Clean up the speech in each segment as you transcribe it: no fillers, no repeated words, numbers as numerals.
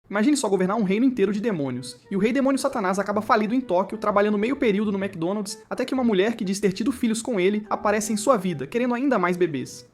Imagine só governar um reino inteiro de demônios, e o rei demônio Satanás acaba falido em Tóquio, trabalhando meio período no McDonald's, até que uma mulher que diz ter tido filhos com ele aparece em sua vida, querendo ainda mais bebês.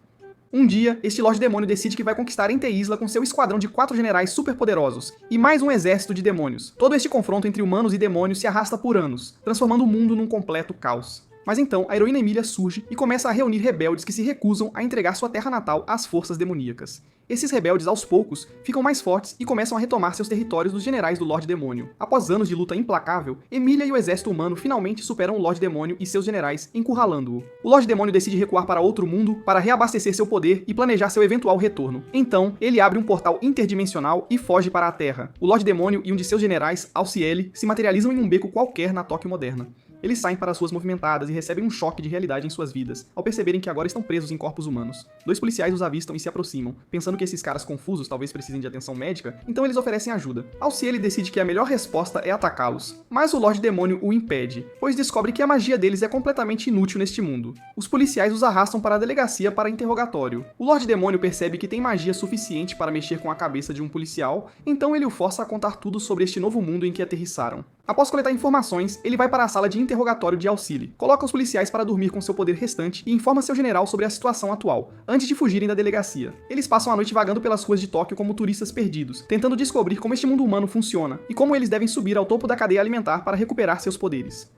Um dia, este Lorde Demônio decide que vai conquistar Ente Isla com seu esquadrão de 4 generais superpoderosos, e mais um exército de demônios. Todo este confronto entre humanos e demônios se arrasta por anos, transformando o mundo num completo caos. Mas então, a heroína Emília surge e começa a reunir rebeldes que se recusam a entregar sua terra natal às forças demoníacas. Esses rebeldes, aos poucos, ficam mais fortes e começam a retomar seus territórios dos generais do Lorde Demônio. Após anos de luta implacável, Emília e o exército humano finalmente superam o Lorde Demônio e seus generais, encurralando-o. O Lorde Demônio decide recuar para outro mundo para reabastecer seu poder e planejar seu eventual retorno. Então, ele abre um portal interdimensional e foge para a Terra. O Lorde Demônio e um de seus generais, Alciele, se materializam em um beco qualquer na Tóquio moderna. Eles saem para as ruas movimentadas e recebem um choque de realidade em suas vidas, ao perceberem que agora estão presos em corpos humanos. 2 policiais os avistam e se aproximam, pensando que esses caras confusos talvez precisem de atenção médica, então eles oferecem ajuda. Alciele decide que a melhor resposta é atacá-los, mas o Lorde Demônio o impede, pois descobre que a magia deles é completamente inútil neste mundo. Os policiais os arrastam para a delegacia para interrogatório. O Lorde Demônio percebe que tem magia suficiente para mexer com a cabeça de um policial, então ele o força a contar tudo sobre este novo mundo em que aterrissaram. Após coletar informações, ele vai para a sala de interrogatório de Alciele, coloca os policiais para dormir com seu poder restante e informa seu general sobre a situação atual, antes de fugirem da delegacia. Eles passam a noite vagando pelas ruas de Tóquio como turistas perdidos, tentando descobrir como este mundo humano funciona e como eles devem subir ao topo da cadeia alimentar para recuperar seus poderes.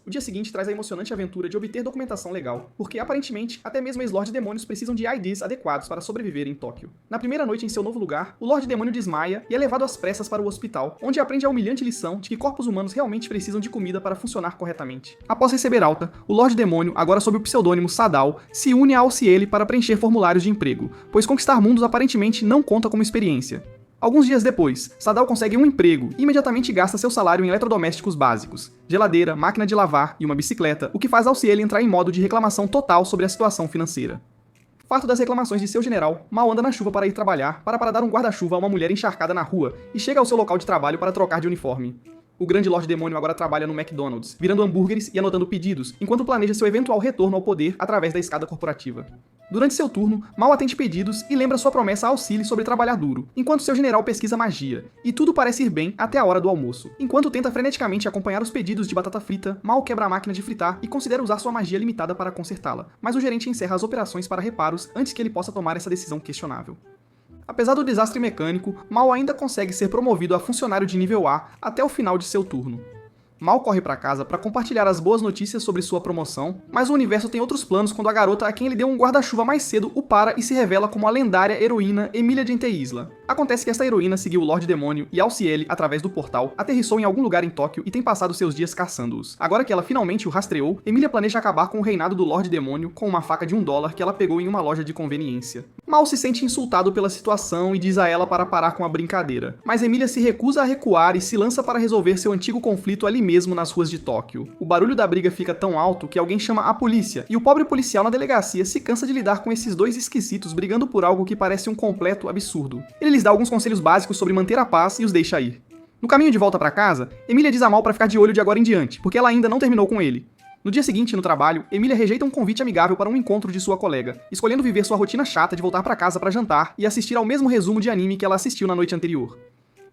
O dia seguinte traz a emocionante aventura de obter documentação legal, porque aparentemente até mesmo ex-Lorde Demônios precisam de IDs adequados para sobreviver em Tóquio. Na primeira noite em seu novo lugar, o Lorde Demônio desmaia e é levado às pressas para o hospital, onde aprende a humilhante lição de que corpos humanos realmente precisam de comida para funcionar corretamente. Após receber alta, o Lorde Demônio, agora sob o pseudônimo Sadal, se une a Alciele para preencher formulários de emprego, pois conquistar mundos aparentemente não conta como experiência. Alguns dias depois, Sadal consegue um emprego e imediatamente gasta seu salário em eletrodomésticos básicos, geladeira, máquina de lavar e uma bicicleta, o que faz Alciele entrar em modo de reclamação total sobre a situação financeira. Farto das reclamações de seu general, Mal anda na chuva para ir trabalhar, para dar um guarda-chuva a uma mulher encharcada na rua e chega ao seu local de trabalho para trocar de uniforme. O grande Lorde Demônio agora trabalha no McDonald's, virando hambúrgueres e anotando pedidos, enquanto planeja seu eventual retorno ao poder através da escada corporativa. Durante seu turno, Mal atende pedidos e lembra sua promessa a Alciele sobre trabalhar duro, enquanto seu general pesquisa magia, e tudo parece ir bem até a hora do almoço. Enquanto tenta freneticamente acompanhar os pedidos de batata frita, Mal quebra a máquina de fritar e considera usar sua magia limitada para consertá-la, mas o gerente encerra as operações para reparos antes que ele possa tomar essa decisão questionável. Apesar do desastre mecânico, Mal ainda consegue ser promovido a funcionário de nível A até o final de seu turno. Mal corre para casa para compartilhar as boas notícias sobre sua promoção, mas o universo tem outros planos quando a garota a quem ele deu um guarda-chuva mais cedo o para e se revela como a lendária heroína Emília de Ente Isla. Acontece que esta heroína seguiu o Lorde Demônio e Alciele através do portal, aterrissou em algum lugar em Tóquio e tem passado seus dias caçando-os. Agora que ela finalmente o rastreou, Emília planeja acabar com o reinado do Lorde Demônio com uma faca de $1 que ela pegou em uma loja de conveniência. Mal se sente insultado pela situação e diz a ela para parar com a brincadeira, mas Emília se recusa a recuar e se lança para resolver seu antigo conflito ali mesmo nas ruas de Tóquio. O barulho da briga fica tão alto que alguém chama a polícia, e o pobre policial na delegacia se cansa de lidar com esses dois esquisitos brigando por algo que parece um completo absurdo. Ele lhes dá alguns conselhos básicos sobre manter a paz e os deixa ir. No caminho de volta para casa, Emília diz a Mal para ficar de olho de agora em diante, porque ela ainda não terminou com ele. No dia seguinte, no trabalho, Emília rejeita um convite amigável para um encontro de sua colega, escolhendo viver sua rotina chata de voltar para casa para jantar e assistir ao mesmo resumo de anime que ela assistiu na noite anterior.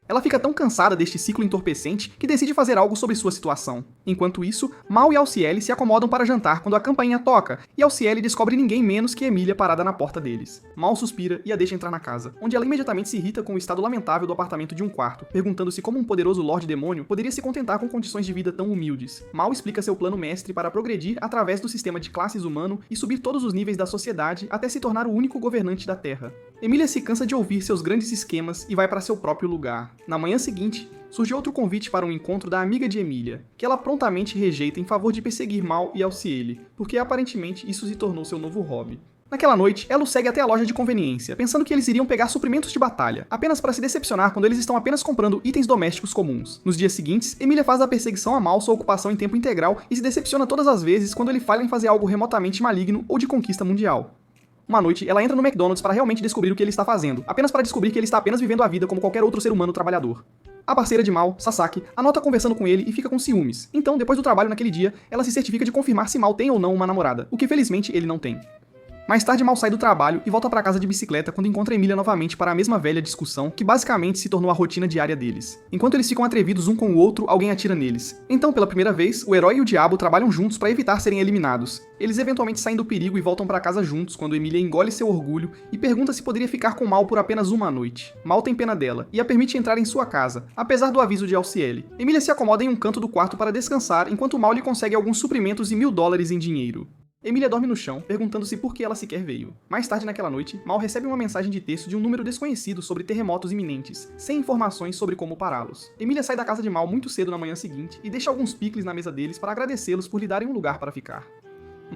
Ela fica tão cansada deste ciclo entorpecente que decide fazer algo sobre sua situação. Enquanto isso, Mal e Alciele se acomodam para jantar quando a campainha toca, e Alciele descobre ninguém menos que Emília parada na porta deles. Mal suspira e a deixa entrar na casa, onde ela imediatamente se irrita com o estado lamentável do apartamento de um quarto, perguntando-se como um poderoso Lorde Demônio poderia se contentar com condições de vida tão humildes. Mal explica seu plano mestre para progredir através do sistema de classes humano e subir todos os níveis da sociedade até se tornar o único governante da Terra. Emília se cansa de ouvir seus grandes esquemas e vai para seu próprio lugar. Na manhã seguinte, surge outro convite para um encontro da amiga de Emília, que ela prontamente rejeita em favor de perseguir Mal e Alciele, porque aparentemente isso se tornou seu novo hobby. Naquela noite, ela os segue até a loja de conveniência, pensando que eles iriam pegar suprimentos de batalha, apenas para se decepcionar quando eles estão apenas comprando itens domésticos comuns. Nos dias seguintes, Emília faz da perseguição a Mal sua ocupação em tempo integral e se decepciona todas as vezes quando ele falha em fazer algo remotamente maligno ou de conquista mundial. Uma noite, ela entra no McDonald's para realmente descobrir o que ele está fazendo, apenas para descobrir que ele está apenas vivendo a vida como qualquer outro ser humano trabalhador. A parceira de Mal, Sasaki, anota conversando com ele e fica com ciúmes. Então, depois do trabalho naquele dia, ela se certifica de confirmar se Mal tem ou não uma namorada, o que felizmente ele não tem. Mais tarde, Mal sai do trabalho e volta para casa de bicicleta quando encontra Emília novamente para a mesma velha discussão que basicamente se tornou a rotina diária deles. Enquanto eles ficam atrevidos um com o outro, alguém atira neles. Então, pela primeira vez, o herói e o diabo trabalham juntos para evitar serem eliminados. Eles eventualmente saem do perigo e voltam para casa juntos quando Emília engole seu orgulho e pergunta se poderia ficar com Mal por apenas uma noite. Mal tem pena dela e a permite entrar em sua casa, apesar do aviso de Alciele. Emília se acomoda em um canto do quarto para descansar enquanto Mal lhe consegue alguns suprimentos e $1000 em dinheiro. Emília dorme no chão, perguntando-se por que ela sequer veio. Mais tarde naquela noite, Mal recebe uma mensagem de texto de um número desconhecido sobre terremotos iminentes, sem informações sobre como pará-los. Emília sai da casa de Mal muito cedo na manhã seguinte e deixa alguns picles na mesa deles para agradecê-los por lhe darem um lugar para ficar.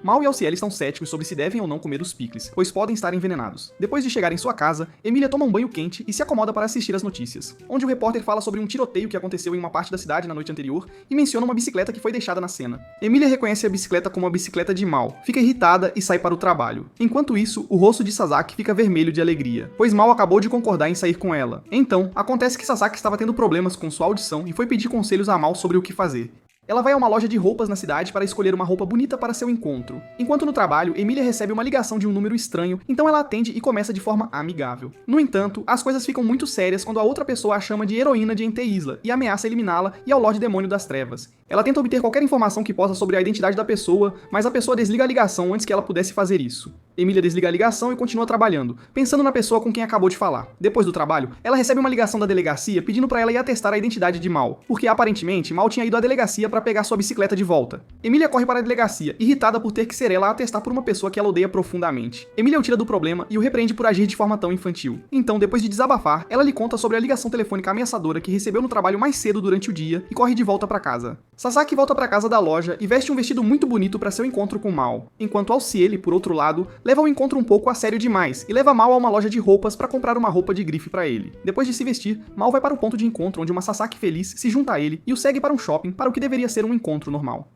Mal e Alciele estão céticos sobre se devem ou não comer os picles, pois podem estar envenenados. Depois de chegar em sua casa, Emília toma um banho quente e se acomoda para assistir as notícias, onde o repórter fala sobre um tiroteio que aconteceu em uma parte da cidade na noite anterior e menciona uma bicicleta que foi deixada na cena. Emília reconhece a bicicleta como a bicicleta de Mal, fica irritada e sai para o trabalho. Enquanto isso, o rosto de Sasaki fica vermelho de alegria, pois Mal acabou de concordar em sair com ela. Então, acontece que Sasaki estava tendo problemas com sua audição e foi pedir conselhos a Mal sobre o que fazer. Ela vai a uma loja de roupas na cidade para escolher uma roupa bonita para seu encontro. Enquanto no trabalho, Emília recebe uma ligação de um número estranho, então ela atende e começa de forma amigável. No entanto, as coisas ficam muito sérias quando a outra pessoa a chama de heroína de Ente Isla e ameaça eliminá-la e ao Lorde Demônio das Trevas. Ela tenta obter qualquer informação que possa sobre a identidade da pessoa, mas a pessoa desliga a ligação antes que ela pudesse fazer isso. Emília desliga a ligação e continua trabalhando, pensando na pessoa com quem acabou de falar. Depois do trabalho, ela recebe uma ligação da delegacia pedindo para ela ir atestar a identidade de Mal, porque aparentemente Mal tinha ido à delegacia para pegar sua bicicleta de volta. Emília corre para a delegacia, irritada por ter que ser ela a atestar por uma pessoa que ela odeia profundamente. Emília o tira do problema e o repreende por agir de forma tão infantil. Então, depois de desabafar, ela lhe conta sobre a ligação telefônica ameaçadora que recebeu no trabalho mais cedo durante o dia e corre de volta para casa. Sasaki volta para casa da loja e veste um vestido muito bonito para seu encontro com Mal, enquanto Alciele, por outro lado, leva o encontro um pouco a sério demais e leva Mal a uma loja de roupas para comprar uma roupa de grife para ele. Depois de se vestir, Mal vai para o ponto de encontro onde uma Sasaki feliz se junta a ele e o segue para um shopping para o que deveria ser um encontro normal.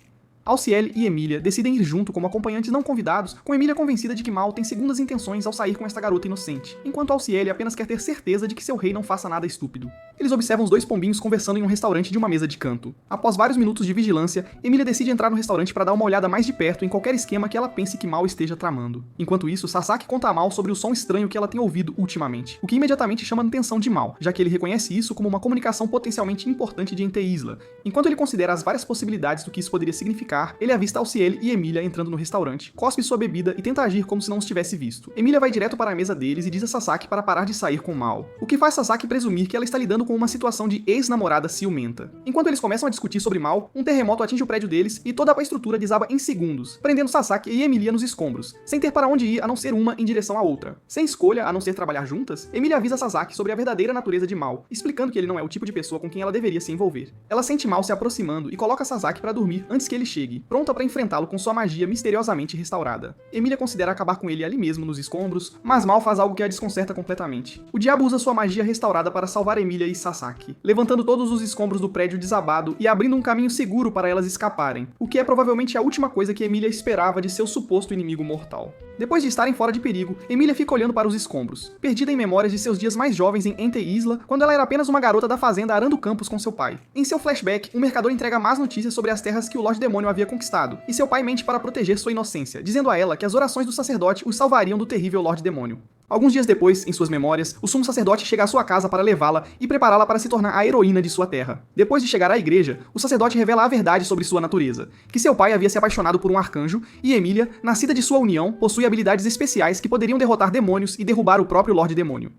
Alciele e Emília decidem ir junto como acompanhantes não convidados, com Emília convencida de que Mal tem segundas intenções ao sair com esta garota inocente, enquanto Alciele apenas quer ter certeza de que seu rei não faça nada estúpido. Eles observam os dois pombinhos conversando em um restaurante de uma mesa de canto. Após vários minutos de vigilância, Emília decide entrar no restaurante para dar uma olhada mais de perto em qualquer esquema que ela pense que Mal esteja tramando. Enquanto isso, Sasaki conta a Mal sobre o som estranho que ela tem ouvido ultimamente, o que imediatamente chama a atenção de Mal, já que ele reconhece isso como uma comunicação potencialmente importante de Ente Isla. Enquanto ele considera as várias possibilidades do que isso poderia significar, ele avista Alciele e Emília entrando no restaurante, cospe sua bebida e tenta agir como se não os tivesse visto. Emília vai direto para a mesa deles e diz a Sasaki para parar de sair com Mal, o que faz Sasaki presumir que ela está lidando com uma situação de ex-namorada ciumenta. Enquanto eles começam a discutir sobre Mal, um terremoto atinge o prédio deles e toda a estrutura desaba em segundos, prendendo Sasaki e Emília nos escombros, sem ter para onde ir a não ser uma em direção à outra. Sem escolha a não ser trabalhar juntas, Emília avisa Sasaki sobre a verdadeira natureza de Mal, explicando que ele não é o tipo de pessoa com quem ela deveria se envolver. Ela sente Mal se aproximando e coloca Sasaki para dormir antes que ele chegue, pronta para enfrentá-lo com sua magia misteriosamente restaurada. Emília considera acabar com ele ali mesmo nos escombros, mas Mal faz algo que a desconcerta completamente. O diabo usa sua magia restaurada para salvar Emília e Sasaki, levantando todos os escombros do prédio desabado e abrindo um caminho seguro para elas escaparem, o que é provavelmente a última coisa que Emília esperava de seu suposto inimigo mortal. Depois de estarem fora de perigo, Emília fica olhando para os escombros, perdida em memórias de seus dias mais jovens em Ente Isla, quando ela era apenas uma garota da fazenda arando campos com seu pai. Em seu flashback, um mercador entrega más notícias sobre as terras que o Lorde Demônio havia conquistado, e seu pai mente para proteger sua inocência, dizendo a ela que as orações do sacerdote os salvariam do terrível Lorde Demônio. Alguns dias depois, em suas memórias, o sumo sacerdote chega à sua casa para levá-la e prepará-la para se tornar a heroína de sua terra. Depois de chegar à igreja, o sacerdote revela a verdade sobre sua natureza, que seu pai havia se apaixonado por um arcanjo e Emília, nascida de sua união, possui habilidades especiais que poderiam derrotar demônios e derrubar o próprio Lorde Demônio.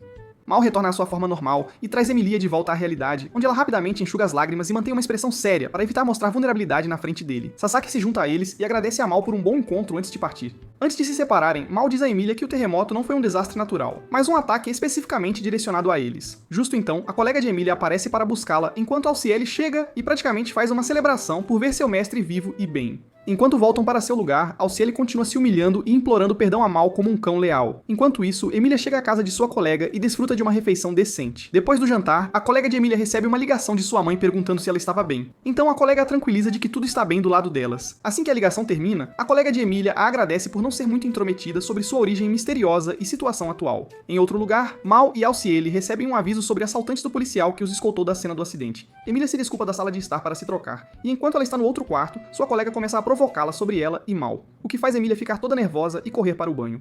Mal retorna à sua forma normal e traz Emília de volta à realidade, onde ela rapidamente enxuga as lágrimas e mantém uma expressão séria para evitar mostrar vulnerabilidade na frente dele. Sasaki se junta a eles e agradece a Mal por um bom encontro antes de partir. Antes de se separarem, Mal diz a Emília que o terremoto não foi um desastre natural, mas um ataque especificamente direcionado a eles. Justo então, a colega de Emília aparece para buscá-la, enquanto Alciele chega e praticamente faz uma celebração por ver seu mestre vivo e bem. Enquanto voltam para seu lugar, Alciele continua se humilhando e implorando perdão a Mal como um cão leal. Enquanto isso, Emília chega à casa de sua colega e desfruta de uma refeição decente. Depois do jantar, a colega de Emília recebe uma ligação de sua mãe perguntando se ela estava bem. Então a colega a tranquiliza de que tudo está bem do lado delas. Assim que a ligação termina, a colega de Emília a agradece por não ser muito intrometida sobre sua origem misteriosa e situação atual. Em outro lugar, Mal e Alciele recebem um aviso sobre assaltantes do policial que os escoltou da cena do acidente. Emília se desculpa da sala de estar para se trocar, e enquanto ela está no outro quarto, sua colega começa a provocá-la sobre ela e Mal, o que faz Emília ficar toda nervosa e correr para o banho.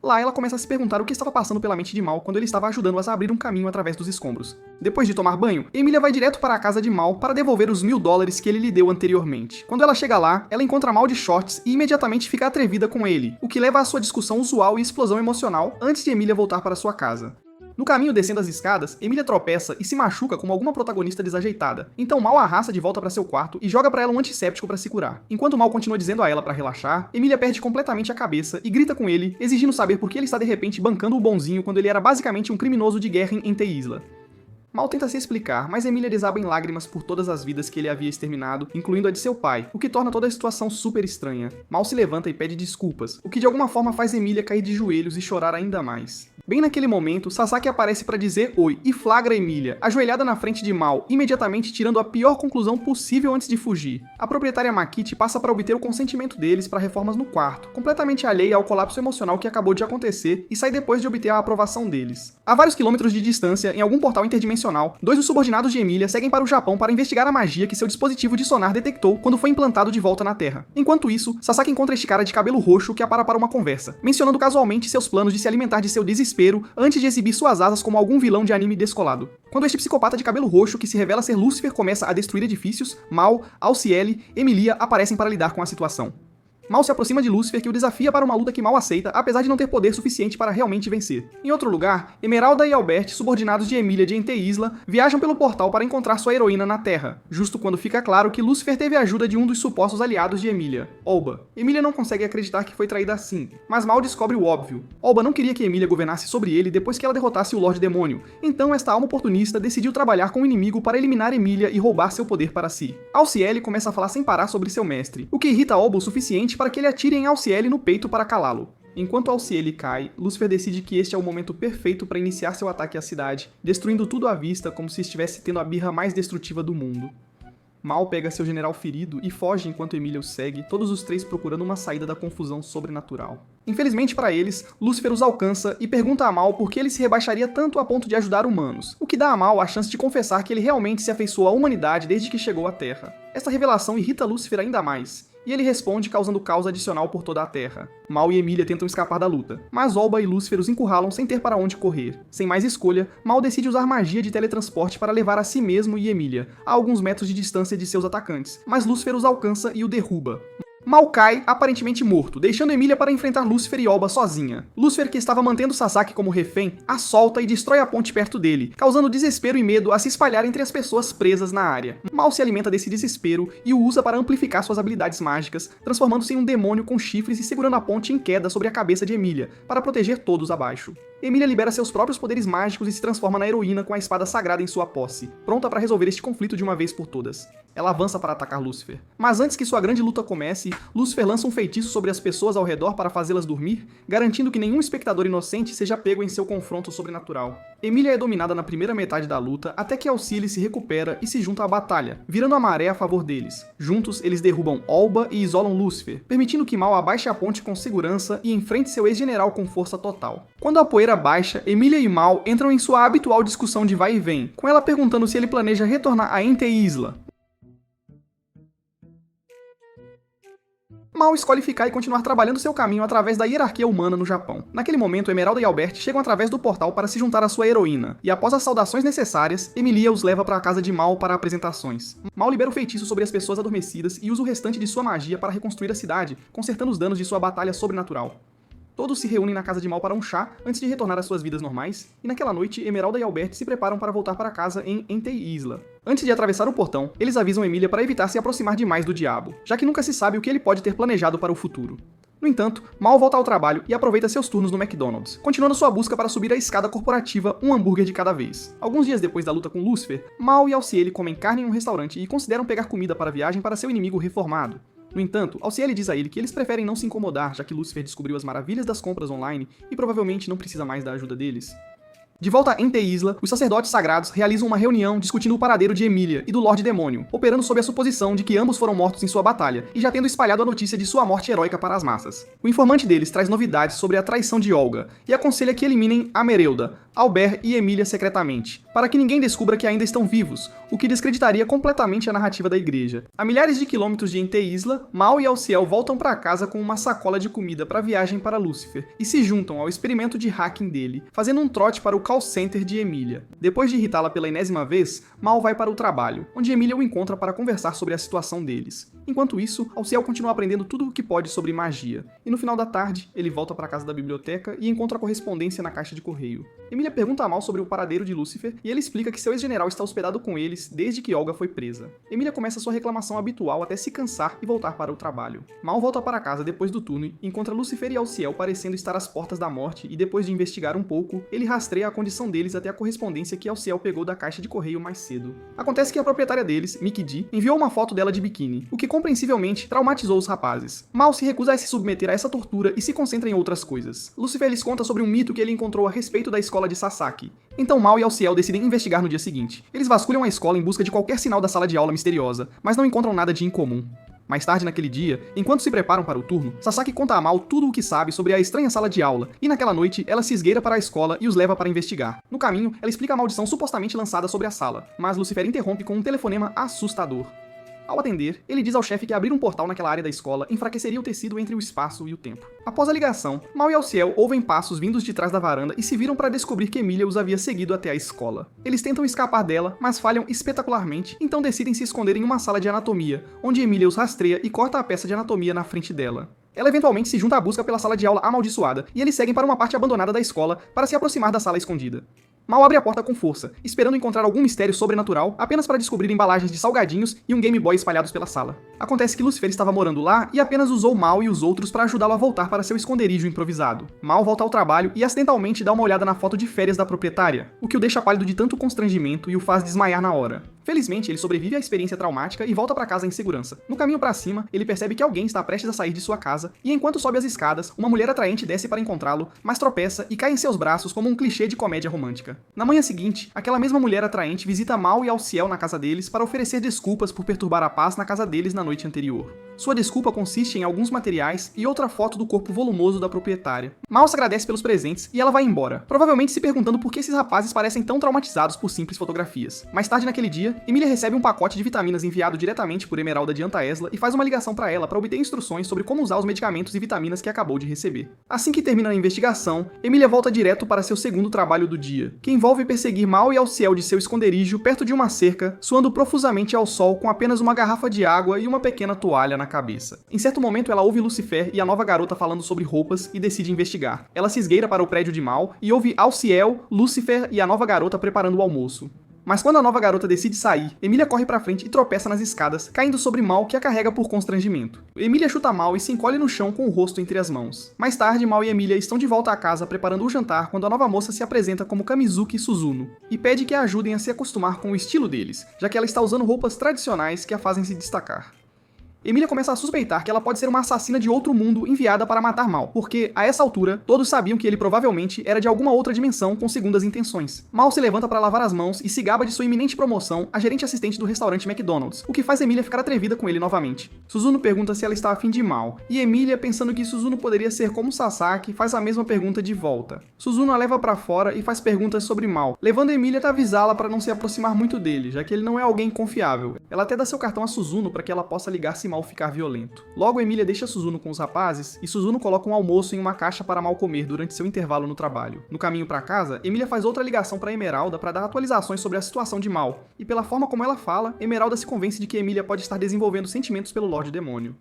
Lá ela começa a se perguntar o que estava passando pela mente de Mal quando ele estava ajudando-as a abrir um caminho através dos escombros. Depois de tomar banho, Emilia vai direto para a casa de Mal para devolver os $1000 que ele lhe deu anteriormente. Quando ela chega lá, ela encontra Mal de shorts e imediatamente fica atrevida com ele, o que leva à sua discussão usual e explosão emocional antes de Emilia voltar para sua casa. No caminho descendo as escadas, Emilia tropeça e se machuca como alguma protagonista desajeitada. Então Mal a arrasta de volta para seu quarto e joga para ela um antisséptico para se curar. Enquanto Mal continua dizendo a ela para relaxar, Emilia perde completamente a cabeça e grita com ele, exigindo saber por que ele está de repente bancando o bonzinho quando ele era basicamente um criminoso de guerra em Ente Isla. Mal tenta se explicar, mas Emilia desaba em lágrimas por todas as vidas que ele havia exterminado, incluindo a de seu pai, o que torna toda a situação super estranha. Mal se levanta e pede desculpas, o que de alguma forma faz Emilia cair de joelhos e chorar ainda mais. Bem naquele momento, Sasaki aparece para dizer oi e flagra Emilia, ajoelhada na frente de Mal, imediatamente tirando a pior conclusão possível antes de fugir. A proprietária Makichi passa para obter o consentimento deles para reformas no quarto, completamente alheia ao colapso emocional que acabou de acontecer, e sai depois de obter a aprovação deles. A vários quilômetros de distância, em algum portal interdimensional, dois dos subordinados de Emilia seguem para o Japão para investigar a magia que seu dispositivo de sonar detectou quando foi implantado de volta na Terra. Enquanto isso, Sasaki encontra este cara de cabelo roxo que a para uma conversa, mencionando casualmente seus planos de se alimentar de seu desespero antes de exibir suas asas como algum vilão de anime descolado. Quando este psicopata de cabelo roxo, que se revela ser Lucifer, começa a destruir edifícios, Mal, Alciele e Emilia aparecem para lidar com a situação. Mal se aproxima de Lucifer, que o desafia para uma luta que Mal aceita, apesar de não ter poder suficiente para realmente vencer. Em outro lugar, Emeralda e Albert, subordinados de Emilia de Ente Isla, viajam pelo portal para encontrar sua heroína na Terra, justo quando fica claro que Lucifer teve a ajuda de um dos supostos aliados de Emilia, Olba. Emilia não consegue acreditar que foi traída assim, mas Mal descobre o óbvio. Olba não queria que Emilia governasse sobre ele depois que ela derrotasse o Lorde Demônio, então esta alma oportunista decidiu trabalhar com o inimigo para eliminar Emilia e roubar seu poder para si. Alciele começa a falar sem parar sobre seu mestre, o que irrita Olba o suficiente para que ele atire em Alciele no peito para calá-lo. Enquanto Alciele cai, Lucifer decide que este é o momento perfeito para iniciar seu ataque à cidade, destruindo tudo à vista como se estivesse tendo a birra mais destrutiva do mundo. Mal pega seu general ferido e foge enquanto Emilia o segue, todos os três procurando uma saída da confusão sobrenatural. Infelizmente para eles, Lucifer os alcança e pergunta a Mal por que ele se rebaixaria tanto a ponto de ajudar humanos, o que dá a Mal a chance de confessar que ele realmente se afeiçoou à humanidade desde que chegou à Terra. Essa revelação irrita Lucifer ainda mais, e ele responde causando caos adicional por toda a Terra. Mal e Emilia tentam escapar da luta, mas Olba e Lucifer os encurralam sem ter para onde correr. Sem mais escolha, Mal decide usar magia de teletransporte para levar a si mesmo e Emilia a alguns metros de distância de seus atacantes, mas Lucifer os alcança e o derruba. Mal cai, aparentemente morto, deixando Emilia para enfrentar Lucifer e Olba sozinha. Lucifer, que estava mantendo Sasaki como refém, a solta e destrói a ponte perto dele, causando desespero e medo a se espalhar entre as pessoas presas na área. Mal se alimenta desse desespero e o usa para amplificar suas habilidades mágicas, transformando-se em um demônio com chifres e segurando a ponte em queda sobre a cabeça de Emilia, para proteger todos abaixo. Emilia libera seus próprios poderes mágicos e se transforma na heroína com a espada sagrada em sua posse, pronta para resolver este conflito de uma vez por todas. Ela avança para atacar Lucifer. Mas antes que sua grande luta comece, Lucifer lança um feitiço sobre as pessoas ao redor para fazê-las dormir, garantindo que nenhum espectador inocente seja pego em seu confronto sobrenatural. Emilia é dominada na primeira metade da luta, até que Alciele se recupera e se junta à batalha, virando a maré a favor deles. Juntos, eles derrubam Olba e isolam Lucifer, permitindo que Mal abaixe a ponte com segurança e enfrente seu ex-general com força total. Quando a poeira baixa, Emilia e Mal entram em sua habitual discussão de vai e vem, com ela perguntando se ele planeja retornar a Ente Isla. Mal escolhe ficar e continuar trabalhando seu caminho através da hierarquia humana no Japão. Naquele momento, Emeralda e Albert chegam através do portal para se juntar à sua heroína, e após as saudações necessárias, Emilia os leva para a casa de Mal para apresentações. Mal libera o feitiço sobre as pessoas adormecidas e usa o restante de sua magia para reconstruir a cidade, consertando os danos de sua batalha sobrenatural. Todos se reúnem na casa de Mal para um chá antes de retornar às suas vidas normais, e naquela noite, Emeralda e Albert se preparam para voltar para casa em Ente Isla. Antes de atravessar o portão, eles avisam Emilia para evitar se aproximar demais do diabo, já que nunca se sabe o que ele pode ter planejado para o futuro. No entanto, Mal volta ao trabalho e aproveita seus turnos no McDonald's, continuando sua busca para subir a escada corporativa um hambúrguer de cada vez. Alguns dias depois da luta com Lucifer, Mal e Alciele comem carne em um restaurante e consideram pegar comida para a viagem para seu inimigo reformado. No entanto, Alciele diz a ele que eles preferem não se incomodar, já que Lucifer descobriu as maravilhas das compras online e provavelmente não precisa mais da ajuda deles. De volta em T-Isla, os sacerdotes sagrados realizam uma reunião discutindo o paradeiro de Emilia e do Lorde Demônio, operando sob a suposição de que ambos foram mortos em sua batalha, e já tendo espalhado a notícia de sua morte heróica para as massas. O informante deles traz novidades sobre a traição de Olga, e aconselha que eliminem Amerelda, Albert e Emilia secretamente, para que ninguém descubra que ainda estão vivos, o que descreditaria completamente a narrativa da igreja. A milhares de quilômetros de Ente-Isla, Mal e Alciel voltam para casa com uma sacola de comida para a viagem para Lúcifer, e se juntam ao experimento de hacking dele, fazendo um trote para o call center de Emilia. Depois de irritá-la pela enésima vez, Mal vai para o trabalho, onde Emilia o encontra para conversar sobre a situação deles. Enquanto isso, Alciel continua aprendendo tudo o que pode sobre magia, e no final da tarde, ele volta para a casa da biblioteca e encontra a correspondência na caixa de correio. Emilia pergunta a Mal sobre o paradeiro de Lúcifer, e ele explica que seu ex-general está hospedado com eles desde que Olga foi presa. Emilia começa sua reclamação habitual até se cansar e voltar para o trabalho. Mal volta para casa depois do turno e encontra Lúcifer e Alciel parecendo estar às portas da morte, e depois de investigar um pouco, ele rastreia a condição deles até a correspondência que Alciel pegou da caixa de correio mais cedo. Acontece que a proprietária deles, Mickey D, enviou uma foto dela de biquíni, o que compreensivelmente traumatizou os rapazes. Mal se recusa a se submeter a essa tortura e se concentra em outras coisas. Lúcifer lhes conta sobre um mito que ele encontrou a respeito da escola de Sasaki. Então Mal e Alciel decidem investigar no dia seguinte. Eles vasculham a escola em busca de qualquer sinal da sala de aula misteriosa, mas não encontram nada de incomum. Mais tarde naquele dia, enquanto se preparam para o turno, Sasaki conta a Mal tudo o que sabe sobre a estranha sala de aula, e naquela noite ela se esgueira para a escola e os leva para investigar. No caminho, ela explica a maldição supostamente lançada sobre a sala, mas Lúcifer interrompe com um telefonema assustador. Ao atender, ele diz ao chefe que abrir um portal naquela área da escola enfraqueceria o tecido entre o espaço e o tempo. Após a ligação, Mal e Alciel ouvem passos vindos de trás da varanda e se viram para descobrir que Emilia os havia seguido até a escola. Eles tentam escapar dela, mas falham espetacularmente, então decidem se esconder em uma sala de anatomia, onde Emilia os rastreia e corta a peça de anatomia na frente dela. Ela eventualmente se junta à busca pela sala de aula amaldiçoada, e eles seguem para uma parte abandonada da escola para se aproximar da sala escondida. Mal abre a porta com força, esperando encontrar algum mistério sobrenatural, apenas para descobrir embalagens de salgadinhos e um Game Boy espalhados pela sala. Acontece que Lúcifer estava morando lá e apenas usou Mal e os outros para ajudá-lo a voltar para seu esconderijo improvisado. Mal volta ao trabalho e acidentalmente dá uma olhada na foto de férias da proprietária, o que o deixa pálido de tanto constrangimento e o faz desmaiar na hora. Felizmente, ele sobrevive à experiência traumática e volta para casa em segurança. No caminho para cima, ele percebe que alguém está prestes a sair de sua casa, e enquanto sobe as escadas, uma mulher atraente desce para encontrá-lo, mas tropeça e cai em seus braços como um clichê de comédia romântica. Na manhã seguinte, aquela mesma mulher atraente visita Mal e Alciel na casa deles para oferecer desculpas por perturbar a paz na casa deles na noite anterior. Sua desculpa consiste em alguns materiais e outra foto do corpo volumoso da proprietária. Mal se agradece pelos presentes e ela vai embora, provavelmente se perguntando por que esses rapazes parecem tão traumatizados por simples fotografias. Mais tarde naquele dia, Emilia recebe um pacote de vitaminas enviado diretamente por Emeralda de Anta-Esla e faz uma ligação para ela para obter instruções sobre como usar os medicamentos e vitaminas que acabou de receber. Assim que termina a investigação, Emilia volta direto para seu segundo trabalho do dia, que envolve perseguir Mal e Alciel de seu esconderijo perto de uma cerca, suando profusamente ao sol com apenas uma garrafa de água e uma pequena toalha na cabeça. Em certo momento ela ouve Lúcifer e a nova garota falando sobre roupas e decide investigar. Ela se esgueira para o prédio de Mal e ouve Alciel, Lúcifer e a nova garota preparando o almoço. Mas quando a nova garota decide sair, Emilia corre pra frente e tropeça nas escadas, caindo sobre Mal, que a carrega por constrangimento. Emilia chuta Mal e se encolhe no chão com o rosto entre as mãos. Mais tarde, Mal e Emilia estão de volta à casa preparando o jantar quando a nova moça se apresenta como Kamizuki Suzuno e pede que a ajudem a se acostumar com o estilo deles, já que ela está usando roupas tradicionais que a fazem se destacar. Emilia começa a suspeitar que ela pode ser uma assassina de outro mundo enviada para matar Mal, porque, a essa altura, todos sabiam que ele provavelmente era de alguma outra dimensão com segundas intenções. Mal se levanta para lavar as mãos e se gaba de sua iminente promoção a gerente assistente do restaurante McDonald's, o que faz Emilia ficar atrevida com ele novamente. Suzuno pergunta se ela está afim de Mal, e Emilia, pensando que Suzuno poderia ser como Sasaki, faz a mesma pergunta de volta. Suzuno a leva para fora e faz perguntas sobre Mal, levando Emilia a avisá-la para não se aproximar muito dele, já que ele não é alguém confiável. Ela até dá seu cartão a Suzuno para que ela possa ligar se Mal ficar violento. Logo, Emilia deixa Suzuno com os rapazes e Suzuno coloca um almoço em uma caixa para Mal comer durante seu intervalo no trabalho. No caminho para casa, Emilia faz outra ligação para Emeralda para dar atualizações sobre a situação de Mal, e pela forma como ela fala, Emeralda se convence de que Emilia pode estar desenvolvendo sentimentos pelo Lorde Demônio.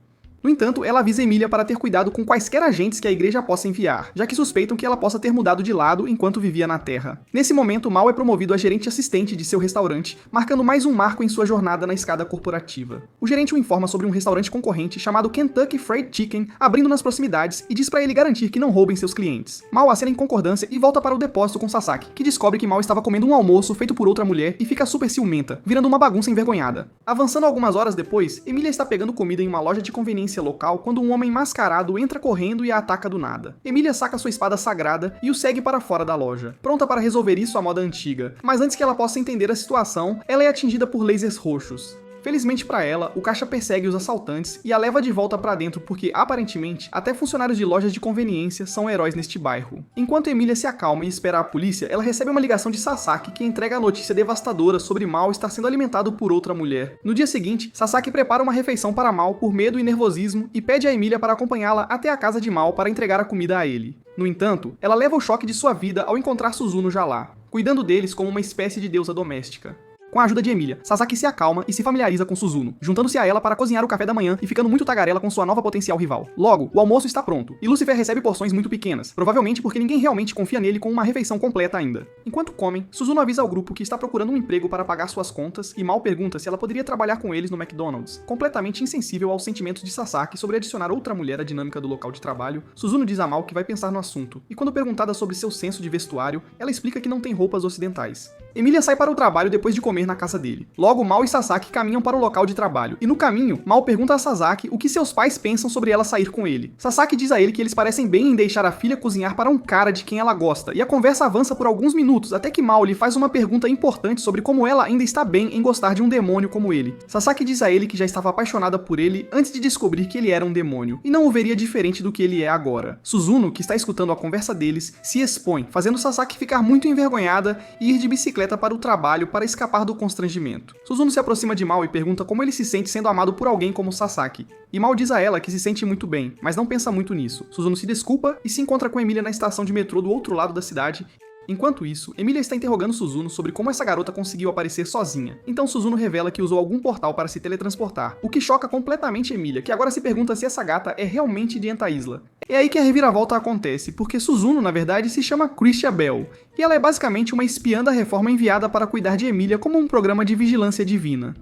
No entanto, ela avisa Emilia para ter cuidado com quaisquer agentes que a igreja possa enviar, já que suspeitam que ela possa ter mudado de lado enquanto vivia na Terra. Nesse momento, Mal é promovido a gerente assistente de seu restaurante, marcando mais um marco em sua jornada na escada corporativa. O gerente o informa sobre um restaurante concorrente chamado Kentucky Fried Chicken, abrindo nas proximidades, e diz para ele garantir que não roubem seus clientes. Mal acena em concordância e volta para o depósito com Sasaki, que descobre que Mal estava comendo um almoço feito por outra mulher e fica super ciumenta, virando uma bagunça envergonhada. Avançando algumas horas depois, Emilia está pegando comida em uma loja de conveniência polícia local quando um homem mascarado entra correndo e a ataca do nada. Emília saca sua espada sagrada e o segue para fora da loja, pronta para resolver isso à moda antiga, mas antes que ela possa entender a situação, ela é atingida por lasers roxos. Felizmente para ela, o caixa persegue os assaltantes e a leva de volta para dentro porque, aparentemente, até funcionários de lojas de conveniência são heróis neste bairro. Enquanto Emília se acalma e espera a polícia, ela recebe uma ligação de Sasaki que entrega a notícia devastadora sobre Mal estar sendo alimentado por outra mulher. No dia seguinte, Sasaki prepara uma refeição para Mal por medo e nervosismo e pede a Emília para acompanhá-la até a casa de Mal para entregar a comida a ele. No entanto, ela leva o choque de sua vida ao encontrar Suzuno já lá, cuidando deles como uma espécie de deusa doméstica. Com a ajuda de Emília, Sasaki se acalma e se familiariza com Suzuno, juntando-se a ela para cozinhar o café da manhã e ficando muito tagarela com sua nova potencial rival. Logo, o almoço está pronto, e Lucifer recebe porções muito pequenas, provavelmente porque ninguém realmente confia nele com uma refeição completa ainda. Enquanto comem, Suzuno avisa ao grupo que está procurando um emprego para pagar suas contas e Mal pergunta se ela poderia trabalhar com eles no McDonald's, completamente insensível aos sentimentos de Sasaki sobre adicionar outra mulher à dinâmica do local de trabalho. Suzuno diz a Mal que vai pensar no assunto, e quando perguntada sobre seu senso de vestuário, ela explica que não tem roupas ocidentais. Emília sai para o trabalho depois de comer na casa dele. Logo, Mal e Sasaki caminham para o local de trabalho, e no caminho, Mal pergunta a Sasaki o que seus pais pensam sobre ela sair com ele. Sasaki diz a ele que eles parecem bem em deixar a filha cozinhar para um cara de quem ela gosta, e a conversa avança por alguns minutos, até que Mal lhe faz uma pergunta importante sobre como ela ainda está bem em gostar de um demônio como ele. Sasaki diz a ele que já estava apaixonada por ele antes de descobrir que ele era um demônio, e não o veria diferente do que ele é agora. Suzuno, que está escutando a conversa deles, se expõe, fazendo Sasaki ficar muito envergonhada e ir de bicicleta para o trabalho para escapar do constrangimento. Suzuno se aproxima de Mal e pergunta como ele se sente sendo amado por alguém como Sasaki. E Mal diz a ela que se sente muito bem, mas não pensa muito nisso. Suzuno se desculpa e se encontra com Emília na estação de metrô do outro lado da cidade. Enquanto isso, Emília está interrogando Suzuno sobre como essa garota conseguiu aparecer sozinha. Então Suzuno revela que usou algum portal para se teletransportar, o que choca completamente Emília, que agora se pergunta se essa gata é realmente de Enta-Isla. É aí que a reviravolta acontece, porque Suzuno, na verdade, se chama Christia Bell, e ela é basicamente uma espiã da Reforma enviada para cuidar de Emília como um programa de vigilância divina.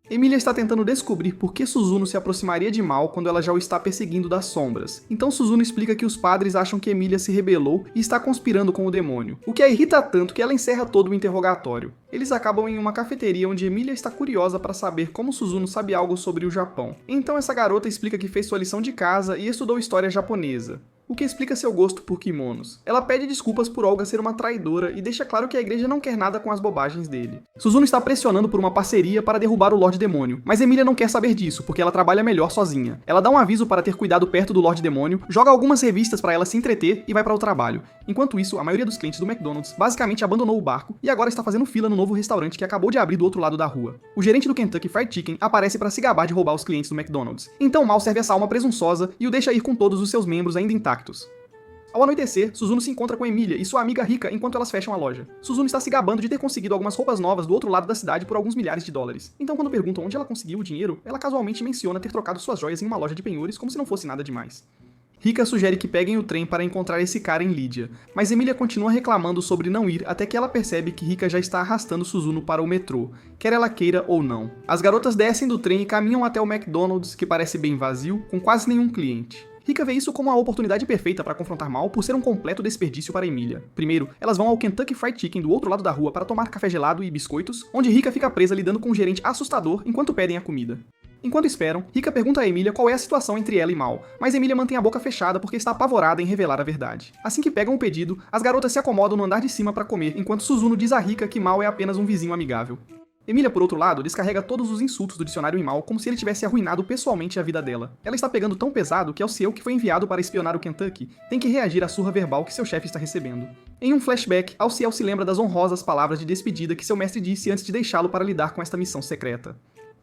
Emília está tentando descobrir por que Suzuno se aproximaria de Mal quando ela já o está perseguindo das sombras. Então Suzuno explica que os padres acham que Emília se rebelou e está conspirando com o demônio, o que a irrita tanto que ela encerra todo o interrogatório. Eles acabam em uma cafeteria onde Emília está curiosa para saber como Suzuno sabe algo sobre o Japão. Então essa garota explica que fez sua lição de casa e estudou história japonesa, o que explica seu gosto por kimonos. Ela pede desculpas por Olga ser uma traidora e deixa claro que a igreja não quer nada com as bobagens dele. Suzuno está pressionando por uma parceria para derrubar o Lorde Demônio, mas Emília não quer saber disso, porque ela trabalha melhor sozinha. Ela dá um aviso para ter cuidado perto do Lorde Demônio, joga algumas revistas para ela se entreter e vai para o trabalho. Enquanto isso, a maioria dos clientes do McDonald's basicamente abandonou o barco e agora está fazendo fila no novo restaurante que acabou de abrir do outro lado da rua. O gerente do Kentucky Fried Chicken aparece para se gabar de roubar os clientes do McDonald's. Então Mal serve essa alma presunçosa e o deixa ir com todos os seus membros ainda intactos. Ao anoitecer, Suzuno se encontra com Emília e sua amiga Rika enquanto elas fecham a loja. Suzuno está se gabando de ter conseguido algumas roupas novas do outro lado da cidade por alguns milhares de dólares. Então quando perguntam onde ela conseguiu o dinheiro, ela casualmente menciona ter trocado suas joias em uma loja de penhores como se não fosse nada demais. Rika sugere que peguem o trem para encontrar esse cara em Lídia, mas Emília continua reclamando sobre não ir até que ela percebe que Rika já está arrastando Suzuno para o metrô, quer ela queira ou não. As garotas descem do trem e caminham até o McDonald's, que parece bem vazio, com quase nenhum cliente. Rika vê isso como a oportunidade perfeita para confrontar Mal por ser um completo desperdício para Emília. Primeiro, elas vão ao Kentucky Fried Chicken do outro lado da rua para tomar café gelado e biscoitos, onde Rika fica presa lidando com um gerente assustador enquanto pedem a comida. Enquanto esperam, Rika pergunta a Emília qual é a situação entre ela e Mal, mas Emília mantém a boca fechada porque está apavorada em revelar a verdade. Assim que pegam o pedido, as garotas se acomodam no andar de cima para comer, enquanto Suzuno diz a Rika que Mal é apenas um vizinho amigável. Emília, por outro lado, descarrega todos os insultos do dicionário em Mal como se ele tivesse arruinado pessoalmente a vida dela. Ela está pegando tão pesado que Alciel, que foi enviado para espionar o Kentucky, tem que reagir à surra verbal que seu chefe está recebendo. Em um flashback, Alciel se lembra das honrosas palavras de despedida que seu mestre disse antes de deixá-lo para lidar com esta missão secreta.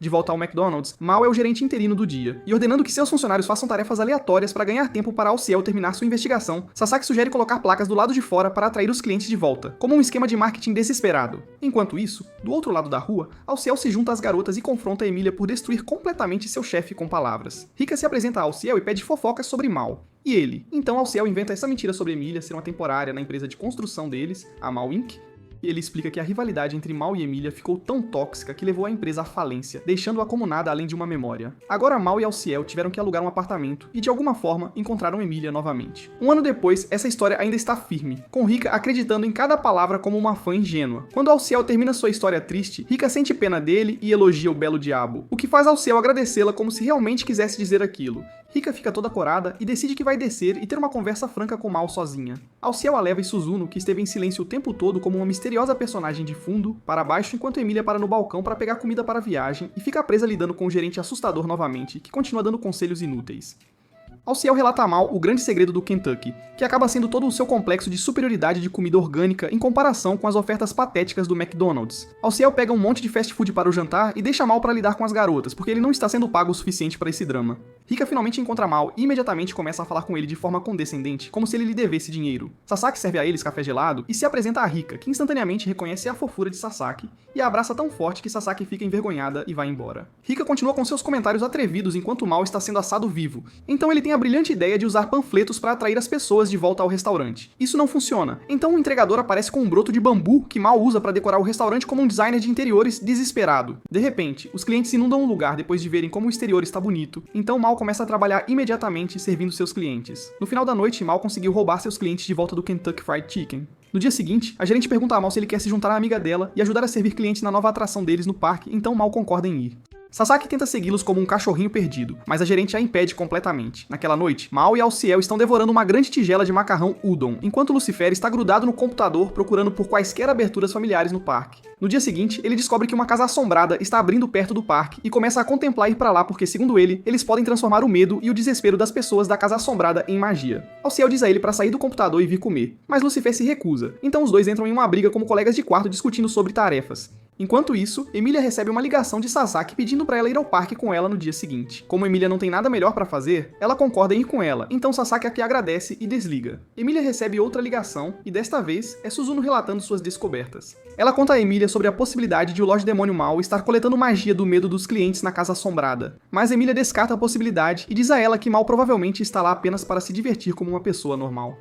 De volta ao McDonald's, Mal é o gerente interino do dia, e ordenando que seus funcionários façam tarefas aleatórias para ganhar tempo para Alciel terminar sua investigação, Sasaki sugere colocar placas do lado de fora para atrair os clientes de volta, como um esquema de marketing desesperado. Enquanto isso, do outro lado da rua, Alciel se junta às garotas e confronta Emília por destruir completamente seu chefe com palavras. Rika se apresenta a Alciel e pede fofocas sobre Mal. E ele? Então Alciel inventa essa mentira sobre Emília ser uma temporária na empresa de construção deles, a Mal Inc., e ele explica que a rivalidade entre Mal e Emília ficou tão tóxica que levou a empresa à falência, deixando-a como nada além de uma memória. Agora Mal e Alciel tiveram que alugar um apartamento e, de alguma forma, encontraram Emília novamente. Um ano depois, essa história ainda está firme, com Rika acreditando em cada palavra como uma fã ingênua. Quando Alciel termina sua história triste, Rika sente pena dele e elogia o belo diabo, o que faz Alciel agradecê-la como se realmente quisesse dizer aquilo. Rika fica toda corada e decide que vai descer e ter uma conversa franca com Mal sozinha. Alciel a leva e Suzuno, que esteve em silêncio o tempo todo como uma misteriosa personagem de fundo, para baixo enquanto Emília para no balcão para pegar comida para a viagem e fica presa lidando com o gerente assustador novamente, que continua dando conselhos inúteis. Alciel relata a Mal o grande segredo do Kentucky, que acaba sendo todo o seu complexo de superioridade de comida orgânica em comparação com as ofertas patéticas do McDonald's. Alciel pega um monte de fast food para o jantar e deixa Mal para lidar com as garotas, porque ele não está sendo pago o suficiente para esse drama. Rika finalmente encontra Mal e imediatamente começa a falar com ele de forma condescendente, como se ele lhe devesse dinheiro. Sasaki serve a eles café gelado e se apresenta a Rika, que instantaneamente reconhece a fofura de Sasaki e a abraça tão forte que Sasaki fica envergonhada e vai embora. Rika continua com seus comentários atrevidos enquanto Mal está sendo assado vivo, então ele tem a brilhante ideia de usar panfletos para atrair as pessoas de volta ao restaurante. Isso não funciona, então o entregador aparece com um broto de bambu que Mal usa para decorar o restaurante como um designer de interiores desesperado. De repente, os clientes inundam o lugar depois de verem como o exterior está bonito, então Mal começa a trabalhar imediatamente servindo seus clientes. No final da noite, Mal conseguiu roubar seus clientes de volta do Kentucky Fried Chicken. No dia seguinte, a gerente pergunta a Mal se ele quer se juntar à amiga dela e ajudar a servir clientes na nova atração deles no parque, então Mal concorda em ir. Sasaki tenta segui-los como um cachorrinho perdido, mas a gerente a impede completamente. Naquela noite, Mal e Alciel estão devorando uma grande tigela de macarrão udon, enquanto Lucifer está grudado no computador procurando por quaisquer aberturas familiares no parque. No dia seguinte, ele descobre que uma casa assombrada está abrindo perto do parque e começa a contemplar ir pra lá porque, segundo ele, eles podem transformar o medo e o desespero das pessoas da casa assombrada em magia. Alciel diz a ele para sair do computador e vir comer, mas Lucifer se recusa, então os dois entram em uma briga como colegas de quarto discutindo sobre tarefas. Enquanto isso, Emília recebe uma ligação de Sasaki pedindo para ela ir ao parque com ela no dia seguinte. Como Emília não tem nada melhor para fazer, ela concorda em ir com ela, então Sasaki a que agradece e desliga. Emília recebe outra ligação e desta vez é Suzuno relatando suas descobertas. Ela conta a Emília sobre a possibilidade de o Lorde Demônio Mal estar coletando magia do medo dos clientes na casa assombrada, mas Emília descarta a possibilidade e diz a ela que Mal provavelmente está lá apenas para se divertir como uma pessoa normal.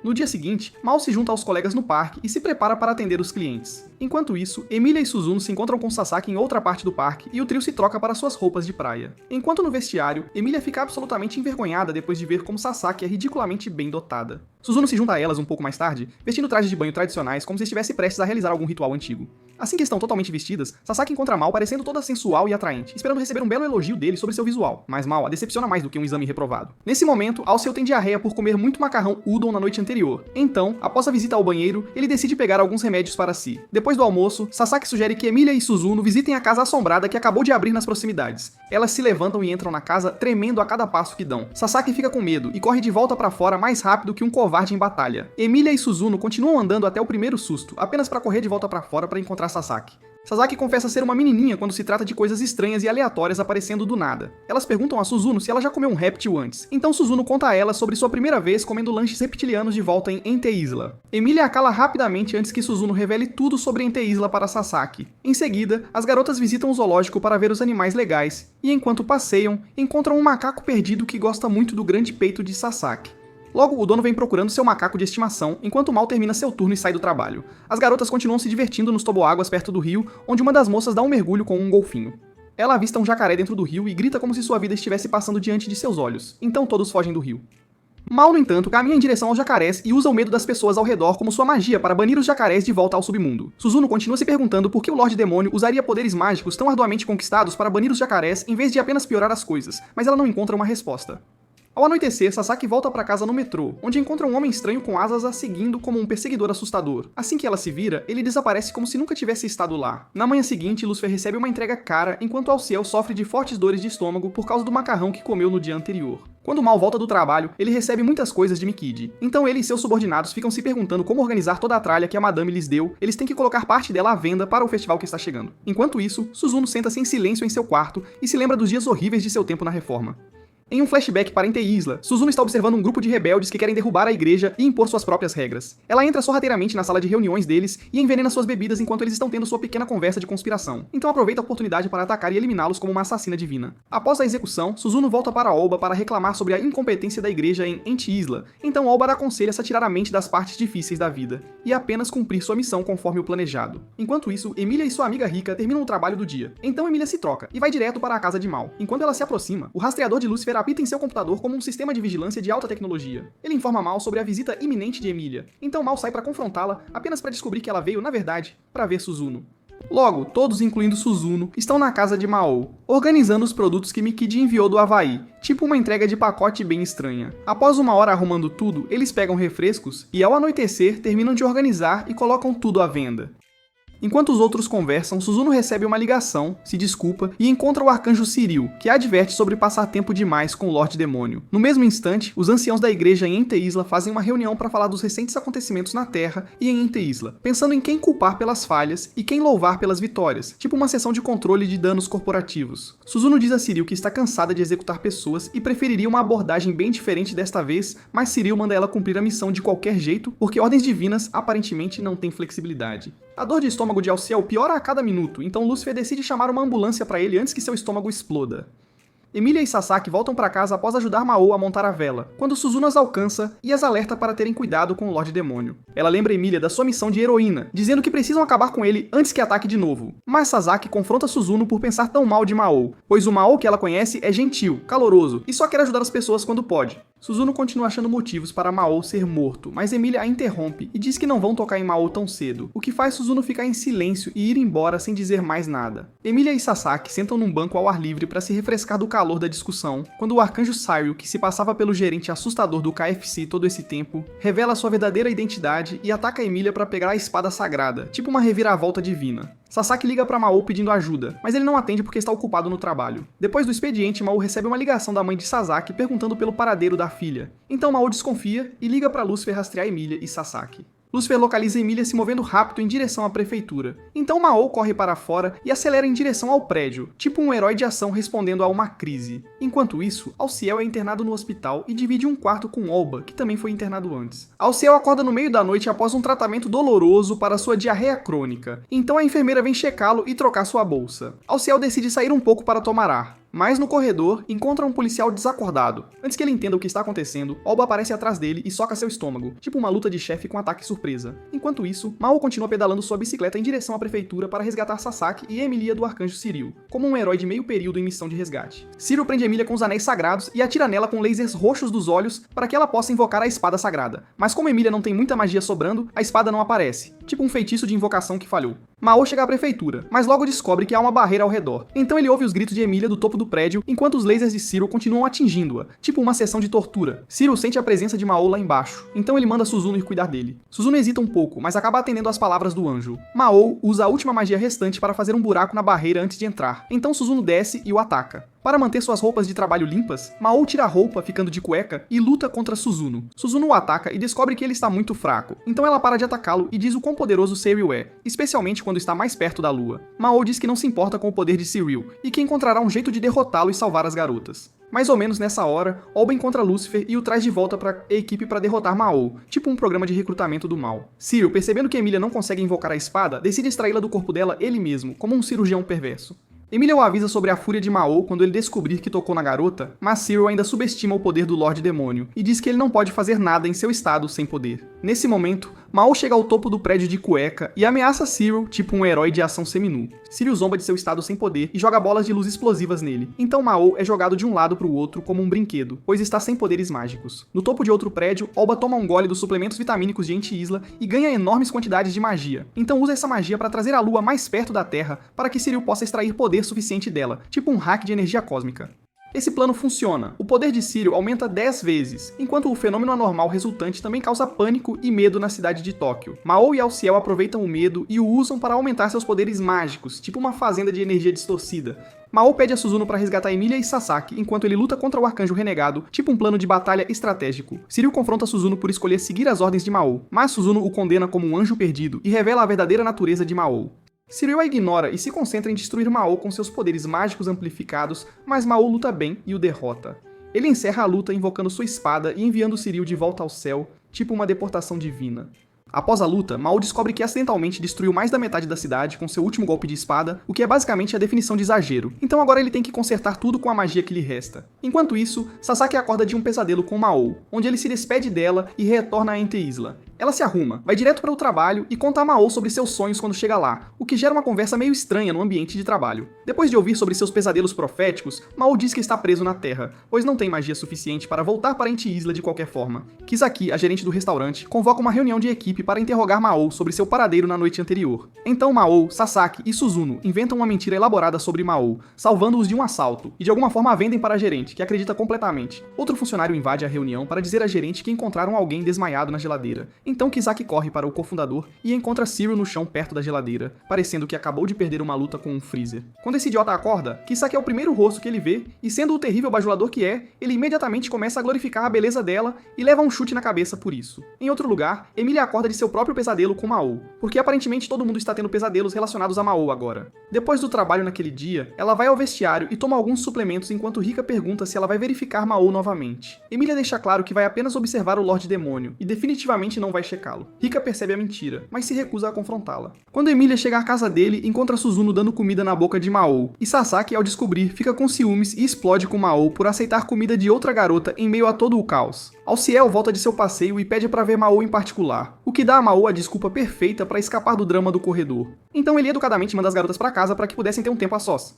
No dia seguinte, Mal se junta aos colegas no parque e se prepara para atender os clientes. Enquanto isso, Emília e Suzuno se encontram com Sasaki em outra parte do parque e o trio se troca para suas roupas de praia. Enquanto no vestiário, Emília fica absolutamente envergonhada depois de ver como Sasaki é ridiculamente bem dotada. Suzuno se junta a elas um pouco mais tarde, vestindo trajes de banho tradicionais como se estivesse prestes a realizar algum ritual antigo. Assim que estão totalmente vestidas, Sasaki encontra Mal parecendo toda sensual e atraente, esperando receber um belo elogio dele sobre seu visual, mas Mal a decepciona mais do que um exame reprovado. Nesse momento, Alciel tem diarreia por comer muito macarrão udon na noite anterior. Então, após a visita ao banheiro, ele decide pegar alguns remédios para si. Depois do almoço, Sasaki sugere que Emília e Suzuno visitem a casa assombrada que acabou de abrir nas proximidades. Elas se levantam e entram na casa, tremendo a cada passo que dão. Sasaki fica com medo e corre de volta para fora mais rápido que um covarde em batalha. Emília e Suzuno continuam andando até o primeiro susto, apenas para correr de volta para fora para encontrar Sasaki. Sasaki confessa ser uma menininha quando se trata de coisas estranhas e aleatórias aparecendo do nada. Elas perguntam a Suzuno se ela já comeu um réptil antes, então Suzuno conta a ela sobre sua primeira vez comendo lanches reptilianos de volta em Ente Isla. Emília a cala rapidamente antes que Suzuno revele tudo sobre Ente Isla para Sasaki. Em seguida, as garotas visitam o zoológico para ver os animais legais, e enquanto passeiam, encontram um macaco perdido que gosta muito do grande peito de Sasaki. Logo, o dono vem procurando seu macaco de estimação, enquanto Mal termina seu turno e sai do trabalho. As garotas continuam se divertindo nos toboáguas perto do rio, onde uma das moças dá um mergulho com um golfinho. Ela avista um jacaré dentro do rio e grita como se sua vida estivesse passando diante de seus olhos, então todos fogem do rio. Mal, no entanto, caminha em direção aos jacarés e usa o medo das pessoas ao redor como sua magia para banir os jacarés de volta ao submundo. Suzuno continua se perguntando por que o Lorde Demônio usaria poderes mágicos tão arduamente conquistados para banir os jacarés em vez de apenas piorar as coisas, mas ela não encontra uma resposta. Ao anoitecer, Sasaki volta para casa no metrô, onde encontra um homem estranho com asas a seguindo como um perseguidor assustador. Assim que ela se vira, ele desaparece como se nunca tivesse estado lá. Na manhã seguinte, Lucifer recebe uma entrega cara, enquanto Alciel sofre de fortes dores de estômago por causa do macarrão que comeu no dia anterior. Quando Mal volta do trabalho, ele recebe muitas coisas de Mikid. Então ele e seus subordinados ficam se perguntando como organizar toda a tralha que a madame lhes deu. Eles têm que colocar parte dela à venda para o festival que está chegando. Enquanto isso, Suzuno senta-se em silêncio em seu quarto e se lembra dos dias horríveis de seu tempo na reforma. Em um flashback para Ente Isla, Suzuno está observando um grupo de rebeldes que querem derrubar a igreja e impor suas próprias regras. Ela entra sorrateiramente na sala de reuniões deles e envenena suas bebidas enquanto eles estão tendo sua pequena conversa de conspiração. Então aproveita a oportunidade para atacar e eliminá-los como uma assassina divina. Após a execução, Suzuno volta para Olba para reclamar sobre a incompetência da igreja em Ente Isla. Então Olba aconselha-se a tirar a mente das partes difíceis da vida e apenas cumprir sua missão conforme o planejado. Enquanto isso, Emília e sua amiga Rika terminam o trabalho do dia. Então Emília se troca e vai direto para a casa de Mal. Enquanto ela se aproxima, o rastreador de Lucifer apita em seu computador como um sistema de vigilância de alta tecnologia. Ele informa Mal sobre a visita iminente de Emília, então Mal sai para confrontá-la apenas para descobrir que ela veio, na verdade, para ver Suzuno. Logo, todos, incluindo Suzuno, estão na casa de Mao, organizando os produtos que Mikiji enviou do Havaí, tipo uma entrega de pacote bem estranha. Após uma hora arrumando tudo, eles pegam refrescos e, ao anoitecer, terminam de organizar e colocam tudo à venda. Enquanto os outros conversam, Suzuno recebe uma ligação, se desculpa e encontra o arcanjo Cyril, que a adverte sobre passar tempo demais com o Lorde Demônio. No mesmo instante, os anciãos da igreja em Ente Isla fazem uma reunião para falar dos recentes acontecimentos na Terra e em Ente Isla, pensando em quem culpar pelas falhas e quem louvar pelas vitórias, tipo uma sessão de controle de danos corporativos. Suzuno diz a Cyril que está cansada de executar pessoas e preferiria uma abordagem bem diferente desta vez, mas Cyril manda ela cumprir a missão de qualquer jeito, porque ordens divinas aparentemente não têm flexibilidade. A dor de estômago de Alciel piora a cada minuto, então Lúcifer decide chamar uma ambulância para ele antes que seu estômago exploda. Emilia e Sasaki voltam para casa após ajudar Mao a montar a vela, quando Suzuno as alcança e as alerta para terem cuidado com o Lorde Demônio. Ela lembra Emilia da sua missão de heroína, dizendo que precisam acabar com ele antes que ataque de novo. Mas Sasaki confronta Suzuno por pensar tão mal de Mao, pois o Mao que ela conhece é gentil, caloroso e só quer ajudar as pessoas quando pode. Suzuno continua achando motivos para Mao ser morto, mas Emilia a interrompe e diz que não vão tocar em Mao tão cedo, o que faz Suzuno ficar em silêncio e ir embora sem dizer mais nada. Emilia e Sasaki sentam num banco ao ar livre para se refrescar do calor da discussão, quando o arcanjo Cyril, que se passava pelo gerente assustador do KFC todo esse tempo, revela sua verdadeira identidade e ataca Emilia para pegar a espada sagrada, tipo uma reviravolta divina. Sasaki liga para Mao pedindo ajuda, mas ele não atende porque está ocupado no trabalho. Depois do expediente, Mao recebe uma ligação da mãe de Sasaki perguntando pelo paradeiro da filha. Então Mao desconfia e liga para Lúcifer rastrear Emilia e Sasaki. Lúcifer localiza Emilia se movendo rápido em direção à prefeitura. Então Mao corre para fora e acelera em direção ao prédio, tipo um herói de ação respondendo a uma crise. Enquanto isso, Alciel é internado no hospital e divide um quarto com Olba, que também foi internado antes. Alciel acorda no meio da noite após um tratamento doloroso para sua diarreia crônica. Então a enfermeira vem checá-lo e trocar sua bolsa. Alciel decide sair um pouco para tomar ar. Mas no corredor, encontra um policial desacordado. Antes que ele entenda o que está acontecendo, Olba aparece atrás dele e soca seu estômago, tipo uma luta de chefe com ataque surpresa. Enquanto isso, Mao continua pedalando sua bicicleta em direção à prefeitura para resgatar Sasaki e Emilia do arcanjo Cyril, como um herói de meio período em missão de resgate. Cyril prende Emilia com os anéis sagrados e atira nela com lasers roxos dos olhos para que ela possa invocar a espada sagrada. Mas como Emilia não tem muita magia sobrando, a espada não aparece, tipo um feitiço de invocação que falhou. Mao chega à prefeitura, mas logo descobre que há uma barreira ao redor. Então ele ouve os gritos de Emilia do topo do prédio, enquanto os lasers de Cyril continuam atingindo-a, tipo uma sessão de tortura. Cyril sente a presença de Mao lá embaixo, então ele manda Suzuno ir cuidar dele. Suzuno hesita um pouco, mas acaba atendendo às palavras do anjo. Mao usa a última magia restante para fazer um buraco na barreira antes de entrar, então Suzuno desce e o ataca. Para manter suas roupas de trabalho limpas, Mao tira a roupa, ficando de cueca, e luta contra Suzuno. Suzuno o ataca e descobre que ele está muito fraco, então ela para de atacá-lo e diz o quão poderoso Cyril é, especialmente quando está mais perto da lua. Mao diz que não se importa com o poder de Cyril, e que encontrará um jeito de derrotá-lo e salvar as garotas. Mais ou menos nessa hora, Olba encontra Lúcifer e o traz de volta para a equipe para derrotar Mao, tipo um programa de recrutamento do mal. Cyril, percebendo que Emilia não consegue invocar a espada, decide extraí-la do corpo dela ele mesmo, como um cirurgião perverso. Emilia o avisa sobre a fúria de Mao quando ele descobrir que tocou na garota, mas Cyril ainda subestima o poder do Lorde Demônio e diz que ele não pode fazer nada em seu estado sem poder. Nesse momento, Mao chega ao topo do prédio de cueca e ameaça Cyril, tipo um herói de ação seminu. Cyril zomba de seu estado sem poder e joga bolas de luz explosivas nele. Então Mao é jogado de um lado para o outro como um brinquedo, pois está sem poderes mágicos. No topo de outro prédio, Olba toma um gole dos suplementos vitamínicos de Ente Isla e ganha enormes quantidades de magia. Então usa essa magia para trazer a lua mais perto da Terra para que Cyril possa extrair poder suficiente dela, tipo um hack de energia cósmica. Esse plano funciona. O poder de Cyril aumenta 10 vezes, enquanto o fenômeno anormal resultante também causa pânico e medo na cidade de Tóquio. Mao e Alciel aproveitam o medo e o usam para aumentar seus poderes mágicos, tipo uma fazenda de energia distorcida. Mao pede a Suzuno para resgatar Emilia e Sasaki, enquanto ele luta contra o arcanjo renegado, tipo um plano de batalha estratégico. Cyril confronta Suzuno por escolher seguir as ordens de Mao, mas Suzuno o condena como um anjo perdido e revela a verdadeira natureza de Mao. Cyril a ignora e se concentra em destruir Mao com seus poderes mágicos amplificados, mas Mao luta bem e o derrota. Ele encerra a luta invocando sua espada e enviando Cyril de volta ao céu, tipo uma deportação divina. Após a luta, Mao descobre que acidentalmente destruiu mais da metade da cidade com seu último golpe de espada, o que é basicamente a definição de exagero. Então agora ele tem que consertar tudo com a magia que lhe resta. Enquanto isso, Sasaki acorda de um pesadelo com Mao, onde ele se despede dela e retorna a Ente Isla. Ela se arruma, vai direto para o trabalho e conta a Mao sobre seus sonhos quando chega lá, o que gera uma conversa meio estranha no ambiente de trabalho. Depois de ouvir sobre seus pesadelos proféticos, Mao diz que está preso na Terra, pois não tem magia suficiente para voltar para Anti-Isla de qualquer forma. Kisaki, a gerente do restaurante, convoca uma reunião de equipe para interrogar Mao sobre seu paradeiro na noite anterior. Então Mao, Sasaki e Suzuno inventam uma mentira elaborada sobre Mao, salvando-os de um assalto, e de alguma forma a vendem para a gerente, que acredita completamente. Outro funcionário invade a reunião para dizer à gerente que encontraram alguém desmaiado na geladeira. Então Kisaki corre para o cofundador e encontra Cyril no chão perto da geladeira, parecendo que acabou de perder uma luta com um freezer. Quando esse idiota acorda, Kisaki é o primeiro rosto que ele vê, e sendo o terrível bajulador que é, ele imediatamente começa a glorificar a beleza dela e leva um chute na cabeça por isso. Em outro lugar, Emilia acorda de seu próprio pesadelo com Mao, porque aparentemente todo mundo está tendo pesadelos relacionados a Mao agora. Depois do trabalho naquele dia, ela vai ao vestiário e toma alguns suplementos enquanto Rika pergunta se ela vai verificar Mao novamente. Emilia deixa claro que vai apenas observar o Lorde Demônio e definitivamente não vai checá-lo. Rika percebe a mentira, mas se recusa a confrontá-la. Quando Emilia chega à casa dele, encontra Suzuno dando comida na boca de Mao, e Sasaki, ao descobrir, fica com ciúmes e explode com Mao por aceitar comida de outra garota em meio a todo o caos. Alciel volta de seu passeio e pede para ver Mao em particular, o que dá a Mao a desculpa perfeita para escapar do drama do corredor. Então ele educadamente manda as garotas para casa para que pudessem ter um tempo a sós.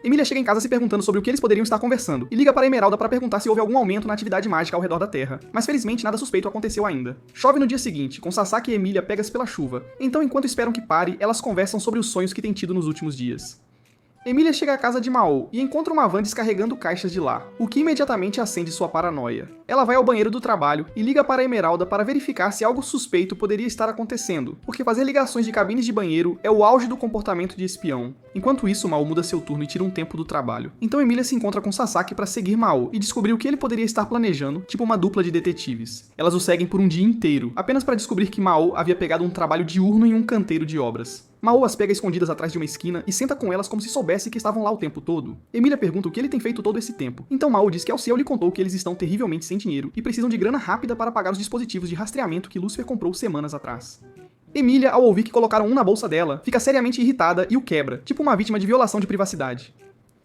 Emilia chega em casa se perguntando sobre o que eles poderiam estar conversando, e liga para Emeralda para perguntar se houve algum aumento na atividade mágica ao redor da Terra, mas felizmente nada suspeito aconteceu ainda. Chove no dia seguinte, com Sasaki e Emilia pegas pela chuva, então enquanto esperam que pare, elas conversam sobre os sonhos que têm tido nos últimos dias. Emilia chega à casa de Mao e encontra uma van descarregando caixas de lá, o que imediatamente acende sua paranoia. Ela vai ao banheiro do trabalho e liga para Emeralda para verificar se algo suspeito poderia estar acontecendo, porque fazer ligações de cabines de banheiro é o auge do comportamento de espião. Enquanto isso, Mao muda seu turno e tira um tempo do trabalho. Então Emilia se encontra com Sasaki para seguir Mao e descobrir o que ele poderia estar planejando, tipo uma dupla de detetives. Elas o seguem por um dia inteiro, apenas para descobrir que Mao havia pegado um trabalho diurno em um canteiro de obras. Mao as pega escondidas atrás de uma esquina e senta com elas como se soubesse que estavam lá o tempo todo. Emilia pergunta o que ele tem feito todo esse tempo. Então Mao diz que Alciel lhe contou que eles estão terrivelmente sem dinheiro e precisam de grana rápida para pagar os dispositivos de rastreamento que Lucifer comprou semanas atrás. Emilia, ao ouvir que colocaram um na bolsa dela, fica seriamente irritada e o quebra, tipo uma vítima de violação de privacidade.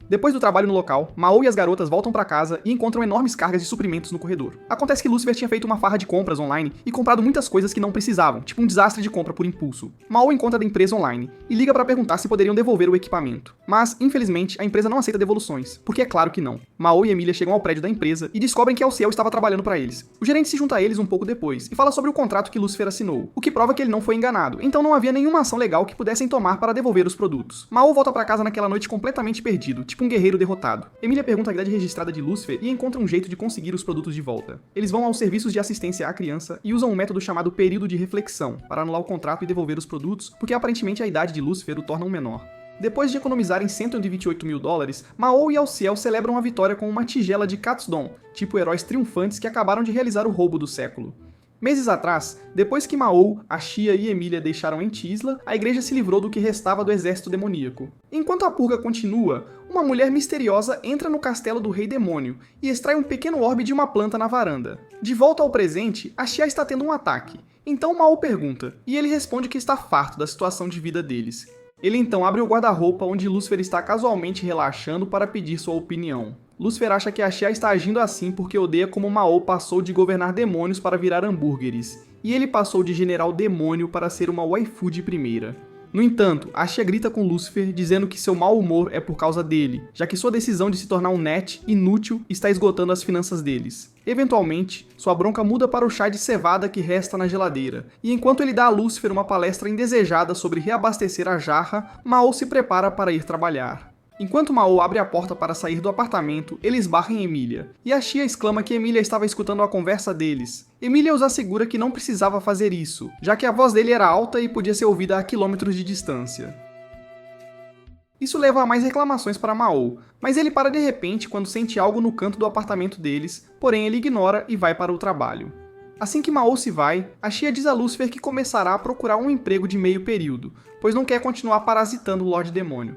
Depois do trabalho no local, Mao e as garotas voltam para casa e encontram enormes cargas de suprimentos no corredor. Acontece que Lucifer tinha feito uma farra de compras online e comprado muitas coisas que não precisavam, tipo um desastre de compra por impulso. Mao encontra da empresa online e liga para perguntar se poderiam devolver o equipamento. Mas, infelizmente, a empresa não aceita devoluções, porque é claro que não. Mao e Emilia chegam ao prédio da empresa e descobrem que Alciel estava trabalhando para eles. O gerente se junta a eles um pouco depois e fala sobre o contrato que Lucifer assinou, o que prova que ele não foi enganado, então não havia nenhuma ação legal que pudessem tomar para devolver os produtos. Mao volta para casa naquela noite completamente perdido, tipo um guerreiro derrotado. Emilia pergunta a idade registrada de Lucifer e encontra um jeito de conseguir os produtos de volta. Eles vão aos serviços de assistência à criança e usam um método chamado período de reflexão para anular o contrato e devolver os produtos, porque aparentemente a idade de Lucifer o torna um menor. Depois de economizarem $128 mil, Mao e Alciel celebram a vitória com uma tigela de Katsudon, tipo heróis triunfantes que acabaram de realizar o roubo do século. Meses atrás, depois que Mao, Ashia e Emilia deixaram Anti-Isla, a igreja se livrou do que restava do exército demoníaco. Enquanto a purga continua, uma mulher misteriosa entra no castelo do Rei Demônio e extrai um pequeno orbe de uma planta na varanda. De volta ao presente, Ashia está tendo um ataque. Então Mao pergunta, e ele responde que está farto da situação de vida deles. Ele então abre o guarda-roupa onde Lucifer está casualmente relaxando para pedir sua opinião. Lucifer acha que Ashia está agindo assim porque odeia como Mao passou de governar demônios para virar hambúrgueres, e ele passou de general demônio para ser uma waifu de primeira. No entanto, Ashia grita com Lucifer dizendo que seu mau humor é por causa dele, já que sua decisão de se tornar um net inútil está esgotando as finanças deles. Eventualmente, sua bronca muda para o chá de cevada que resta na geladeira, e enquanto ele dá a Lucifer uma palestra indesejada sobre reabastecer a jarra, Mao se prepara para ir trabalhar. Enquanto Mao abre a porta para sair do apartamento, ele esbarra em Emilia, e Ashia exclama que Emilia estava escutando a conversa deles. Emilia os assegura que não precisava fazer isso, já que a voz dele era alta e podia ser ouvida a quilômetros de distância. Isso leva a mais reclamações para Mao, mas ele para de repente quando sente algo no canto do apartamento deles, porém ele ignora e vai para o trabalho. Assim que Mao se vai, Ashia diz a Lucifer que começará a procurar um emprego de meio período, pois não quer continuar parasitando o Lorde Demônio.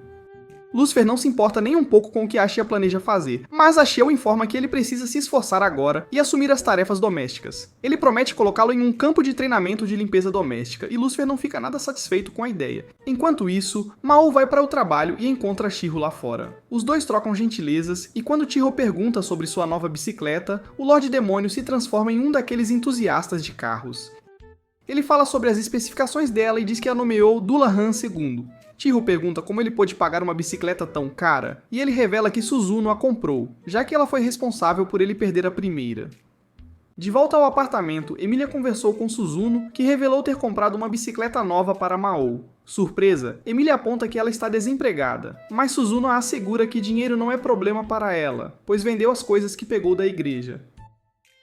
Lucifer não se importa nem um pouco com o que Ashia planeja fazer, mas Ashia o informa que ele precisa se esforçar agora e assumir as tarefas domésticas. Ele promete colocá-lo em um campo de treinamento de limpeza doméstica, e Lucifer não fica nada satisfeito com a ideia. Enquanto isso, Mao vai para o trabalho e encontra Shiro lá fora. Os dois trocam gentilezas, e quando Chihiro pergunta sobre sua nova bicicleta, o Lorde Demônio se transforma em um daqueles entusiastas de carros. Ele fala sobre as especificações dela e diz que a nomeou Dullahan II. Chihiro pergunta como ele pôde pagar uma bicicleta tão cara, e ele revela que Suzuno a comprou, já que ela foi responsável por ele perder a primeira. De volta ao apartamento, Emilia conversou com Suzuno, que revelou ter comprado uma bicicleta nova para Mao. Surpresa, Emilia aponta que ela está desempregada, mas Suzuno a assegura que dinheiro não é problema para ela, pois vendeu as coisas que pegou da igreja.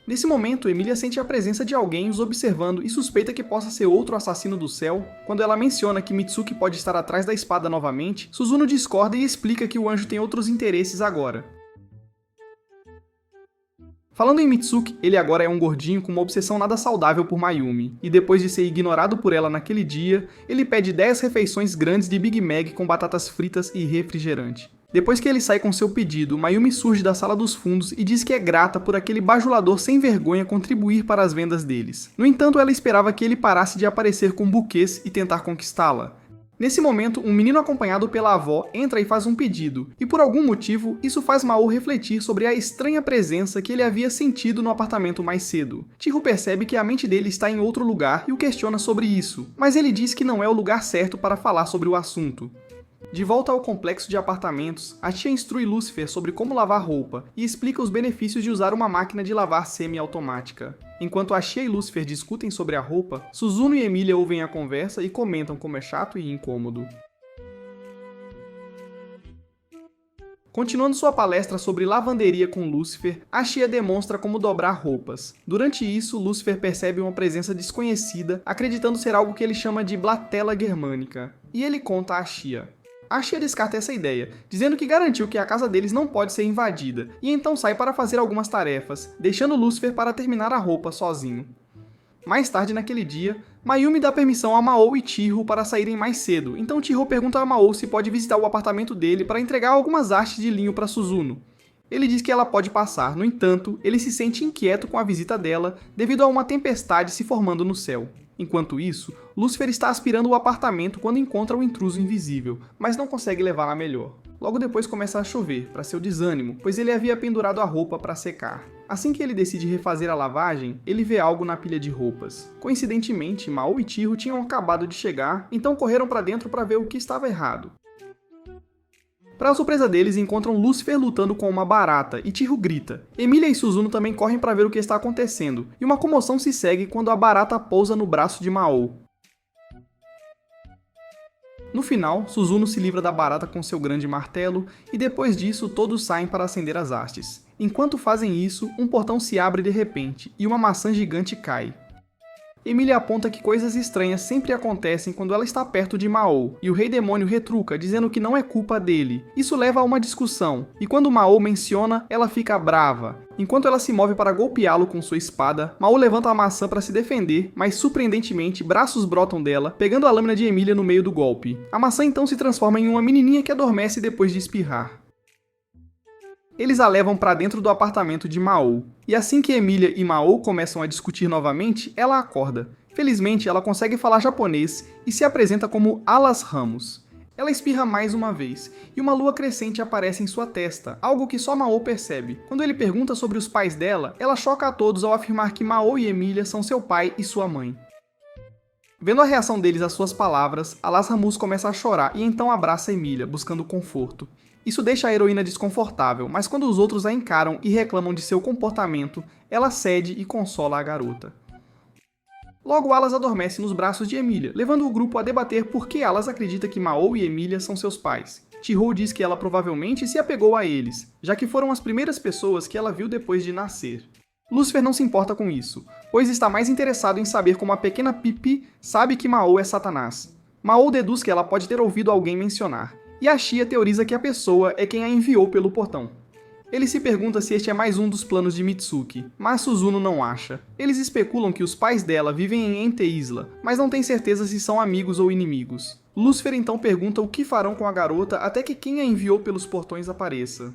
Nesse momento, Emilia sente a presença de alguém os observando e suspeita que possa ser outro assassino do céu. Quando ela menciona que Mitsuki pode estar atrás da espada novamente, Suzuno discorda e explica que o anjo tem outros interesses agora. Falando em Mitsuki, ele agora é um gordinho com uma obsessão nada saudável por Mayumi, e depois de ser ignorado por ela naquele dia, ele pede 10 refeições grandes de Big Mac com batatas fritas e refrigerante. Depois que ele sai com seu pedido, Mayumi surge da sala dos fundos e diz que é grata por aquele bajulador sem vergonha contribuir para as vendas deles. No entanto, ela esperava que ele parasse de aparecer com buquês e tentar conquistá-la. Nesse momento, um menino acompanhado pela avó entra e faz um pedido, e por algum motivo, isso faz Mao refletir sobre a estranha presença que ele havia sentido no apartamento mais cedo. Chihiro percebe que a mente dele está em outro lugar e o questiona sobre isso, mas ele diz que não é o lugar certo para falar sobre o assunto. De volta ao complexo de apartamentos, a tia instrui Lucifer sobre como lavar roupa e explica os benefícios de usar uma máquina de lavar semi-automática. Enquanto a tia e Lucifer discutem sobre a roupa, Suzuno e Emilia ouvem a conversa e comentam como é chato e incômodo. Continuando sua palestra sobre lavanderia com Lucifer, a Shia demonstra como dobrar roupas. Durante isso, Lucifer percebe uma presença desconhecida, acreditando ser algo que ele chama de Blatella Germânica, e ele conta a Shia. A Shia descarta essa ideia, dizendo que garantiu que a casa deles não pode ser invadida, e então sai para fazer algumas tarefas, deixando Lucifer para terminar a roupa sozinho. Mais tarde naquele dia, Mayumi dá permissão a Mao e Chihiro para saírem mais cedo, então Chihiro pergunta a Mao se pode visitar o apartamento dele para entregar algumas hastes de linho para Suzuno. Ele diz que ela pode passar, no entanto, ele se sente inquieto com a visita dela devido a uma tempestade se formando no céu. Enquanto isso, Lucifer está aspirando o apartamento quando encontra o intruso invisível, mas não consegue levá-la melhor. Logo depois começa a chover, para seu desânimo, pois ele havia pendurado a roupa para secar. Assim que ele decide refazer a lavagem, ele vê algo na pilha de roupas. Coincidentemente, Mao e Chihiro tinham acabado de chegar, então correram para dentro para ver o que estava errado. Para surpresa deles, encontram Lucifer lutando com uma barata, e Chihiro grita. Emilia e Suzuno também correm para ver o que está acontecendo, e uma comoção se segue quando a barata pousa no braço de Mao. No final, Suzuno se livra da barata com seu grande martelo, e depois disso todos saem para acender as hastes. Enquanto fazem isso, um portão se abre de repente, e uma maçã gigante cai. Emilia aponta que coisas estranhas sempre acontecem quando ela está perto de Mao, e o Rei Demônio retruca dizendo que não é culpa dele. Isso leva a uma discussão, e quando Mao menciona, ela fica brava. Enquanto ela se move para golpeá-lo com sua espada, Mao levanta a maçã para se defender, mas surpreendentemente, braços brotam dela, pegando a lâmina de Emilia no meio do golpe. A maçã então se transforma em uma menininha que adormece depois de espirrar. Eles a levam para dentro do apartamento de Mao, e assim que Emilia e Mao começam a discutir novamente, ela acorda. Felizmente, ela consegue falar japonês e se apresenta como Alas Ramos. Ela espirra mais uma vez, e uma lua crescente aparece em sua testa, algo que só Mao percebe. Quando ele pergunta sobre os pais dela, ela choca a todos ao afirmar que Mao e Emilia são seu pai e sua mãe. Vendo a reação deles às suas palavras, Alas Ramos começa a chorar e então abraça Emilia, buscando conforto. Isso deixa a heroína desconfortável, mas quando os outros a encaram e reclamam de seu comportamento, ela cede e consola a garota. Logo, Alas adormece nos braços de Emilia, levando o grupo a debater por que Alas acredita que Mao e Emilia são seus pais. Chihiro diz que ela provavelmente se apegou a eles, já que foram as primeiras pessoas que ela viu depois de nascer. Lucifer não se importa com isso, pois está mais interessado em saber como a pequena Pipi sabe que Mao é Satanás. Mao deduz que ela pode ter ouvido alguém mencionar, e a Shia teoriza que a pessoa é quem a enviou pelo portão. Ele se pergunta se este é mais um dos planos de Mitsuki, mas Suzuno não acha. Eles especulam que os pais dela vivem em Ente Isla, mas não tem certeza se são amigos ou inimigos. Lucifer então pergunta o que farão com a garota até que quem a enviou pelos portões apareça.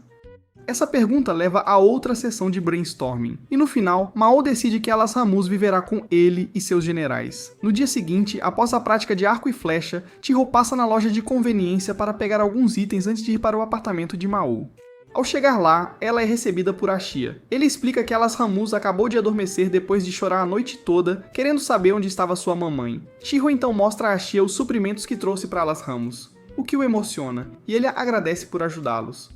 Essa pergunta leva a outra sessão de brainstorming, e no final, Mao decide que Alas Ramos viverá com ele e seus generais. No dia seguinte, após a prática de arco e flecha, Chihiro passa na loja de conveniência para pegar alguns itens antes de ir para o apartamento de Mao. Ao chegar lá, ela é recebida por Ashia. Ele explica que Alas Ramus acabou de adormecer depois de chorar a noite toda, querendo saber onde estava sua mamãe. Chiho então mostra a Ashia os suprimentos que trouxe para Alas Ramus, o que o emociona, e ele agradece por ajudá-los.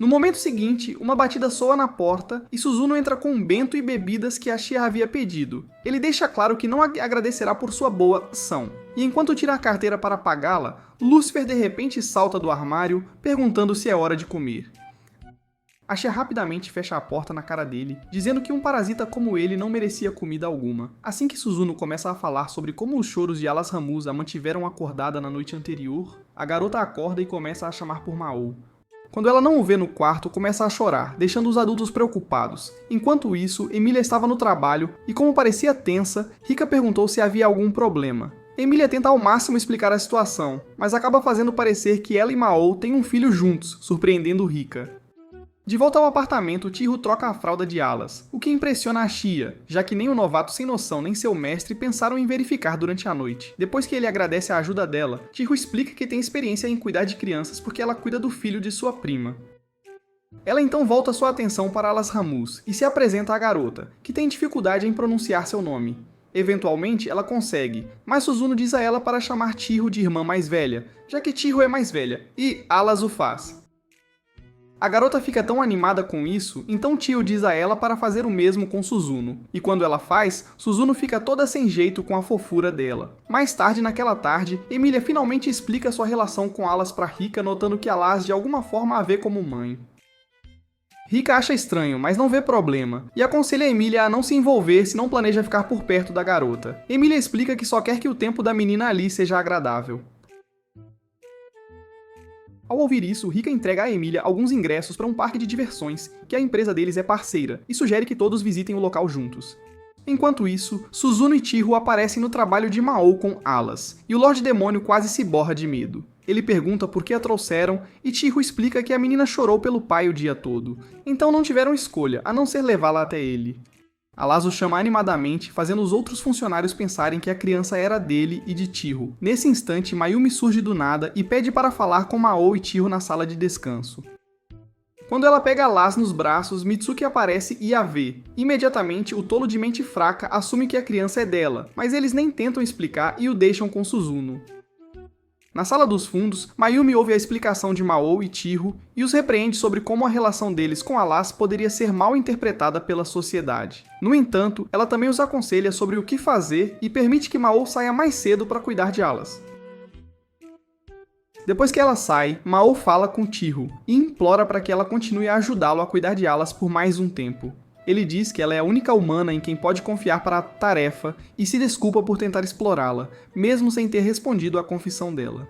No momento seguinte, uma batida soa na porta e Suzuno entra com um bento e bebidas que Ashia havia pedido. Ele deixa claro que não agradecerá por sua boa ação. E enquanto tira a carteira para pagá-la, Lúcifer de repente salta do armário, perguntando se é hora de comer. Ashia rapidamente fecha a porta na cara dele, dizendo que um parasita como ele não merecia comida alguma. Assim que Suzuno começa a falar sobre como os choros de Alas Ramus a mantiveram acordada na noite anterior, a garota acorda e começa a chamar por Mao. Quando ela não o vê no quarto, começa a chorar, deixando os adultos preocupados. Enquanto isso, Emília estava no trabalho e, como parecia tensa, Rika perguntou se havia algum problema. Emília tenta ao máximo explicar a situação, mas acaba fazendo parecer que ela e Mao têm um filho juntos, surpreendendo Rika. De volta ao apartamento, Chiho troca a fralda de Alas, o que impressiona Ashia, já que nem o novato sem noção nem seu mestre pensaram em verificar durante a noite. Depois que ele agradece a ajuda dela, Chiho explica que tem experiência em cuidar de crianças porque ela cuida do filho de sua prima. Ela então volta sua atenção para Alas Ramus e se apresenta à garota, que tem dificuldade em pronunciar seu nome. Eventualmente, ela consegue, mas Suzuno diz a ela para chamar Chiho de irmã mais velha, já que Chiho é mais velha, e Alas o faz. A garota fica tão animada com isso, então Chiho diz a ela para fazer o mesmo com Suzuno. E quando ela faz, Suzuno fica toda sem jeito com a fofura dela. Mais tarde naquela tarde, Emília finalmente explica sua relação com Alas para Rika, notando que Alas de alguma forma a vê como mãe. Rika acha estranho, mas não vê problema, e aconselha Emília a não se envolver se não planeja ficar por perto da garota. Emília explica que só quer que o tempo da menina ali seja agradável. Ao ouvir isso, Rika entrega a Emília alguns ingressos para um parque de diversões, que a empresa deles é parceira, e sugere que todos visitem o local juntos. Enquanto isso, Suzuno e Chiho aparecem no trabalho de Mao com Alas, e o Lorde Demônio quase se borra de medo. Ele pergunta por que a trouxeram, e Chiho explica que a menina chorou pelo pai o dia todo, então não tiveram escolha, a não ser levá-la até ele. Alas o chama animadamente, fazendo os outros funcionários pensarem que a criança era dele e de Chiho. Nesse instante, Mayumi surge do nada e pede para falar com Mao e Chiho na sala de descanso. Quando ela pega Alas nos braços, Mitsuki aparece e a vê. Imediatamente, o tolo de mente fraca assume que a criança é dela, mas eles nem tentam explicar e o deixam com Suzuno. Na sala dos fundos, Mayumi ouve a explicação de Mao e Chiho e os repreende sobre como a relação deles com Alas poderia ser mal interpretada pela sociedade. No entanto, ela também os aconselha sobre o que fazer e permite que Mao saia mais cedo para cuidar de Alas. Depois que ela sai, Mao fala com Chiho e implora para que ela continue a ajudá-lo a cuidar de Alas por mais um tempo. Ele diz que ela é a única humana em quem pode confiar para a tarefa e se desculpa por tentar explorá-la, mesmo sem ter respondido à confissão dela.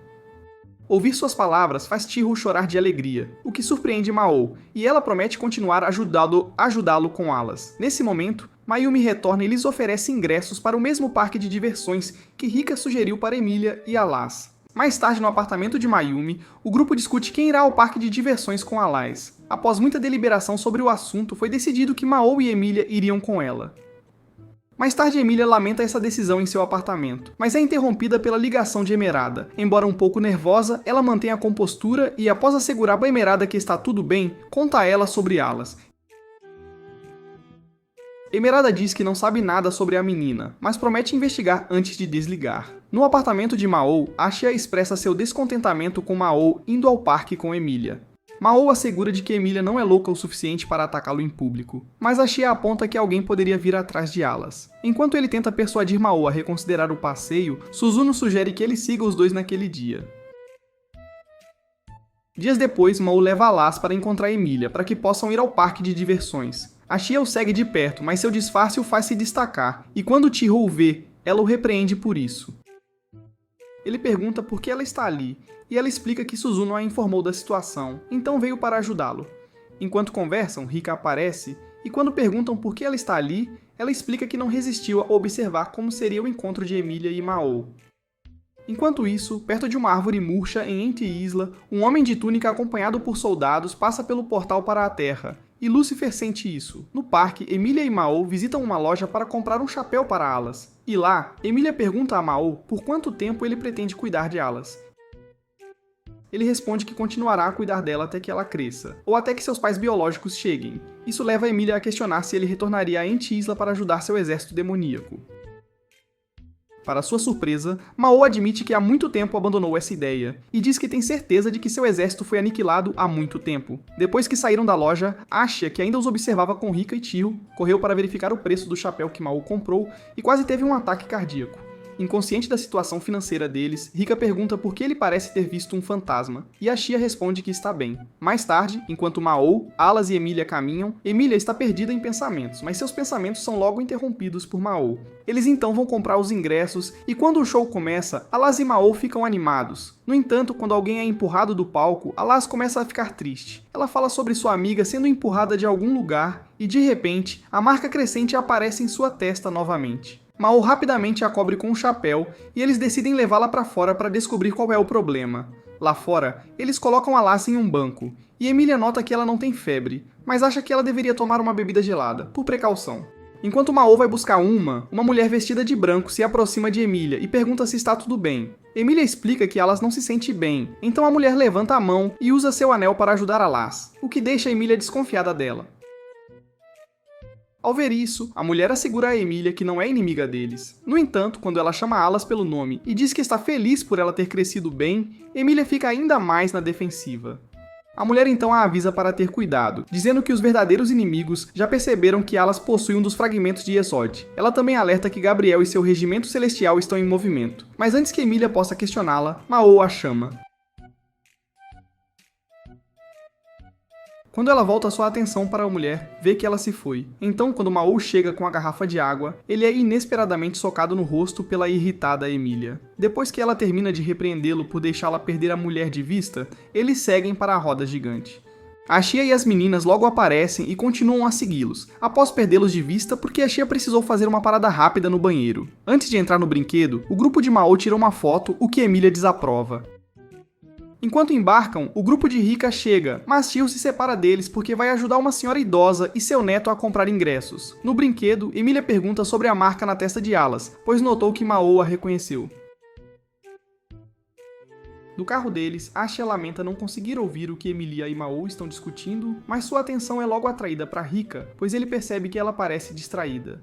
Ouvir suas palavras faz Chiho chorar de alegria, o que surpreende Mao, e ela promete continuar ajudá-lo com Alas. Nesse momento, Mayumi retorna e lhes oferece ingressos para o mesmo parque de diversões que Rika sugeriu para Emília e Alas. Mais tarde, no apartamento de Mayumi, o grupo discute quem irá ao parque de diversões com Alas. Após muita deliberação sobre o assunto, foi decidido que Mao e Emília iriam com ela. Mais tarde, Emília lamenta essa decisão em seu apartamento, mas é interrompida pela ligação de Emerada. Embora um pouco nervosa, ela mantém a compostura e, após assegurar para Emerada que está tudo bem, conta a ela sobre Alas. Emerada diz que não sabe nada sobre a menina, mas promete investigar antes de desligar. No apartamento de Mao, Ashia expressa seu descontentamento com Mao indo ao parque com Emília. Mao assegura de que Emília não é louca o suficiente para atacá-lo em público, mas Ashia aponta que alguém poderia vir atrás de Alas. Enquanto ele tenta persuadir Mao a reconsiderar o passeio, Suzuno sugere que ele siga os dois naquele dia. Dias depois, Mao leva Alas para encontrar Emília, para que possam ir ao parque de diversões. Ashia o segue de perto, mas seu disfarce o faz se destacar, e quando Chiho o vê, ela o repreende por isso. Ele pergunta por que ela está ali, e ela explica que Suzuno a informou da situação, então veio para ajudá-lo. Enquanto conversam, Rika aparece, e quando perguntam por que ela está ali, ela explica que não resistiu a observar como seria o encontro de Emília e Mao. Enquanto isso, perto de uma árvore murcha em Anti-Isla, um homem de túnica acompanhado por soldados passa pelo portal para a Terra, e Lúcifer sente isso. No parque, Emília e Mao visitam uma loja para comprar um chapéu para Alas. E lá, Emília pergunta a Mao por quanto tempo ele pretende cuidar de Alas. Ele responde que continuará a cuidar dela até que ela cresça, ou até que seus pais biológicos cheguem. Isso leva Emília a questionar se ele retornaria a Enti-Isla para ajudar seu exército demoníaco. Para sua surpresa, Mao admite que há muito tempo abandonou essa ideia, e diz que tem certeza de que seu exército foi aniquilado há muito tempo. Depois que saíram da loja, Ashia, que ainda os observava com Rika e Chiho, correu para verificar o preço do chapéu que Mao comprou e quase teve um ataque cardíaco. Inconsciente da situação financeira deles, Rika pergunta por que ele parece ter visto um fantasma, e Ashia responde que está bem. Mais tarde, enquanto Mao, Alas e Emília caminham, Emília está perdida em pensamentos, mas seus pensamentos são logo interrompidos por Mao. Eles então vão comprar os ingressos, e quando o show começa, Alas e Mao ficam animados. No entanto, quando alguém é empurrado do palco, Alas começa a ficar triste. Ela fala sobre sua amiga sendo empurrada de algum lugar, e de repente, a marca crescente aparece em sua testa novamente. Mao rapidamente a cobre com um chapéu e eles decidem levá-la para fora para descobrir qual é o problema. Lá fora, eles colocam Alas em um banco, e Emília nota que ela não tem febre, mas acha que ela deveria tomar uma bebida gelada, por precaução. Enquanto Mao vai buscar uma mulher vestida de branco se aproxima de Emília e pergunta se está tudo bem. Emília explica que Alas não se sente bem, então a mulher levanta a mão e usa seu anel para ajudar Alas, o que deixa Emília desconfiada dela. Ao ver isso, a mulher assegura a Emília que não é inimiga deles. No entanto, quando ela chama Alas pelo nome e diz que está feliz por ela ter crescido bem, Emília fica ainda mais na defensiva. A mulher então a avisa para ter cuidado, dizendo que os verdadeiros inimigos já perceberam que Alas possui um dos fragmentos de Yesod. Ela também alerta que Gabriel e seu regimento celestial estão em movimento, mas antes que Emília possa questioná-la, Mao a chama. Quando ela volta sua atenção para a mulher, vê que ela se foi. Então, quando Mao chega com a garrafa de água, ele é inesperadamente socado no rosto pela irritada Emília. Depois que ela termina de repreendê-lo por deixá-la perder a mulher de vista, eles seguem para a roda gigante. A Shia e as meninas logo aparecem e continuam a segui-los, após perdê-los de vista porque a Shia precisou fazer uma parada rápida no banheiro. Antes de entrar no brinquedo, o grupo de Mao tira uma foto, o que Emília desaprova. Enquanto embarcam, o grupo de Rika chega, mas Chiho se separa deles porque vai ajudar uma senhora idosa e seu neto a comprar ingressos. No brinquedo, Emília pergunta sobre a marca na testa de Alas, pois notou que Mao a reconheceu. No carro deles, Ashia lamenta não conseguir ouvir o que Emília e Mao estão discutindo, mas sua atenção é logo atraída para Rika, pois ele percebe que ela parece distraída.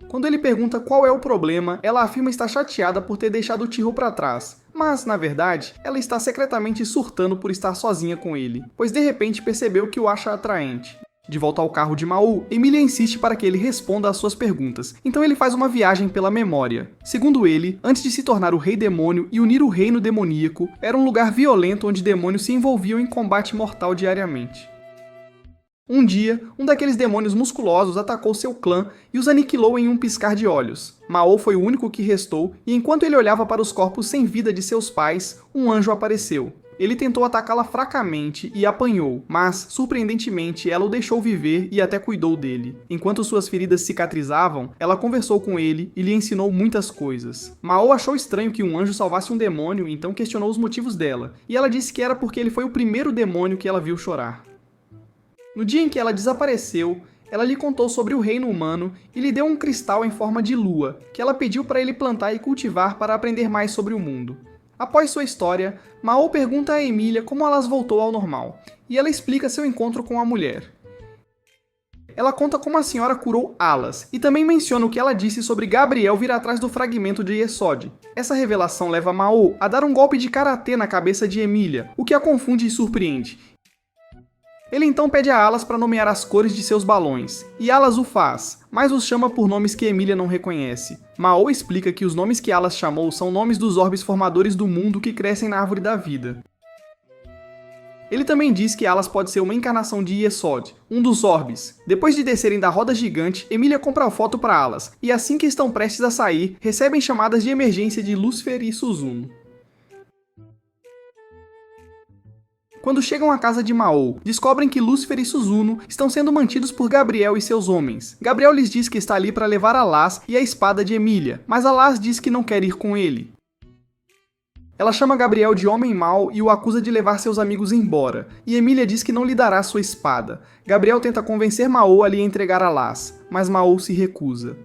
Quando ele pergunta qual é o problema, ela afirma estar chateada por ter deixado o Chiho para trás, mas, na verdade, ela está secretamente surtando por estar sozinha com ele, pois de repente percebeu que o acha atraente. De volta ao carro de Mao, Emília insiste para que ele responda às suas perguntas, então ele faz uma viagem pela memória. Segundo ele, antes de se tornar o Rei Demônio e unir o reino demoníaco, era um lugar violento onde demônios se envolviam em combate mortal diariamente. Um dia, um daqueles demônios musculosos atacou seu clã e os aniquilou em um piscar de olhos. Mao foi o único que restou, e enquanto ele olhava para os corpos sem vida de seus pais, um anjo apareceu. Ele tentou atacá-la fracamente e apanhou, mas, surpreendentemente, ela o deixou viver e até cuidou dele. Enquanto suas feridas cicatrizavam, ela conversou com ele e lhe ensinou muitas coisas. Mao achou estranho que um anjo salvasse um demônio, então questionou os motivos dela, e ela disse que era porque ele foi o primeiro demônio que ela viu chorar. No dia em que ela desapareceu, ela lhe contou sobre o reino humano e lhe deu um cristal em forma de lua, que ela pediu para ele plantar e cultivar para aprender mais sobre o mundo. Após sua história, Mao pergunta a Emília como Alas voltou ao normal, e ela explica seu encontro com a mulher. Ela conta como a senhora curou Alas, e também menciona o que ela disse sobre Gabriel vir atrás do fragmento de Yesod. Essa revelação leva Mao a dar um golpe de karatê na cabeça de Emília, o que a confunde e surpreende. Ele então pede a Alas para nomear as cores de seus balões, e Alas o faz, mas os chama por nomes que Emília não reconhece. Mao explica que os nomes que Alas chamou são nomes dos orbes formadores do mundo que crescem na árvore da vida. Ele também diz que Alas pode ser uma encarnação de Yesod, um dos orbes. Depois de descerem da roda gigante, Emília compra a foto para Alas, e assim que estão prestes a sair, recebem chamadas de emergência de Lúcifer e Suzuno. Quando chegam à casa de Mao, descobrem que Lúcifer e Suzuno estão sendo mantidos por Gabriel e seus homens. Gabriel lhes diz que está ali para levar Alas e a espada de Emília, mas Alas diz que não quer ir com ele. Ela chama Gabriel de homem mau e o acusa de levar seus amigos embora, e Emília diz que não lhe dará sua espada. Gabriel tenta convencer Mao a lhe entregar Alas, mas Mao se recusa.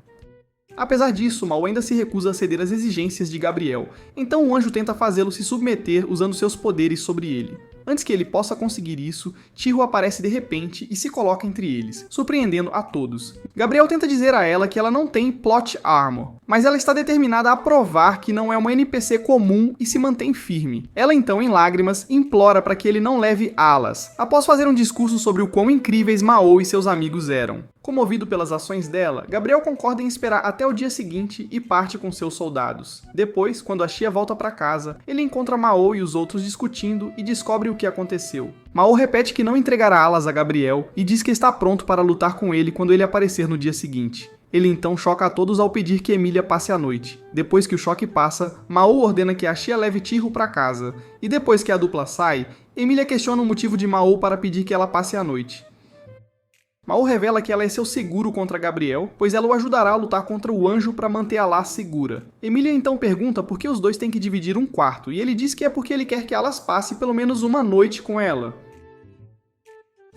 Apesar disso, Mao ainda se recusa a ceder às exigências de Gabriel, então o anjo tenta fazê-lo se submeter usando seus poderes sobre ele. Antes que ele possa conseguir isso, Tiro aparece de repente e se coloca entre eles, surpreendendo a todos. Gabriel tenta dizer a ela que ela não tem plot armor, mas ela está determinada a provar que não é uma NPC comum e se mantém firme. Ela então, em lágrimas, implora para que ele não leve alas, após fazer um discurso sobre o quão incríveis Mao e seus amigos eram. Comovido pelas ações dela, Gabriel concorda em esperar até o dia seguinte e parte com seus soldados. Depois, quando a Xia volta para casa, ele encontra Mao e os outros discutindo e descobre o que aconteceu. Mao repete que não entregará alas a Gabriel e diz que está pronto para lutar com ele quando ele aparecer no dia seguinte. Ele então choca a todos ao pedir que Emília passe a noite. Depois que o choque passa, Mao ordena que a Xia leve Tiro para casa. E depois que a dupla sai, Emília questiona o motivo de Mao para pedir que ela passe a noite. Mao revela que ela é seu seguro contra Gabriel, pois ela o ajudará a lutar contra o anjo para manter Alas segura. Emília então pergunta por que os dois têm que dividir um quarto, e ele diz que é porque ele quer que Alas passe pelo menos uma noite com ela.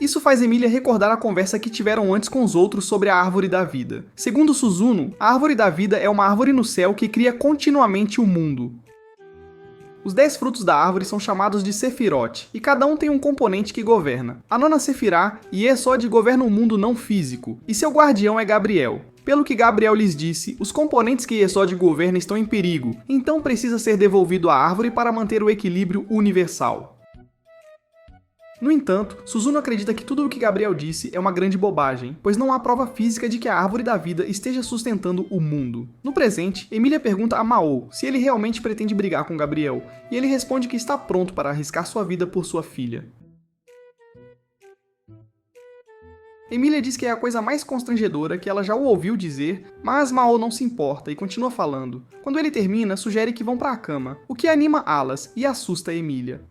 Isso faz Emília recordar a conversa que tiveram antes com os outros sobre a Árvore da Vida. Segundo Suzuno, a Árvore da Vida é uma árvore no céu que cria continuamente o mundo. Os 10 frutos da árvore são chamados de Sefirot, e cada um tem um componente que governa. A nona Sefirá, Yesod, governa o mundo não físico, e seu guardião é Gabriel. Pelo que Gabriel lhes disse, os componentes que Yesod governa estão em perigo, então precisa ser devolvido à árvore para manter o equilíbrio universal. No entanto, Suzuno acredita que tudo o que Gabriel disse é uma grande bobagem, pois não há prova física de que a Árvore da Vida esteja sustentando o mundo. No presente, Emília pergunta a Mao se ele realmente pretende brigar com Gabriel, e ele responde que está pronto para arriscar sua vida por sua filha. Emília diz que é a coisa mais constrangedora que ela já o ouviu dizer, mas Mao não se importa e continua falando. Quando ele termina, sugere que vão para a cama, o que anima Alas e assusta Emília.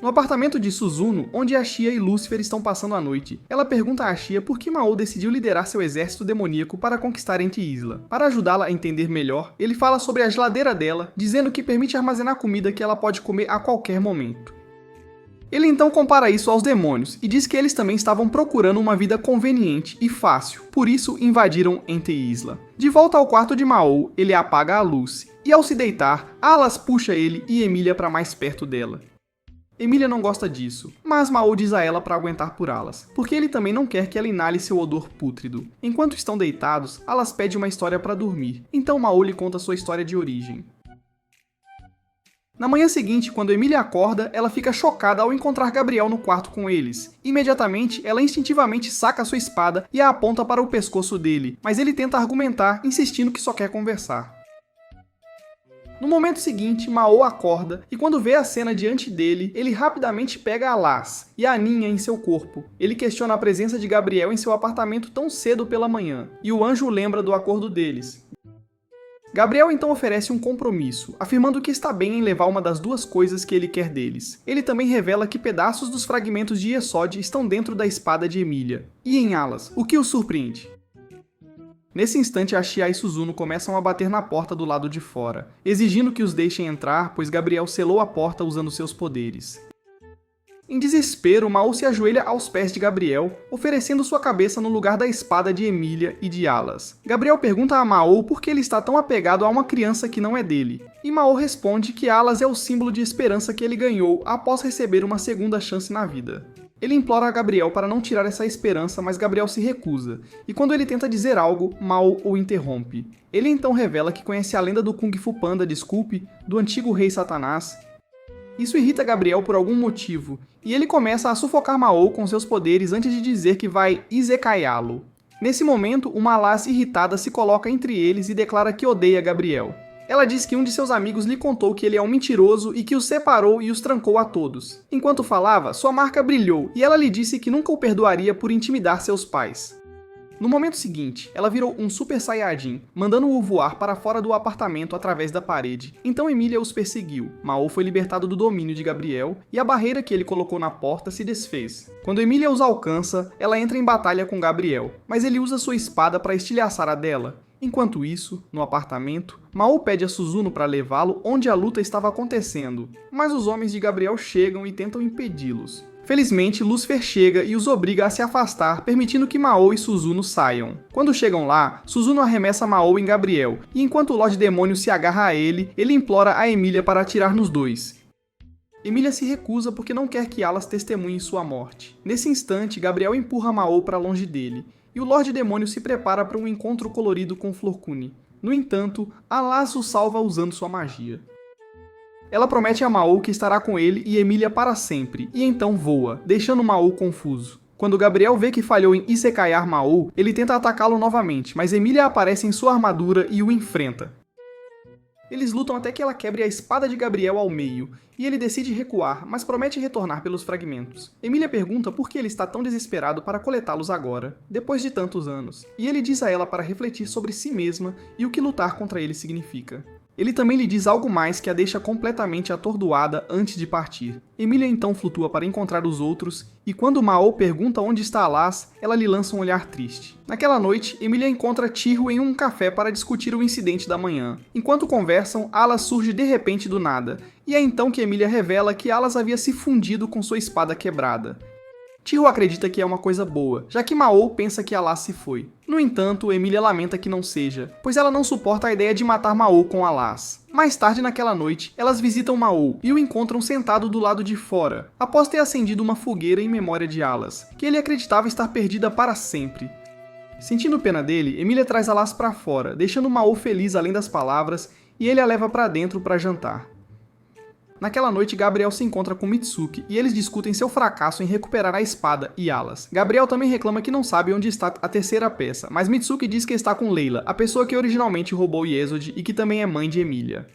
No apartamento de Suzuno, onde a Xia e Lúcifer estão passando a noite, ela pergunta a Xia por que Mao decidiu liderar seu exército demoníaco para conquistar Anti-Isla. Para ajudá-la a entender melhor, ele fala sobre a geladeira dela, dizendo que permite armazenar comida que ela pode comer a qualquer momento. Ele então compara isso aos demônios e diz que eles também estavam procurando uma vida conveniente e fácil, por isso invadiram Anti-Isla. De volta ao quarto de Mao, ele apaga a luz, e ao se deitar, Alas puxa ele e Emília para mais perto dela. Emília não gosta disso, mas Mao diz a ela para aguentar por Alas, porque ele também não quer que ela inale seu odor pútrido. Enquanto estão deitados, Alas pede uma história para dormir, então Mao lhe conta sua história de origem. Na manhã seguinte, quando Emília acorda, ela fica chocada ao encontrar Gabriel no quarto com eles. Imediatamente, ela instintivamente saca sua espada e a aponta para o pescoço dele, mas ele tenta argumentar, insistindo que só quer conversar. No momento seguinte, Mao acorda e quando vê a cena diante dele, ele rapidamente pega Alas e a aninha em seu corpo. Ele questiona a presença de Gabriel em seu apartamento tão cedo pela manhã, e o anjo lembra do acordo deles. Gabriel então oferece um compromisso, afirmando que está bem em levar uma das duas coisas que ele quer deles. Ele também revela que pedaços dos fragmentos de Yesod estão dentro da espada de Emília, e em Alas, o que o surpreende. Nesse instante, a Xia e Suzuno começam a bater na porta do lado de fora, exigindo que os deixem entrar, pois Gabriel selou a porta usando seus poderes. Em desespero, Mao se ajoelha aos pés de Gabriel, oferecendo sua cabeça no lugar da espada de Emília e de Alas. Gabriel pergunta a Mao por que ele está tão apegado a uma criança que não é dele, e Mao responde que Alas é o símbolo de esperança que ele ganhou após receber uma segunda chance na vida. Ele implora a Gabriel para não tirar essa esperança, mas Gabriel se recusa, e quando ele tenta dizer algo, Mao o interrompe. Ele então revela que conhece a lenda do Kung Fu Panda, desculpe, do antigo rei Satanás. Isso irrita Gabriel por algum motivo, e ele começa a sufocar Mao com seus poderes antes de dizer que vai izekaiá-lo. Nesse momento, uma Alas irritada se coloca entre eles e declara que odeia Gabriel. Ela diz que um de seus amigos lhe contou que ele é um mentiroso e que os separou e os trancou a todos. Enquanto falava, sua marca brilhou e ela lhe disse que nunca o perdoaria por intimidar seus pais. No momento seguinte, ela virou um Super Saiyajin, mandando-o voar para fora do apartamento através da parede. Então Emília os perseguiu. Mao foi libertado do domínio de Gabriel e a barreira que ele colocou na porta se desfez. Quando Emília os alcança, ela entra em batalha com Gabriel, mas ele usa sua espada para estilhaçar a dela. Enquanto isso, no apartamento, Mao pede a Suzuno para levá-lo onde a luta estava acontecendo, mas os homens de Gabriel chegam e tentam impedi-los. Felizmente, Lúcifer chega e os obriga a se afastar, permitindo que Mao e Suzuno saiam. Quando chegam lá, Suzuno arremessa Mao em Gabriel, e enquanto o Lorde Demônio se agarra a ele implora a Emilia para atirar nos dois. Emilia se recusa porque não quer que Alas testemunhe sua morte. Nesse instante, Gabriel empurra Mao para longe dele, e o Lorde Demônio se prepara para um encontro colorido com Florcune. No entanto, Alas o salva usando sua magia. Ela promete a Mao que estará com ele e Emilia para sempre, e então voa, deixando Mao confuso. Quando Gabriel vê que falhou em isekaiar Mao, ele tenta atacá-lo novamente, mas Emilia aparece em sua armadura e o enfrenta. Eles lutam até que ela quebre a espada de Gabriel ao meio, e ele decide recuar, mas promete retornar pelos fragmentos. Emilia pergunta por que ele está tão desesperado para coletá-los agora, depois de tantos anos, e ele diz a ela para refletir sobre si mesma e o que lutar contra ele significa. Ele também lhe diz algo mais que a deixa completamente atordoada antes de partir. Emilia então flutua para encontrar os outros, e quando Mao pergunta onde está Alas, ela lhe lança um olhar triste. Naquela noite, Emilia encontra Chiho em um café para discutir o incidente da manhã. Enquanto conversam, Alas surge de repente do nada, e é então que Emilia revela que Alas havia se fundido com sua espada quebrada. Chiho acredita que é uma coisa boa, já que Mao pensa que Alas se foi. No entanto, Emilia lamenta que não seja, pois ela não suporta a ideia de matar Mao com Alas. Mais tarde naquela noite, elas visitam Mao e o encontram sentado do lado de fora, após ter acendido uma fogueira em memória de Alas, que ele acreditava estar perdida para sempre. Sentindo pena dele, Emilia traz Alas para fora, deixando Mao feliz além das palavras, e ele a leva para dentro para jantar. Naquela noite, Gabriel se encontra com Mitsuki e eles discutem seu fracasso em recuperar a espada e Alas. Gabriel também reclama que não sabe onde está a terceira peça, mas Mitsuki diz que está com Leila, a pessoa que originalmente roubou Yesod e que também é mãe de Emilia.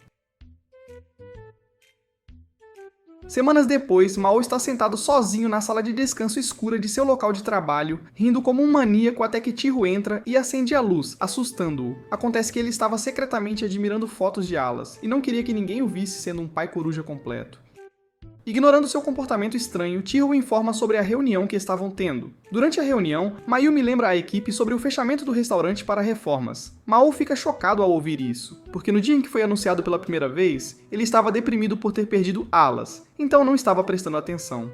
Semanas depois, Mao está sentado sozinho na sala de descanso escura de seu local de trabalho, rindo como um maníaco até que Chiho entra e acende a luz, assustando-o. Acontece que ele estava secretamente admirando fotos de Alas, e não queria que ninguém o visse sendo um pai coruja completo. Ignorando seu comportamento estranho, Chiho informa sobre a reunião que estavam tendo. Durante a reunião, Mayumi lembra a equipe sobre o fechamento do restaurante para reformas. Mao fica chocado ao ouvir isso, porque no dia em que foi anunciado pela primeira vez, ele estava deprimido por ter perdido Alas, então não estava prestando atenção.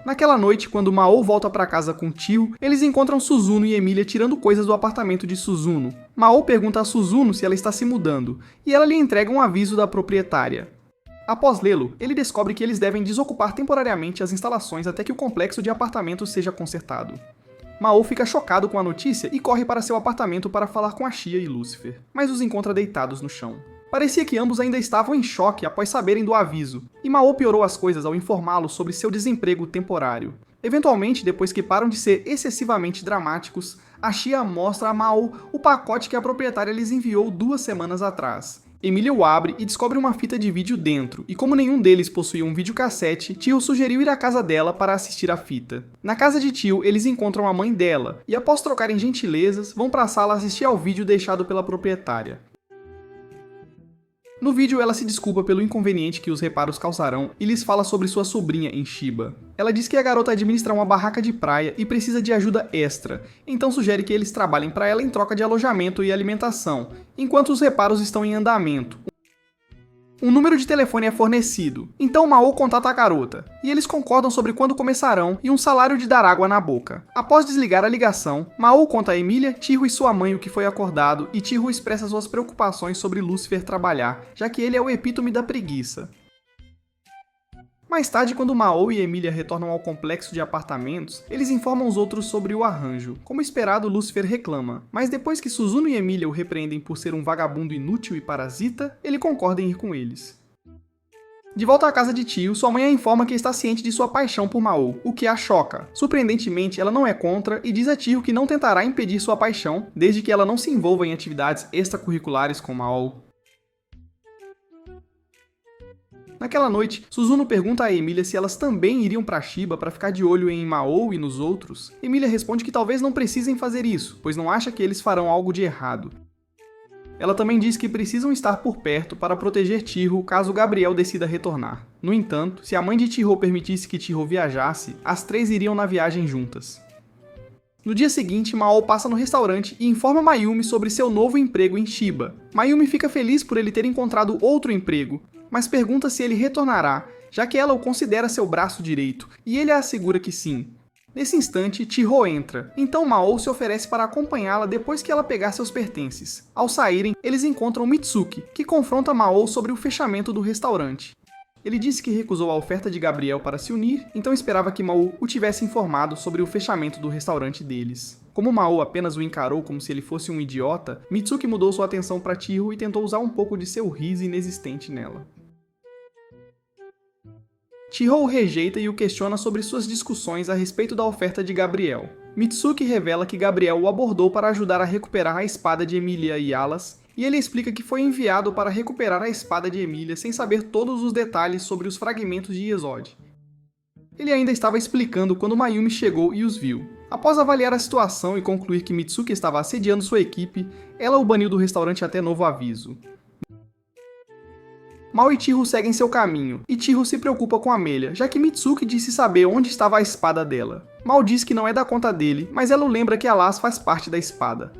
Naquela noite, quando Mao volta para casa com Chiho, eles encontram Suzuno e Emilia tirando coisas do apartamento de Suzuno. Mao pergunta a Suzuno se ela está se mudando, e ela lhe entrega um aviso da proprietária. Após lê-lo, ele descobre que eles devem desocupar temporariamente as instalações até que o complexo de apartamentos seja consertado. Mao fica chocado com a notícia e corre para seu apartamento para falar com a Xia e Lúcifer, mas os encontra deitados no chão. Parecia que ambos ainda estavam em choque após saberem do aviso, e Mao piorou as coisas ao informá-los sobre seu desemprego temporário. Eventualmente, depois que param de ser excessivamente dramáticos, a Xia mostra a Mao o pacote que a proprietária lhes enviou 2 semanas atrás. Emilia o abre e descobre uma fita de vídeo dentro, e como nenhum deles possuía um videocassete, Chiho sugeriu ir à casa dela para assistir a fita. Na casa de Chiho, eles encontram a mãe dela, e após trocarem gentilezas, vão para a sala assistir ao vídeo deixado pela proprietária. No vídeo, ela se desculpa pelo inconveniente que os reparos causarão e lhes fala sobre sua sobrinha em Shiba. Ela diz que a garota administra uma barraca de praia e precisa de ajuda extra, então sugere que eles trabalhem para ela em troca de alojamento e alimentação, enquanto os reparos estão em andamento. Um número de telefone é fornecido, então Mao contata a garota, e eles concordam sobre quando começarão e um salário de dar água na boca. Após desligar a ligação, Mao conta a Emilia, Chiho e sua mãe o que foi acordado, e Chiho expressa suas preocupações sobre Lúcifer trabalhar, já que ele é o epítome da preguiça. Mais tarde, quando Mao e Emilia retornam ao complexo de apartamentos, eles informam os outros sobre o arranjo. Como esperado, Lúcifer reclama, mas depois que Suzuno e Emilia o repreendem por ser um vagabundo inútil e parasita, ele concorda em ir com eles. De volta à casa de Chiho, sua mãe a informa que está ciente de sua paixão por Mao, o que a choca. Surpreendentemente, ela não é contra e diz a Chiho que não tentará impedir sua paixão, desde que ela não se envolva em atividades extracurriculares com Mao. Naquela noite, Suzuno pergunta a Emilia se elas também iriam para Shiba para ficar de olho em Mao e nos outros. Emilia responde que talvez não precisem fazer isso, pois não acha que eles farão algo de errado. Ela também diz que precisam estar por perto para proteger Chiho caso Gabriel decida retornar. No entanto, se a mãe de Chiho permitisse que Chiho viajasse, as 3 iriam na viagem juntas. No dia seguinte, Mao passa no restaurante e informa Mayumi sobre seu novo emprego em Shiba. Mayumi fica feliz por ele ter encontrado outro emprego, mas pergunta se ele retornará, já que ela o considera seu braço direito, e ele a assegura que sim. Nesse instante, Chiho entra, então Mao se oferece para acompanhá-la depois que ela pegar seus pertences. Ao saírem, eles encontram Mitsuki, que confronta Mao sobre o fechamento do restaurante. Ele disse que recusou a oferta de Gabriel para se unir, então esperava que Mao o tivesse informado sobre o fechamento do restaurante deles. Como Mao apenas o encarou como se ele fosse um idiota, Mitsuki mudou sua atenção para Chiho e tentou usar um pouco de seu riso inexistente nela. Chiho o rejeita e o questiona sobre suas discussões a respeito da oferta de Gabriel. Mitsuki revela que Gabriel o abordou para ajudar a recuperar a espada de Emilia e Alas, e ele explica que foi enviado para recuperar a espada de Emilia sem saber todos os detalhes sobre os fragmentos de Yesod. Ele ainda estava explicando quando Mayumi chegou e os viu. Após avaliar a situação e concluir que Mitsuki estava assediando sua equipe, ela o baniu do restaurante até novo aviso. Mao e Chiho seguem seu caminho, e Chiho se preocupa com Amelia, já que Mitsuki disse saber onde estava a espada dela. Mao diz que não é da conta dele, mas ela o lembra que Alas faz parte da espada.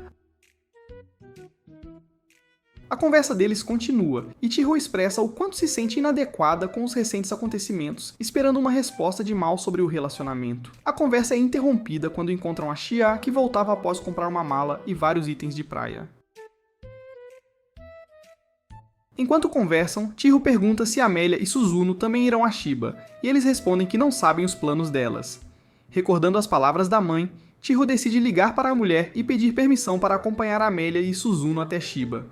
A conversa deles continua, e Chiho expressa o quanto se sente inadequada com os recentes acontecimentos, esperando uma resposta de Mao sobre o relacionamento. A conversa é interrompida quando encontram a Xia, que voltava após comprar uma mala e vários itens de praia. Enquanto conversam, Chiho pergunta se Amelia e Suzuno também irão a Shiba, e eles respondem que não sabem os planos delas. Recordando as palavras da mãe, Chiho decide ligar para a mulher e pedir permissão para acompanhar Amelia e Suzuno até Shiba.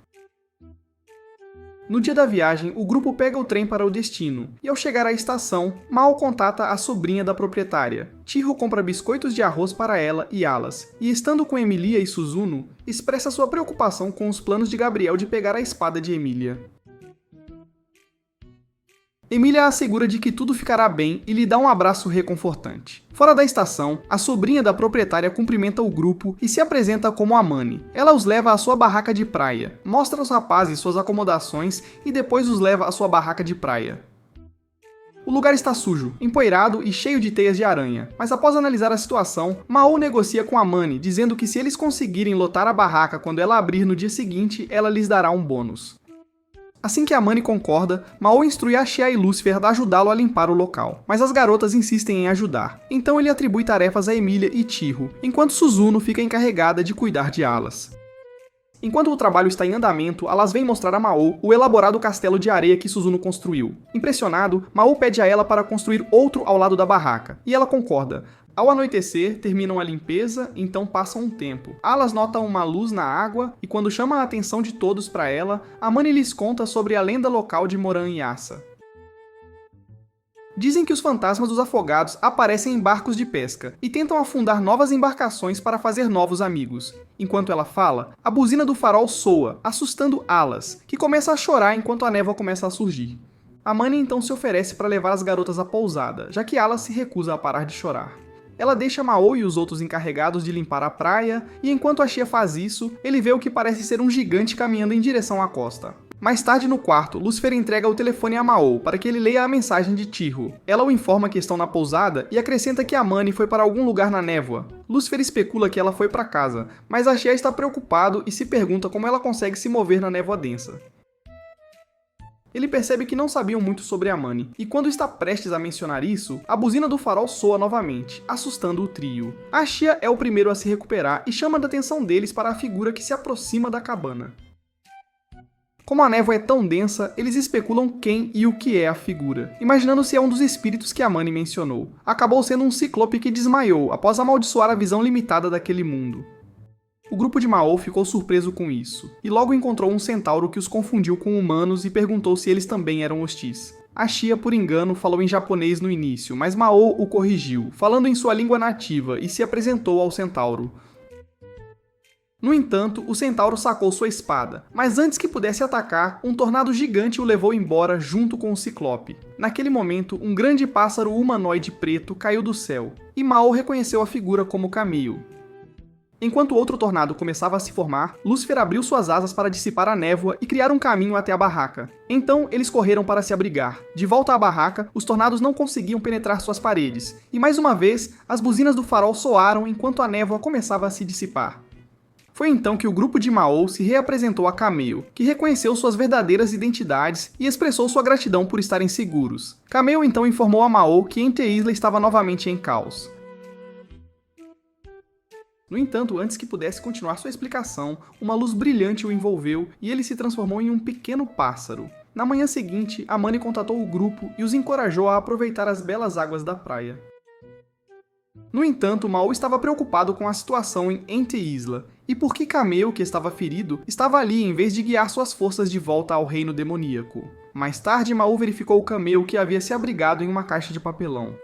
No dia da viagem, o grupo pega o trem para o destino, e ao chegar à estação, Mao contata a sobrinha da proprietária. Chiho compra biscoitos de arroz para ela e Alas, e estando com Emilia e Suzuno, expressa sua preocupação com os planos de Gabriel de pegar a espada de Emilia. Emilia assegura de que tudo ficará bem e lhe dá um abraço reconfortante. Fora da estação, a sobrinha da proprietária cumprimenta o grupo e se apresenta como Amani. Ela os leva à sua barraca de praia, mostra aos rapazes suas acomodações e depois os leva à sua barraca de praia. O lugar está sujo, empoeirado e cheio de teias de aranha, mas após analisar a situação, Mao negocia com Amani, dizendo que se eles conseguirem lotar a barraca quando ela abrir no dia seguinte, ela lhes dará um bônus. Assim que Amani concorda, Mao instrui a Xia e Lucifer a ajudá-lo a limpar o local, mas as garotas insistem em ajudar, então ele atribui tarefas a Emilia e Chiho, enquanto Suzuno fica encarregada de cuidar de Alas. Enquanto o trabalho está em andamento, Alas vem mostrar a Mao o elaborado castelo de areia que Suzuno construiu. Impressionado, Mao pede a ela para construir outro ao lado da barraca, e ela concorda. Ao anoitecer, terminam a limpeza, então passam um tempo. Alas nota uma luz na água, e quando chama a atenção de todos para ela, Amani lhes conta sobre a lenda local de Moran Yassa. Dizem que os fantasmas dos afogados aparecem em barcos de pesca, e tentam afundar novas embarcações para fazer novos amigos. Enquanto ela fala, a buzina do farol soa, assustando Alas, que começa a chorar enquanto a névoa começa a surgir. Amani então se oferece para levar as garotas à pousada, já que Alas se recusa a parar de chorar. Ela deixa Mao e os outros encarregados de limpar a praia, e enquanto a Xia faz isso, ele vê o que parece ser um gigante caminhando em direção à costa. Mais tarde no quarto, Lucifer entrega o telefone a Mao para que ele leia a mensagem de Chiho. Ela o informa que estão na pousada e acrescenta que Amani foi para algum lugar na névoa. Lucifer especula que ela foi para casa, mas a Xia está preocupado e se pergunta como ela consegue se mover na névoa densa. Ele percebe que não sabiam muito sobre Amani, e quando está prestes a mencionar isso, a buzina do farol soa novamente, assustando o trio. A Xia é o primeiro a se recuperar e chama a atenção deles para a figura que se aproxima da cabana. Como a névoa é tão densa, eles especulam quem e o que é a figura, imaginando se é um dos espíritos que Amani mencionou. Acabou sendo um ciclope que desmaiou após amaldiçoar a visão limitada daquele mundo. O grupo de Mao ficou surpreso com isso, e logo encontrou um centauro que os confundiu com humanos e perguntou se eles também eram hostis. A Xia, por engano, falou em japonês no início, mas Mao o corrigiu, falando em sua língua nativa, e se apresentou ao centauro. No entanto, o centauro sacou sua espada, mas antes que pudesse atacar, um tornado gigante o levou embora junto com o ciclope. Naquele momento, um grande pássaro humanoide preto caiu do céu, e Mao reconheceu a figura como Camille. Enquanto outro tornado começava a se formar, Lucifer abriu suas asas para dissipar a névoa e criar um caminho até a barraca. Então, eles correram para se abrigar. De volta à barraca, os tornados não conseguiam penetrar suas paredes, e mais uma vez, as buzinas do farol soaram enquanto a névoa começava a se dissipar. Foi então que o grupo de Mao se reapresentou a Cameo, que reconheceu suas verdadeiras identidades e expressou sua gratidão por estarem seguros. Cameo então informou a Mao que Ente Isla estava novamente em caos. No entanto, antes que pudesse continuar sua explicação, uma luz brilhante o envolveu e ele se transformou em um pequeno pássaro. Na manhã seguinte, Amani contatou o grupo e os encorajou a aproveitar as belas águas da praia. No entanto, Mao estava preocupado com a situação em Ente Isla, e por que Cameo, que estava ferido, estava ali em vez de guiar suas forças de volta ao reino demoníaco. Mais tarde, Mao verificou o Cameo que havia se abrigado em uma caixa de papelão.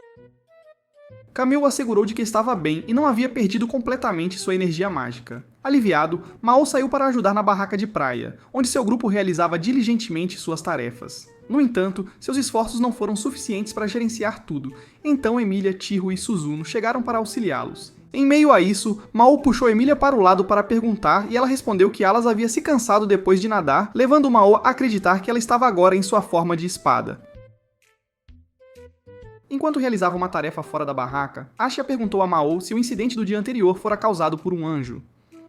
Cameo assegurou de que estava bem e não havia perdido completamente sua energia mágica. Aliviado, Mao saiu para ajudar na barraca de praia, onde seu grupo realizava diligentemente suas tarefas. No entanto, seus esforços não foram suficientes para gerenciar tudo, então Emilia, Chiho e Suzuno chegaram para auxiliá-los. Em meio a isso, Mao puxou Emilia para o lado para perguntar e ela respondeu que Alas havia se cansado depois de nadar, levando Mao a acreditar que ela estava agora em sua forma de espada. Enquanto realizava uma tarefa fora da barraca, Ashia perguntou a Mao se o incidente do dia anterior fora causado por um anjo.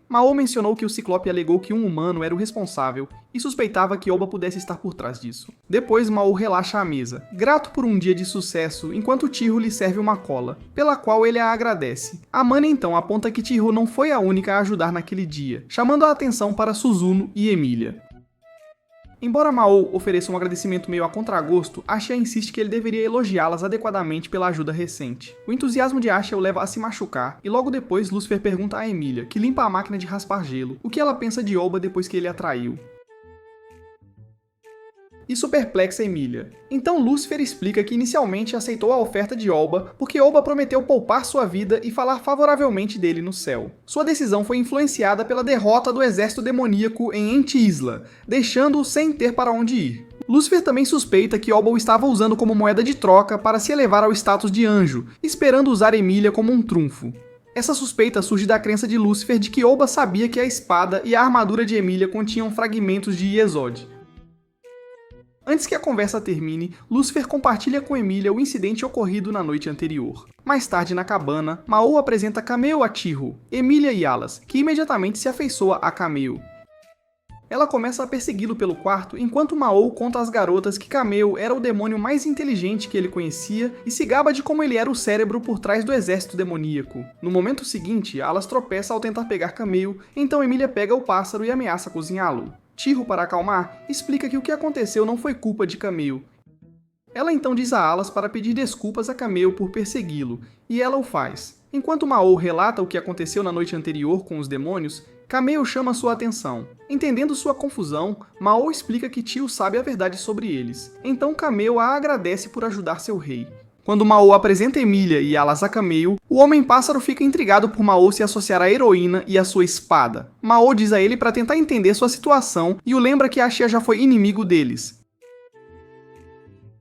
Mao mencionou que o Ciclope alegou que um humano era o responsável e suspeitava que Oba pudesse estar por trás disso. Depois, Mao relaxa a mesa, grato por um dia de sucesso, enquanto Chiho lhe serve uma cola, pela qual ele a agradece. Amani então aponta que Chiho não foi a única a ajudar naquele dia, chamando a atenção para Suzuno e Emilia. Embora Mao ofereça um agradecimento meio a contragosto, Ashia insiste que ele deveria elogiá-las adequadamente pela ajuda recente. O entusiasmo de Ashia o leva a se machucar, e logo depois Lucifer pergunta a Emilia, que limpa a máquina de raspar gelo, o que ela pensa de Oba depois que ele a traiu. Isso perplexa Emilia. Então Lucifer explica que inicialmente aceitou a oferta de Oba porque Oba prometeu poupar sua vida e falar favoravelmente dele no céu. Sua decisão foi influenciada pela derrota do exército demoníaco em Ente Isla, deixando-o sem ter para onde ir. Lucifer também suspeita que Oba o estava usando como moeda de troca para se elevar ao status de anjo, esperando usar Emilia como um trunfo. Essa suspeita surge da crença de Lucifer de que Oba sabia que a espada e a armadura de Emilia continham fragmentos de Yesod. Antes que a conversa termine, Lucifer compartilha com Emilia o incidente ocorrido na noite anterior. Mais tarde, na cabana, Mao apresenta Cameo a Chiho, Emilia e Alas, que imediatamente se afeiçoa a Cameo. Ela começa a persegui-lo pelo quarto, enquanto Mao conta às garotas que Cameo era o demônio mais inteligente que ele conhecia e se gaba de como ele era o cérebro por trás do exército demoníaco. No momento seguinte, Alas tropeça ao tentar pegar Cameo, então Emilia pega o pássaro e ameaça cozinhá-lo. Chiho, para acalmar, explica que o que aconteceu não foi culpa de Cameo. Ela então diz a Alas para pedir desculpas a Cameo por persegui-lo, e ela o faz. Enquanto Mao relata o que aconteceu na noite anterior com os demônios, Cameo chama sua atenção. Entendendo sua confusão, Mao explica que Chiho sabe a verdade sobre eles. Então Cameo a agradece por ajudar seu rei. Quando Mao apresenta Emilia e Alas a Cameo, o Homem-Pássaro fica intrigado por Mao se associar à heroína e à sua espada. Mao diz a ele para tentar entender sua situação e o lembra que Ashia já foi inimigo deles.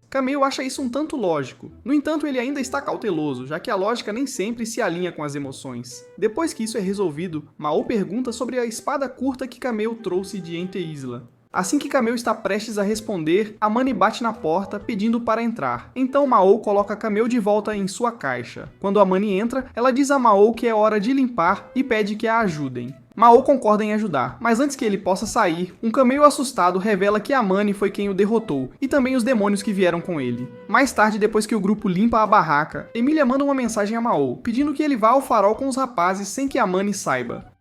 Cameo acha isso um tanto lógico. No entanto, ele ainda está cauteloso, já que a lógica nem sempre se alinha com as emoções. Depois que isso é resolvido, Mao pergunta sobre a espada curta que Cameo trouxe de Ente Isla. Assim que Cameo está prestes a responder, Amani bate na porta, pedindo para entrar. Então Mao coloca Cameo de volta em sua caixa. Quando Amani entra, ela diz a Mao que é hora de limpar e pede que a ajudem. Mao concorda em ajudar, mas antes que ele possa sair, um Cameo assustado revela que Amani foi quem o derrotou, e também os demônios que vieram com ele. Mais tarde, depois que o grupo limpa a barraca, Emilia manda uma mensagem a Mao, pedindo que ele vá ao farol com os rapazes sem que Amani saiba.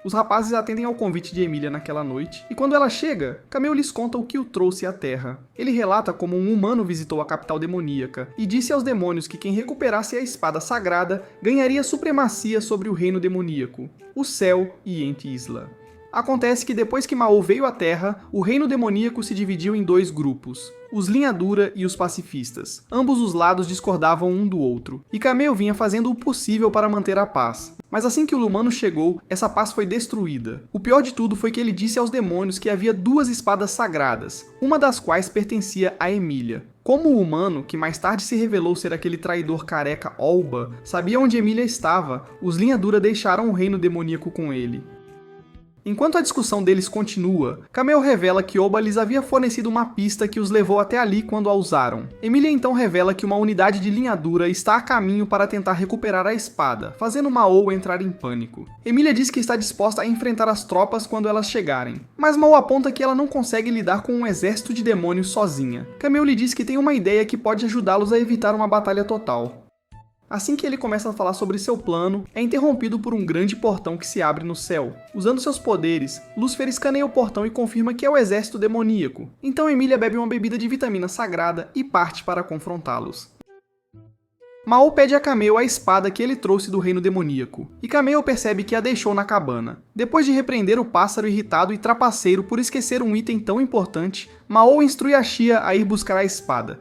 Os rapazes atendem ao convite de Emilia naquela noite, e quando ela chega, Cameo lhes conta o que o trouxe à Terra. Ele relata como um humano visitou a capital demoníaca, e disse aos demônios que quem recuperasse a espada sagrada ganharia supremacia sobre o reino demoníaco, o céu e Ente Isla. Acontece que depois que Mao veio à Terra, o reino demoníaco se dividiu em dois grupos, os Linha Dura e os pacifistas. Ambos os lados discordavam um do outro, e Cameo vinha fazendo o possível para manter a paz. Mas assim que o humano chegou, essa paz foi destruída. O pior de tudo foi que ele disse aos demônios que havia duas espadas sagradas, uma das quais pertencia a Emilia. Como o humano, que mais tarde se revelou ser aquele traidor careca Olba, sabia onde Emilia estava, os Linha Dura deixaram o reino demoníaco com ele. Enquanto a discussão deles continua, Camille revela que Olba lhes havia fornecido uma pista que os levou até ali quando a usaram. Emilia então revela que uma unidade de linha dura está a caminho para tentar recuperar a espada, fazendo Mao entrar em pânico. Emilia diz que está disposta a enfrentar as tropas quando elas chegarem, mas Mao aponta que ela não consegue lidar com um exército de demônios sozinha. Camille lhe diz que tem uma ideia que pode ajudá-los a evitar uma batalha total. Assim que ele começa a falar sobre seu plano, é interrompido por um grande portão que se abre no céu. Usando seus poderes, Lúcifer escaneia o portão e confirma que é o exército demoníaco. Então Emilia bebe uma bebida de vitamina sagrada e parte para confrontá-los. Mao pede a Camille a espada que ele trouxe do reino demoníaco, e Camille percebe que a deixou na cabana. Depois de repreender o pássaro irritado e trapaceiro por esquecer um item tão importante, Mao instrui a Xia a ir buscar a espada.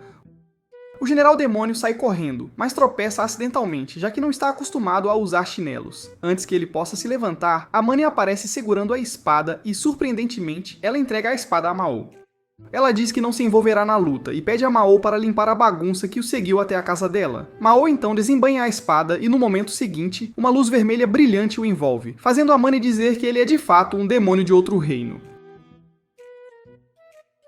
O general demônio sai correndo, mas tropeça acidentalmente, já que não está acostumado a usar chinelos. Antes que ele possa se levantar, a Mani aparece segurando a espada e, surpreendentemente, ela entrega a espada a Mao. Ela diz que não se envolverá na luta e pede a Mao para limpar a bagunça que o seguiu até a casa dela. Mao então desembainha a espada e no momento seguinte, uma luz vermelha brilhante o envolve, fazendo a Mani dizer que ele é de fato um demônio de outro reino.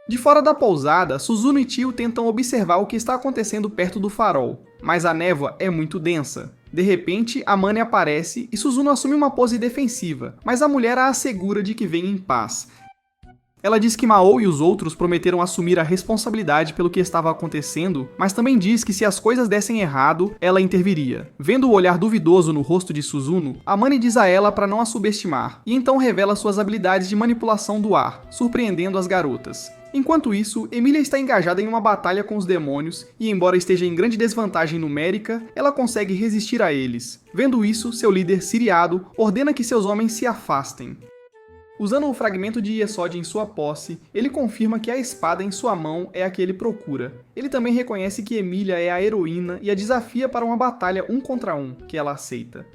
De fora da pousada, Suzuno e Tio tentam observar o que está acontecendo perto do farol, mas a névoa é muito densa. De repente, a Mani aparece e Suzuno assume uma pose defensiva, mas a mulher a assegura de que vem em paz. Ela diz que Mao e os outros prometeram assumir a responsabilidade pelo que estava acontecendo, mas também diz que se as coisas dessem errado, ela interviria. Vendo o olhar duvidoso no rosto de Suzuno, a Mani diz a ela para não a subestimar, e então revela suas habilidades de manipulação do ar, surpreendendo as garotas. Enquanto isso, Emilia está engajada em uma batalha com os demônios e, embora esteja em grande desvantagem numérica, ela consegue resistir a eles. Vendo isso, seu líder, Siriado, ordena que seus homens se afastem. Usando o fragmento de Yesod em sua posse, ele confirma que a espada em sua mão é a que ele procura. Ele também reconhece que Emilia é a heroína e a desafia para uma batalha 1 contra 1, que ela aceita.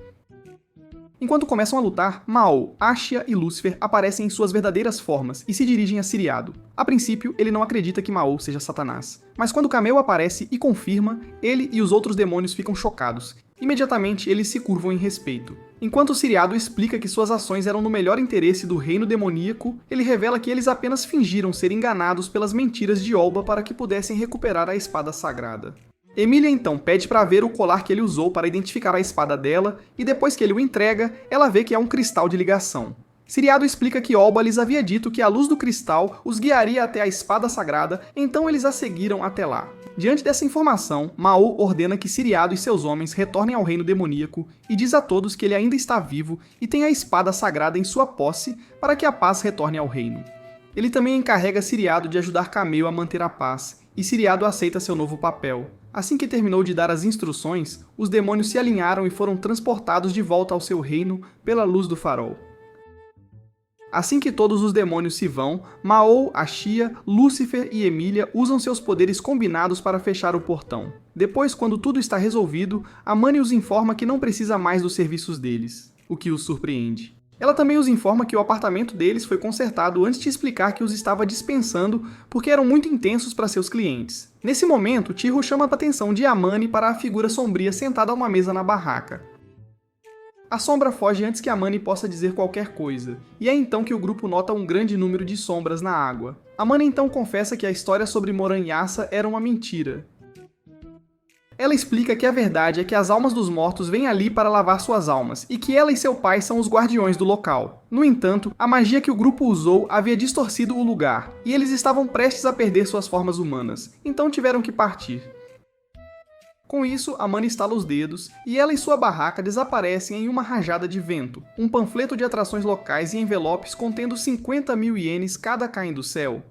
Enquanto começam a lutar, Mao, Ashia e Lúcifer aparecem em suas verdadeiras formas e se dirigem a Siriado. A princípio, ele não acredita que Mao seja Satanás, mas quando Camille aparece e confirma, ele e os outros demônios ficam chocados. Imediatamente, eles se curvam em respeito. Enquanto Siriado explica que suas ações eram no melhor interesse do reino demoníaco, ele revela que eles apenas fingiram ser enganados pelas mentiras de Olba para que pudessem recuperar a espada sagrada. Emilia então pede para ver o colar que ele usou para identificar a espada dela, e depois que ele o entrega, ela vê que é um cristal de ligação. Siriado explica que Olba lhes havia dito que a luz do cristal os guiaria até a espada sagrada, então eles a seguiram até lá. Diante dessa informação, Mao ordena que Siriado e seus homens retornem ao reino demoníaco e diz a todos que ele ainda está vivo e tem a espada sagrada em sua posse para que a paz retorne ao reino. Ele também encarrega Siriado de ajudar Camille a manter a paz, e Siriado aceita seu novo papel. Assim que terminou de dar as instruções, os demônios se alinharam e foram transportados de volta ao seu reino pela luz do farol. Assim que todos os demônios se vão, Mao, Ashia, Lúcifer e Emilia usam seus poderes combinados para fechar o portão. Depois, quando tudo está resolvido, a Mani os informa que não precisa mais dos serviços deles, o que os surpreende. Ela também os informa que o apartamento deles foi consertado antes de explicar que os estava dispensando porque eram muito intensos para seus clientes. Nesse momento, Tiro chama a atenção de Amani para a figura sombria sentada a uma mesa na barraca. A sombra foge antes que Amani possa dizer qualquer coisa, e é então que o grupo nota um grande número de sombras na água. Amani então confessa que a história sobre Moranhassa era uma mentira. Ela explica que a verdade é que as almas dos mortos vêm ali para lavar suas almas, e que ela e seu pai são os guardiões do local. No entanto, a magia que o grupo usou havia distorcido o lugar, e eles estavam prestes a perder suas formas humanas, então tiveram que partir. Com isso, Amani estala os dedos, e ela e sua barraca desaparecem em uma rajada de vento. Um panfleto de atrações locais e envelopes contendo 50.000 ienes cada caem do céu.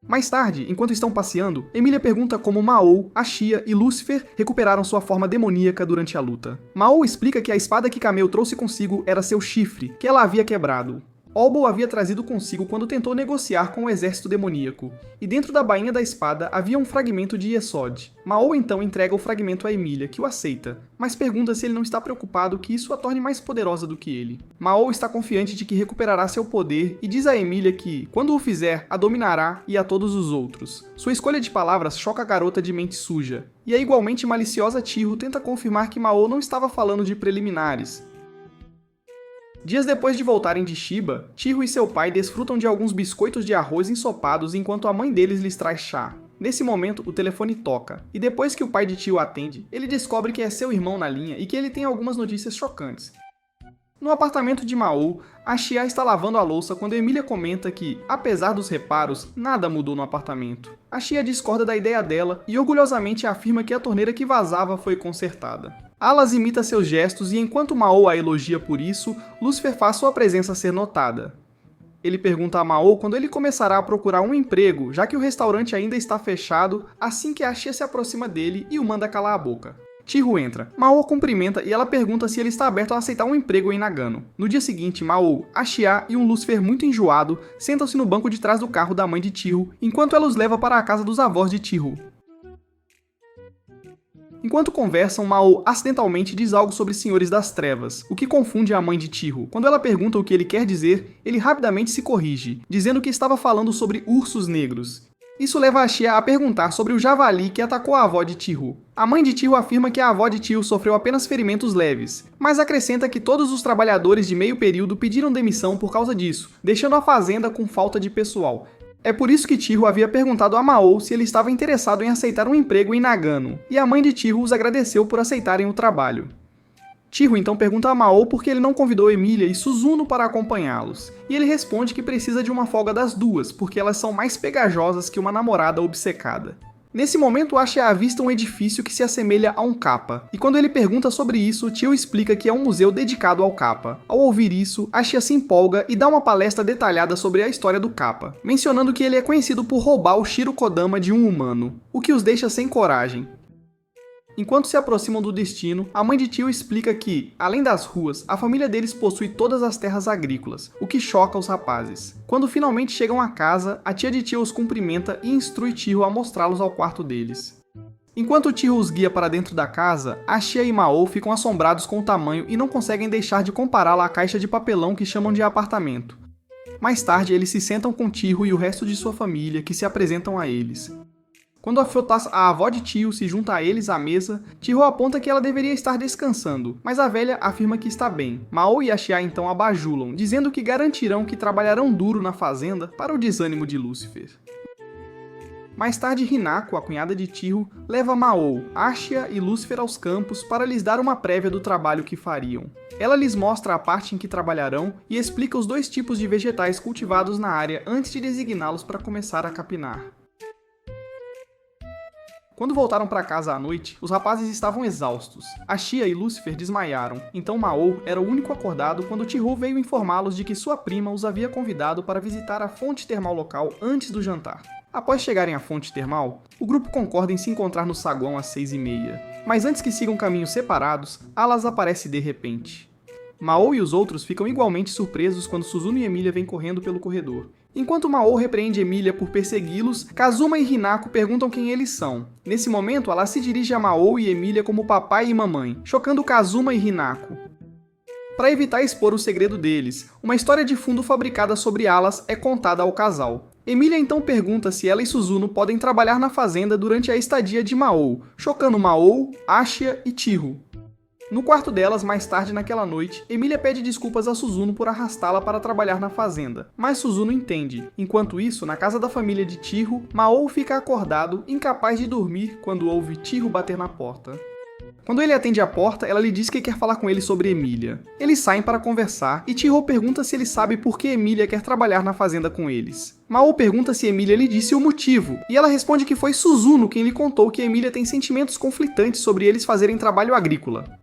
Mais tarde, enquanto estão passeando, Emilia pergunta como Mao, Ashia e Lúcifer recuperaram sua forma demoníaca durante a luta. Mao explica que a espada que Camille trouxe consigo era seu chifre, que ela havia quebrado. Olba o havia trazido consigo quando tentou negociar com o exército demoníaco, e dentro da bainha da espada havia um fragmento de Yesod. Mao então entrega o fragmento a Emilia, que o aceita, mas pergunta se ele não está preocupado que isso a torne mais poderosa do que ele. Mao está confiante de que recuperará seu poder e diz a Emilia que, quando o fizer, a dominará e a todos os outros. Sua escolha de palavras choca a garota de mente suja, e a igualmente maliciosa Tiro tenta confirmar que Mao não estava falando de preliminares. Dias depois de voltarem de Shiba, Chiho e seu pai desfrutam de alguns biscoitos de arroz ensopados enquanto a mãe deles lhes traz chá. Nesse momento, o telefone toca, e depois que o pai de Chiho atende, ele descobre que é seu irmão na linha e que ele tem algumas notícias chocantes. No apartamento de Mao, a Xia está lavando a louça quando Emília comenta que, apesar dos reparos, nada mudou no apartamento. A Xia discorda da ideia dela e orgulhosamente afirma que a torneira que vazava foi consertada. Alas imita seus gestos e enquanto Mao a elogia por isso, Lucifer faz sua presença ser notada. Ele pergunta a Mao quando ele começará a procurar um emprego, já que o restaurante ainda está fechado, assim que a Xia se aproxima dele e o manda calar a boca. Chiho entra. Mao a cumprimenta e ela pergunta se ele está aberto a aceitar um emprego em Nagano. No dia seguinte, Mao, a Xia e um Lucifer muito enjoado sentam-se no banco de trás do carro da mãe de Chiho, enquanto ela os leva para a casa dos avós de Chiho. Enquanto conversam, Mao acidentalmente diz algo sobre Senhores das Trevas, o que confunde a mãe de Chiho. Quando ela pergunta o que ele quer dizer, ele rapidamente se corrige, dizendo que estava falando sobre ursos negros. Isso leva a Xia a perguntar sobre o javali que atacou a avó de Chiho. A mãe de Chiho afirma que a avó de Chiho sofreu apenas ferimentos leves, mas acrescenta que todos os trabalhadores de meio período pediram demissão por causa disso, deixando a fazenda com falta de pessoal. É por isso que Chiho havia perguntado a Mao se ele estava interessado em aceitar um emprego em Nagano, e a mãe de Chiho os agradeceu por aceitarem o trabalho. Chiho então pergunta a Mao por que ele não convidou Emília e Suzuno para acompanhá-los, e ele responde que precisa de uma folga das duas, porque elas são mais pegajosas que uma namorada obcecada. Nesse momento, Asha avista um edifício que se assemelha a um Kappa, e quando ele pergunta sobre isso, Chiho explica que é um museu dedicado ao Kappa. Ao ouvir isso, Asha se empolga e dá uma palestra detalhada sobre a história do Kappa, mencionando que ele é conhecido por roubar o Shiro Kodama de um humano, o que os deixa sem coragem. Enquanto se aproximam do destino, a mãe de Chiho explica que, além das ruas, a família deles possui todas as terras agrícolas, o que choca os rapazes. Quando finalmente chegam à casa, a tia de Chiho os cumprimenta e instrui Chiho a mostrá-los ao quarto deles. Enquanto Chiho os guia para dentro da casa, a Xia e Mao ficam assombrados com o tamanho e não conseguem deixar de compará-la à caixa de papelão que chamam de apartamento. Mais tarde, eles se sentam com Chiho e o resto de sua família, que se apresentam a eles. Quando a avó de Chiho se junta a eles à mesa, Chiho aponta que ela deveria estar descansando, mas a velha afirma que está bem. Mao e a Xia então a bajulam, dizendo que garantirão que trabalharão duro na fazenda para o desânimo de Lucifer. Mais tarde, Hinako, a cunhada de Chiho, leva Mao, Asha e Lucifer aos campos para lhes dar uma prévia do trabalho que fariam. Ela lhes mostra a parte em que trabalharão e explica os dois tipos de vegetais cultivados na área antes de designá-los para começar a capinar. Quando voltaram para casa à noite, os rapazes estavam exaustos. A Xia e Lucifer desmaiaram, então Mao era o único acordado quando Chiho veio informá-los de que sua prima os havia convidado para visitar a fonte termal local antes do jantar. Após chegarem à fonte termal, o grupo concorda em se encontrar no saguão às 6h30. Mas antes que sigam caminhos separados, Alas aparece de repente. Mao e os outros ficam igualmente surpresos quando Suzuno e Emília vêm correndo pelo corredor. Enquanto Mao repreende Emília por persegui-los, Kazuma e Hinako perguntam quem eles são. Nesse momento, ela se dirige a Mao e Emília como papai e mamãe, chocando Kazuma e Hinako. Para evitar expor o segredo deles, uma história de fundo fabricada sobre Alas é contada ao casal. Emília então pergunta se ela e Suzuno podem trabalhar na fazenda durante a estadia de Mao, chocando Mao, Asha e Chiho. No quarto delas, mais tarde naquela noite, Emília pede desculpas a Suzuno por arrastá-la para trabalhar na fazenda, mas Suzuno entende. Enquanto isso, na casa da família de Chiho, Mao fica acordado, incapaz de dormir, quando ouve Chiho bater na porta. Quando ele atende a porta, ela lhe diz que quer falar com ele sobre Emília. Eles saem para conversar e Chiho pergunta se ele sabe por que Emília quer trabalhar na fazenda com eles. Mao pergunta se Emília lhe disse o motivo, e ela responde que foi Suzuno quem lhe contou que Emília tem sentimentos conflitantes sobre eles fazerem trabalho agrícola.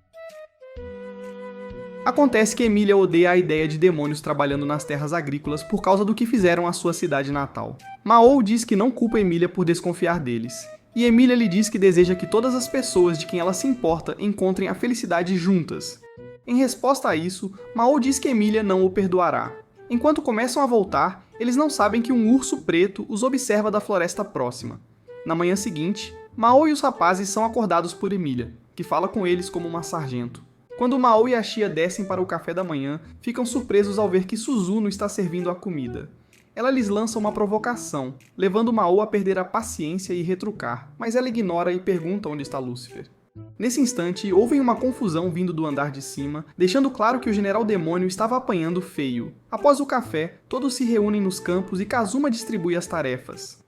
Acontece que Emília odeia a ideia de demônios trabalhando nas terras agrícolas por causa do que fizeram à sua cidade natal. Mao diz que não culpa Emília por desconfiar deles. E Emília lhe diz que deseja que todas as pessoas de quem ela se importa encontrem a felicidade juntas. Em resposta a isso, Mao diz que Emília não o perdoará. Enquanto começam a voltar, eles não sabem que um urso preto os observa da floresta próxima. Na manhã seguinte, Mao e os rapazes são acordados por Emília, que fala com eles como uma sargento. Quando Mao e a Xia descem para o café da manhã, ficam surpresos ao ver que Suzuno está servindo a comida. Ela lhes lança uma provocação, levando Mao a perder a paciência e retrucar, mas ela ignora e pergunta onde está Lucifer. Nesse instante, houve uma confusão vindo do andar de cima, deixando claro que o General Demônio estava apanhando feio. Após o café, todos se reúnem nos campos e Kazuma distribui as tarefas.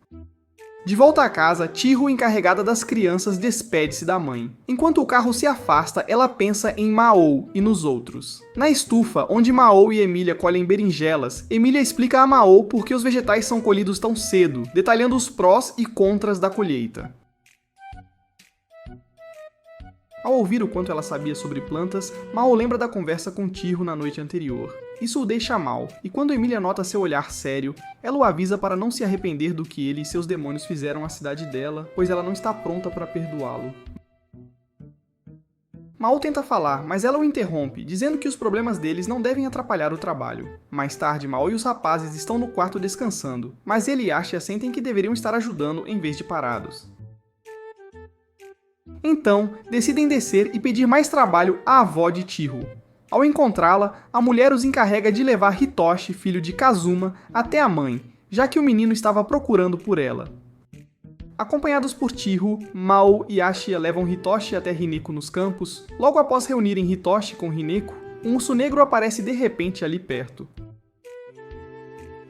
De volta a casa, Chiho, encarregada das crianças, despede-se da mãe. Enquanto o carro se afasta, ela pensa em Mao e nos outros. Na estufa, onde Mao e Emília colhem berinjelas, Emília explica a Mao por que os vegetais são colhidos tão cedo, detalhando os prós e contras da colheita. Ao ouvir o quanto ela sabia sobre plantas, Mao lembra da conversa com Chiho na noite anterior. Isso o deixa mal, e quando Emília nota seu olhar sério, ela o avisa para não se arrepender do que ele e seus demônios fizeram à cidade dela, pois ela não está pronta para perdoá-lo. Mao tenta falar, mas ela o interrompe, dizendo que os problemas deles não devem atrapalhar o trabalho. Mais tarde, Mao e os rapazes estão no quarto descansando, mas ele e Ashia sentem que deveriam estar ajudando em vez de parados. Então, decidem descer e pedir mais trabalho à avó de Chiho. Ao encontrá-la, a mulher os encarrega de levar Hitoshi, filho de Kazuma, até a mãe, já que o menino estava procurando por ela. Acompanhados por Chiho, Mao e Ashia levam Hitoshi até Hineko nos campos. Logo após reunirem Hitoshi com Hineko, um urso negro aparece de repente ali perto.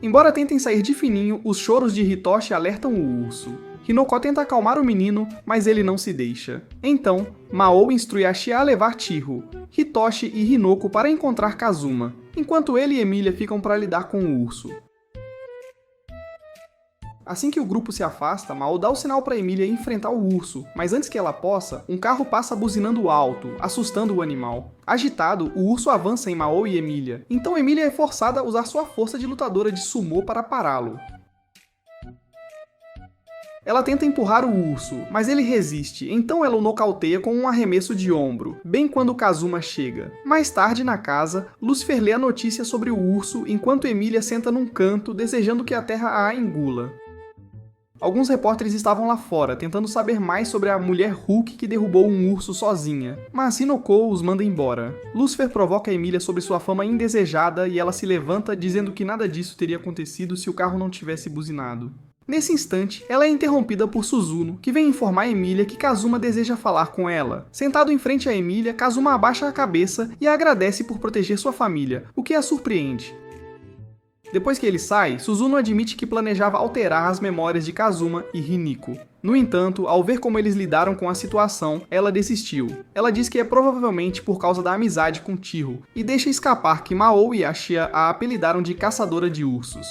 Embora tentem sair de fininho, os choros de Hitoshi alertam o urso. Hinoko tenta acalmar o menino, mas ele não se deixa. Então, Mao instrui Ashia a levar Chiho, Hitoshi e Hinoko para encontrar Kazuma, enquanto ele e Emília ficam para lidar com o urso. Assim que o grupo se afasta, Mao dá o sinal para Emília enfrentar o urso, mas antes que ela possa, um carro passa buzinando alto, assustando o animal. Agitado, o urso avança em Mao e Emília, então Emília é forçada a usar sua força de lutadora de sumô para pará-lo. Ela tenta empurrar o urso, mas ele resiste, então ela o nocauteia com um arremesso de ombro, bem quando Kazuma chega. Mais tarde, na casa, Lucifer lê a notícia sobre o urso enquanto Emília senta num canto, desejando que a terra a engula. Alguns repórteres estavam lá fora, tentando saber mais sobre a mulher Hulk que derrubou um urso sozinha, mas Hinoko os manda embora. Lucifer provoca Emília sobre sua fama indesejada e ela se levanta dizendo que nada disso teria acontecido se o carro não tivesse buzinado. Nesse instante, ela é interrompida por Suzuno, que vem informar Emília que Kazuma deseja falar com ela. Sentado em frente a Emília, Kazuma abaixa a cabeça e a agradece por proteger sua família, o que a surpreende. Depois que ele sai, Suzuno admite que planejava alterar as memórias de Kazuma e Hiniko. No entanto, ao ver como eles lidaram com a situação, ela desistiu. Ela diz que é provavelmente por causa da amizade com Chiho, e deixa escapar que Mao e Ashia a apelidaram de caçadora de ursos.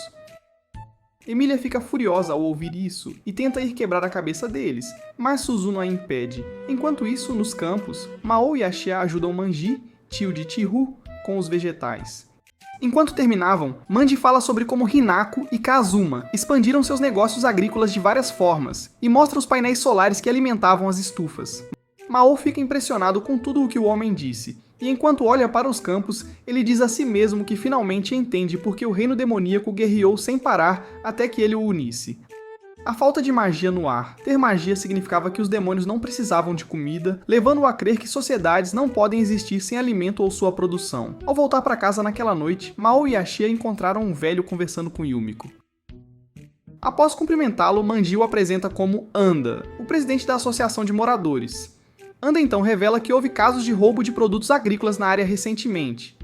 Emília fica furiosa ao ouvir isso e tenta ir quebrar a cabeça deles, mas Suzuno a impede. Enquanto isso, nos campos, Mao e Ashia ajudam Manji, tio de Chiho, com os vegetais. Enquanto terminavam, Manji fala sobre como Hinako e Kazuma expandiram seus negócios agrícolas de várias formas e mostra os painéis solares que alimentavam as estufas. Mao fica impressionado com tudo o que o homem disse, e enquanto olha para os campos, ele diz a si mesmo que finalmente entende porque o reino demoníaco guerreou sem parar até que ele o unisse. A falta de magia no ar. Ter magia significava que os demônios não precisavam de comida, levando-o a crer que sociedades não podem existir sem alimento ou sua produção. Ao voltar para casa naquela noite, Mao e Ashia encontraram um velho conversando com Yumiko. Após cumprimentá-lo, Manji o apresenta como Anda, o presidente da Associação de Moradores. Anda então revela que houve casos de roubo de produtos agrícolas na área recentemente.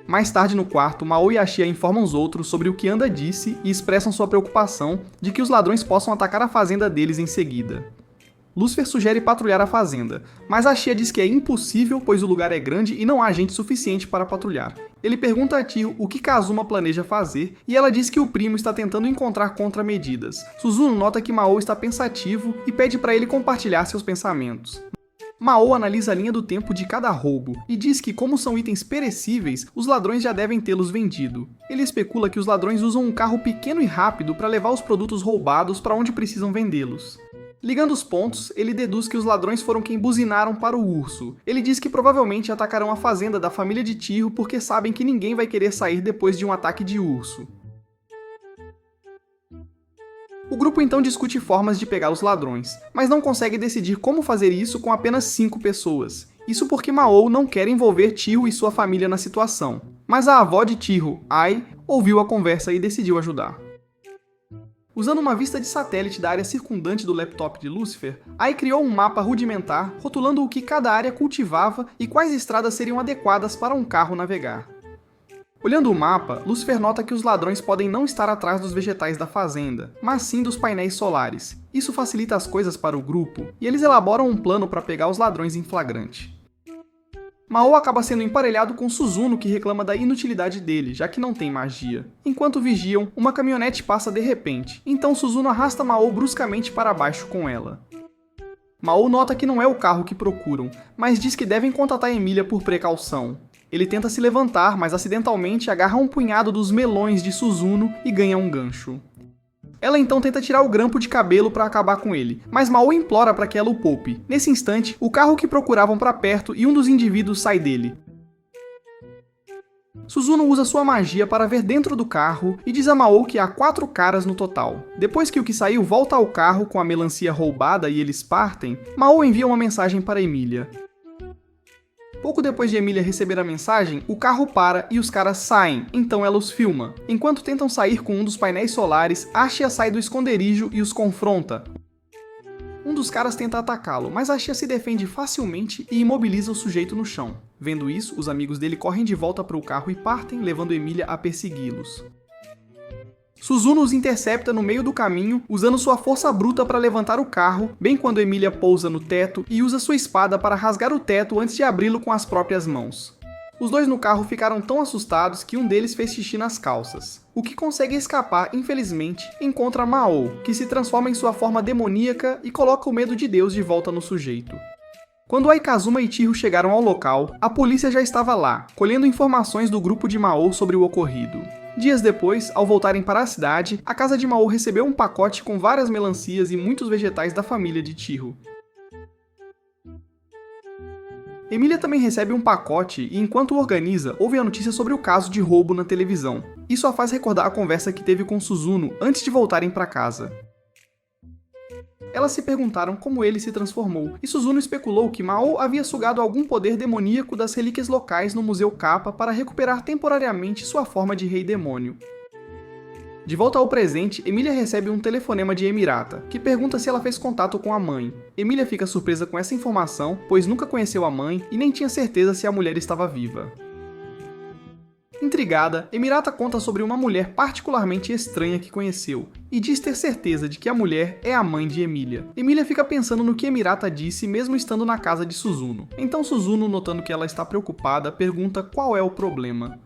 Mais tarde no quarto, Mao e Ashia informam os outros sobre o que Anda disse e expressam sua preocupação de que os ladrões possam atacar a fazenda deles em seguida. Lucifer sugere patrulhar a fazenda, mas Ashia diz que é impossível pois o lugar é grande e não há gente suficiente para patrulhar. Ele pergunta a Chiho o que Kazuma planeja fazer e ela diz que o primo está tentando encontrar contramedidas. Suzuno nota que Mao está pensativo e pede para ele compartilhar seus pensamentos. Mao analisa a linha do tempo de cada roubo e diz que, como são itens perecíveis, os ladrões já devem tê-los vendido. Ele especula que os ladrões usam um carro pequeno e rápido para levar os produtos roubados para onde precisam vendê-los. Ligando os pontos, ele deduz que os ladrões foram quem buzinaram para o urso. Ele diz que provavelmente atacarão a fazenda da família de Chiho porque sabem que ninguém vai querer sair depois de um ataque de urso. O grupo então discute formas de pegar os ladrões, mas não consegue decidir como fazer isso com apenas 5 pessoas. Isso porque Mao não quer envolver Chiho e sua família na situação. Mas a avó de Chiho, Ai, ouviu a conversa e decidiu ajudar. Usando uma vista de satélite da área circundante do laptop de Lucifer, Ai criou um mapa rudimentar, rotulando o que cada área cultivava e quais estradas seriam adequadas para um carro navegar. Olhando o mapa, Lucifer nota que os ladrões podem não estar atrás dos vegetais da fazenda, mas sim dos painéis solares. Isso facilita as coisas para o grupo, e eles elaboram um plano para pegar os ladrões em flagrante. Mao acaba sendo emparelhado com Suzuno, que reclama da inutilidade dele, já que não tem magia. Enquanto vigiam, uma caminhonete passa de repente, então Suzuno arrasta Mao bruscamente para baixo com ela. Mao nota que não é o carro que procuram, mas diz que devem contatar Emília por precaução. Ele tenta se levantar, mas acidentalmente agarra um punhado dos melões de Suzuno e ganha um gancho. Ela então tenta tirar o grampo de cabelo para acabar com ele, mas Mao implora para que ela o poupe. Nesse instante, o carro que procuravam para perto e um dos indivíduos sai dele. Suzuno usa sua magia para ver dentro do carro e diz a Mao que há 4 caras no total. Depois que o que saiu volta ao carro com a melancia roubada e eles partem, Mao envia uma mensagem para Emília. Pouco depois de Emília receber a mensagem, o carro para e os caras saem, então ela os filma. Enquanto tentam sair com um dos painéis solares, Ashia sai do esconderijo e os confronta. Um dos caras tenta atacá-lo, mas Ashia se defende facilmente e imobiliza o sujeito no chão. Vendo isso, os amigos dele correm de volta para o carro e partem, levando Emília a persegui-los. Suzuno os intercepta no meio do caminho, usando sua força bruta para levantar o carro, bem quando Emília pousa no teto e usa sua espada para rasgar o teto antes de abri-lo com as próprias mãos. Os dois no carro ficaram tão assustados que um deles fez xixi nas calças. O que consegue escapar, infelizmente, encontra Mao, que se transforma em sua forma demoníaca e coloca o medo de Deus de volta no sujeito. Quando Aikazuma e Chiho chegaram ao local, a polícia já estava lá, colhendo informações do grupo de Mao sobre o ocorrido. Dias depois, ao voltarem para a cidade, a casa de Mao recebeu um pacote com várias melancias e muitos vegetais da família de Chiho. Emília também recebe um pacote e, enquanto organiza, ouve a notícia sobre o caso de roubo na televisão. Isso a faz recordar a conversa que teve com Suzuno antes de voltarem para casa. Elas se perguntaram como ele se transformou, e Suzuno especulou que Mao havia sugado algum poder demoníaco das relíquias locais no Museu Kappa para recuperar temporariamente sua forma de rei demônio. De volta ao presente, Emília recebe um telefonema de Emirata, que pergunta se ela fez contato com a mãe. Emília fica surpresa com essa informação, pois nunca conheceu a mãe e nem tinha certeza se a mulher estava viva. Intrigada, Emirata conta sobre uma mulher particularmente estranha que conheceu, e diz ter certeza de que a mulher é a mãe de Emília. Emília fica pensando no que Emirata disse mesmo estando na casa de Suzuno. Então Suzuno, notando que ela está preocupada, pergunta qual é o problema.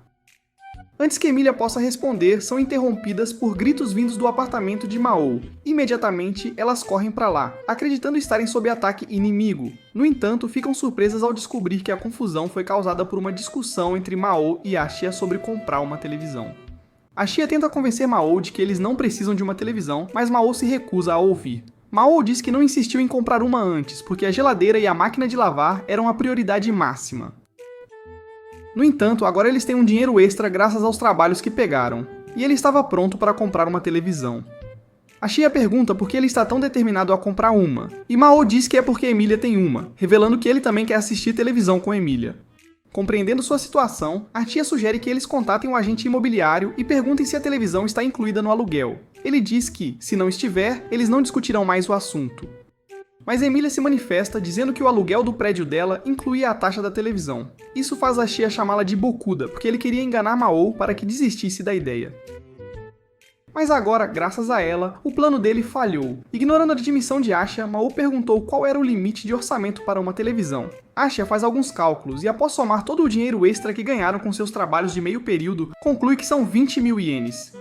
Antes que Emília possa responder, são interrompidas por gritos vindos do apartamento de Mao. Imediatamente, elas correm para lá, acreditando estarem sob ataque inimigo. No entanto, ficam surpresas ao descobrir que a confusão foi causada por uma discussão entre Mao e Ashia sobre comprar uma televisão. Ashia tenta convencer Mao de que eles não precisam de uma televisão, mas Mao se recusa a ouvir. Mao diz que não insistiu em comprar uma antes, porque a geladeira e a máquina de lavar eram a prioridade máxima. No entanto, agora eles têm um dinheiro extra graças aos trabalhos que pegaram, e ele estava pronto para comprar uma televisão. Ashia pergunta por que ele está tão determinado a comprar uma, e Mao diz que é porque Emília tem uma, revelando que ele também quer assistir televisão com Emília. Compreendendo sua situação, Ashia sugere que eles contatem um agente imobiliário e perguntem se a televisão está incluída no aluguel. Ele diz que, se não estiver, eles não discutirão mais o assunto. Mas Emília se manifesta dizendo que o aluguel do prédio dela incluía a taxa da televisão. Isso faz Ashia chamá-la de bocuda, porque ele queria enganar Mao para que desistisse da ideia. Mas agora, graças a ela, o plano dele falhou. Ignorando a admissão de Ashia, Mao perguntou qual era o limite de orçamento para uma televisão. Ashia faz alguns cálculos e, após somar todo o dinheiro extra que ganharam com seus trabalhos de meio período, conclui que são 20 mil ienes.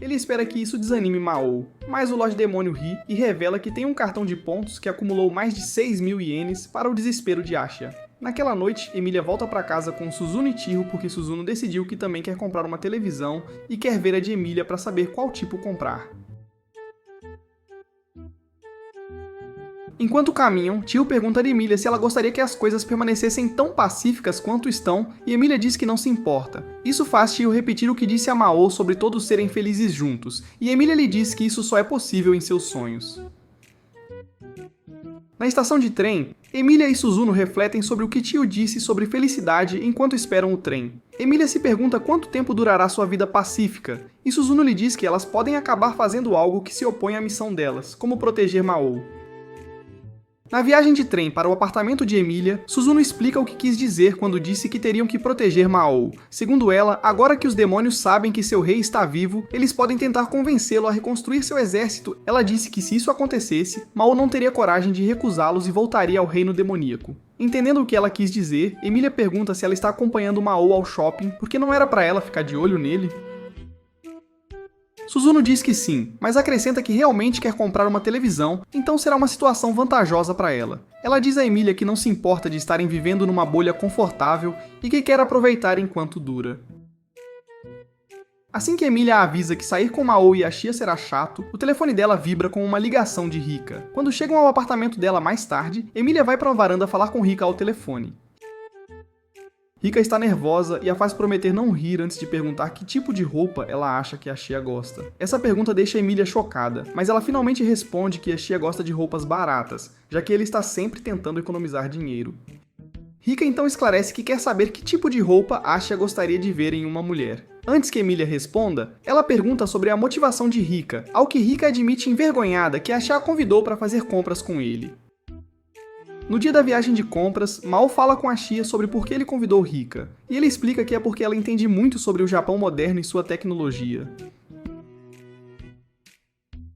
Ele espera que isso desanime Mao, mas o Lorde Demônio ri e revela que tem um cartão de pontos que acumulou mais de 6 mil ienes para o desespero de Ashia. Naquela noite, Emília volta para casa com Suzuno e Chiho porque Suzuno decidiu que também quer comprar uma televisão e quer ver a de Emília para saber qual tipo comprar. Enquanto caminham, Chiho pergunta a Emília se ela gostaria que as coisas permanecessem tão pacíficas quanto estão, e Emília diz que não se importa. Isso faz Chiho repetir o que disse a Mao sobre todos serem felizes juntos, e Emília lhe diz que isso só é possível em seus sonhos. Na estação de trem, Emília e Suzuno refletem sobre o que Chiho disse sobre felicidade enquanto esperam o trem. Emília se pergunta quanto tempo durará sua vida pacífica, e Suzuno lhe diz que elas podem acabar fazendo algo que se opõe à missão delas, como proteger Mao. Na viagem de trem para o apartamento de Emília, Suzuno explica o que quis dizer quando disse que teriam que proteger Mao. Segundo ela, agora que os demônios sabem que seu rei está vivo, eles podem tentar convencê-lo a reconstruir seu exército. Ela disse que se isso acontecesse, Mao não teria coragem de recusá-los e voltaria ao reino demoníaco. Entendendo o que ela quis dizer, Emília pergunta se ela está acompanhando Mao ao shopping, porque não era para ela ficar de olho nele. Suzuno diz que sim, mas acrescenta que realmente quer comprar uma televisão, então será uma situação vantajosa para ela. Ela diz a Emília que não se importa de estarem vivendo numa bolha confortável e que quer aproveitar enquanto dura. Assim que Emília avisa que sair com Mao e Ashia será chato, o telefone dela vibra com uma ligação de Rika. Quando chegam ao apartamento dela mais tarde, Emília vai para a varanda falar com Rika ao telefone. Rika está nervosa e a faz prometer não rir antes de perguntar que tipo de roupa ela acha que Ashia gosta. Essa pergunta deixa Emília chocada, mas ela finalmente responde que Ashia gosta de roupas baratas, já que ele está sempre tentando economizar dinheiro. Rika então esclarece que quer saber que tipo de roupa Ashia gostaria de ver em uma mulher. Antes que Emília responda, ela pergunta sobre a motivação de Rika, ao que Rika admite envergonhada que Ashia a convidou para fazer compras com ele. No dia da viagem de compras, Mao fala com Ashia sobre por que ele convidou Rika, e ele explica que é porque ela entende muito sobre o Japão moderno e sua tecnologia.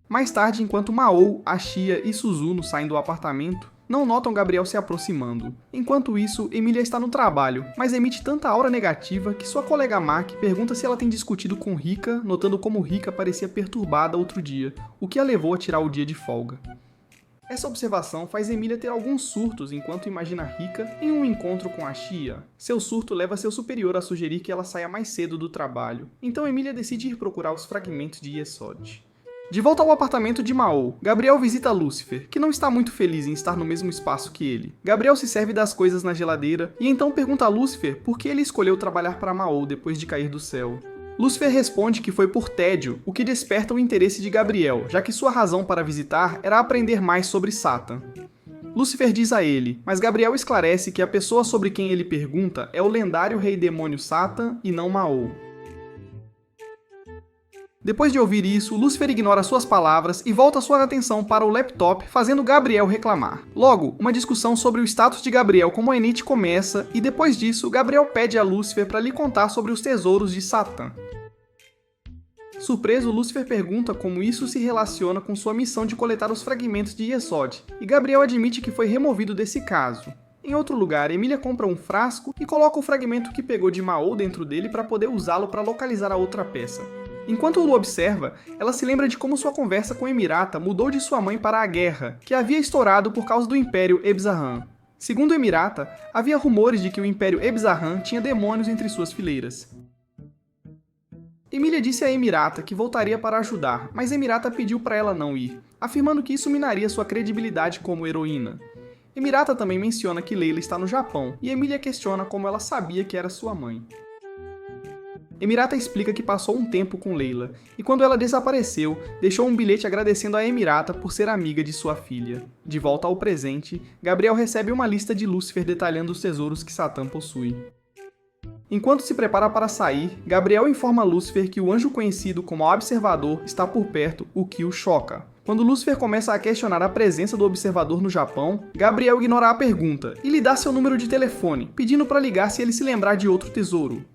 Mais tarde, enquanto Mao, Ashia e Suzuno saem do apartamento, não notam Gabriel se aproximando. Enquanto isso, Emília está no trabalho, mas emite tanta aura negativa que sua colega Maki pergunta se ela tem discutido com Rika, notando como Rika parecia perturbada outro dia, o que a levou a tirar o dia de folga. Essa observação faz Emília ter alguns surtos enquanto imagina Rika em um encontro com Ashia. Seu surto leva seu superior a sugerir que ela saia mais cedo do trabalho, então Emília decide ir procurar os fragmentos de Yesod. De volta ao apartamento de Mao, Gabriel visita Lúcifer, que não está muito feliz em estar no mesmo espaço que ele. Gabriel se serve das coisas na geladeira e então pergunta a Lúcifer por que ele escolheu trabalhar para Mao depois de cair do céu. Lúcifer responde que foi por tédio, o que desperta o interesse de Gabriel, já que sua razão para visitar era aprender mais sobre Satan. Lúcifer diz a ele, mas Gabriel esclarece que a pessoa sobre quem ele pergunta é o lendário rei demônio Satan e não Mao. Depois de ouvir isso, Lúcifer ignora suas palavras e volta sua atenção para o laptop, fazendo Gabriel reclamar. Logo, uma discussão sobre o status de Gabriel como Enite começa, e depois disso, Gabriel pede a Lúcifer para lhe contar sobre os tesouros de Satã. Surpreso, Lúcifer pergunta como isso se relaciona com sua missão de coletar os fragmentos de Yesod, e Gabriel admite que foi removido desse caso. Em outro lugar, Emília compra um frasco e coloca o fragmento que pegou de Mao dentro dele para poder usá-lo para localizar a outra peça. Enquanto o observa, ela se lembra de como sua conversa com Emirata mudou de sua mãe para a guerra, que havia estourado por causa do Império Ebzarran. Segundo Emirata, havia rumores de que o Império Ebzarran tinha demônios entre suas fileiras. Emília disse a Emirata que voltaria para ajudar, mas Emirata pediu para ela não ir, afirmando que isso minaria sua credibilidade como heroína. Emirata também menciona que Leila está no Japão, e Emília questiona como ela sabia que era sua mãe. Emirata explica que passou um tempo com Leila, e quando ela desapareceu, deixou um bilhete agradecendo a Emirata por ser amiga de sua filha. De volta ao presente, Gabriel recebe uma lista de Lúcifer detalhando os tesouros que Satã possui. Enquanto se prepara para sair, Gabriel informa Lúcifer que o anjo conhecido como Observador está por perto, o que o choca. Quando Lúcifer começa a questionar a presença do Observador no Japão, Gabriel ignora a pergunta e lhe dá seu número de telefone, pedindo para ligar se ele se lembrar de outro tesouro.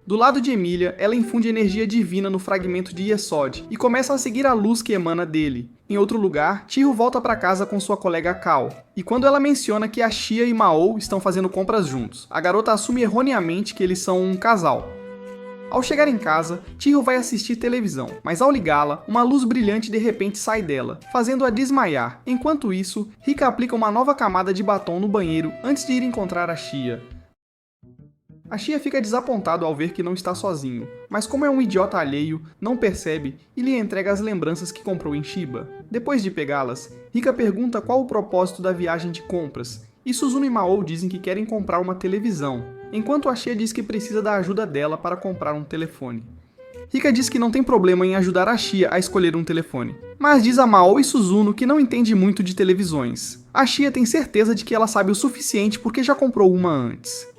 Do lado de Emília, ela infunde energia divina no fragmento de Yesod e começa a seguir a luz que emana dele. Em outro lugar, Chiho volta para casa com sua colega Kao, e quando ela menciona que Ashia e Mao estão fazendo compras juntos, a garota assume erroneamente que eles são um casal. Ao chegar em casa, Chiho vai assistir televisão, mas ao ligá-la, uma luz brilhante de repente sai dela, fazendo-a desmaiar. Enquanto isso, Rika aplica uma nova camada de batom no banheiro antes de ir encontrar Ashia. Ashia fica desapontado ao ver que não está sozinho, mas como é um idiota alheio, não percebe e lhe entrega as lembranças que comprou em Shiba. Depois de pegá-las, Rika pergunta qual o propósito da viagem de compras, e Suzuno e Mao dizem que querem comprar uma televisão, enquanto Ashia diz que precisa da ajuda dela para comprar um telefone. Rika diz que não tem problema em ajudar Ashia a escolher um telefone, mas diz a Mao e Suzuno que não entende muito de televisões. Ashia tem certeza de que ela sabe o suficiente porque já comprou uma antes.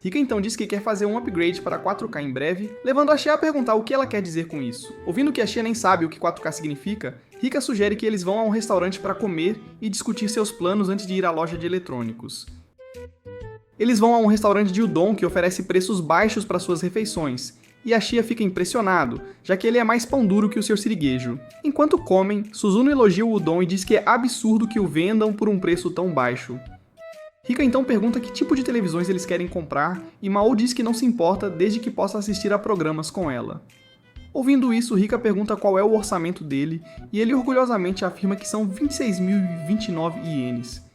Rika então diz que quer fazer um upgrade para 4K em breve, levando a Shia a perguntar o que ela quer dizer com isso. Ouvindo que a Shia nem sabe o que 4K significa, Rika sugere que eles vão a um restaurante para comer e discutir seus planos antes de ir à loja de eletrônicos. Eles vão a um restaurante de udon que oferece preços baixos para suas refeições, e a Shia fica impressionado, já que ele é mais pão duro que o seu siriguejo. Enquanto comem, Suzuno elogia o udon e diz que é absurdo que o vendam por um preço tão baixo. Rika então pergunta que tipo de televisões eles querem comprar, e Mao diz que não se importa desde que possa assistir a programas com ela. Ouvindo isso, Rika pergunta qual é o orçamento dele, e ele orgulhosamente afirma que são 26.029 ienes.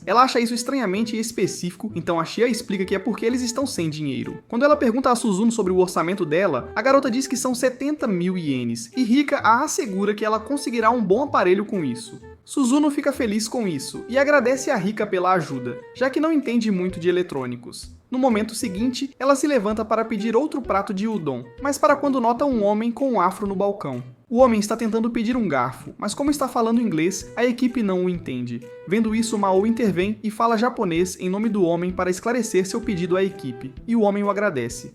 Ela acha isso estranhamente específico, então a Shia explica que é porque eles estão sem dinheiro. Quando ela pergunta a Suzuno sobre o orçamento dela, a garota diz que são 70.000 ienes, e Rika a assegura que ela conseguirá um bom aparelho com isso. Suzuno fica feliz com isso, e agradece a Rika pela ajuda, já que não entende muito de eletrônicos. No momento seguinte, ela se levanta para pedir outro prato de udon, mas para quando nota um homem com um afro no balcão. O homem está tentando pedir um garfo, mas como está falando inglês, a equipe não o entende. Vendo isso, Mao intervém e fala japonês em nome do homem para esclarecer seu pedido à equipe, e o homem o agradece.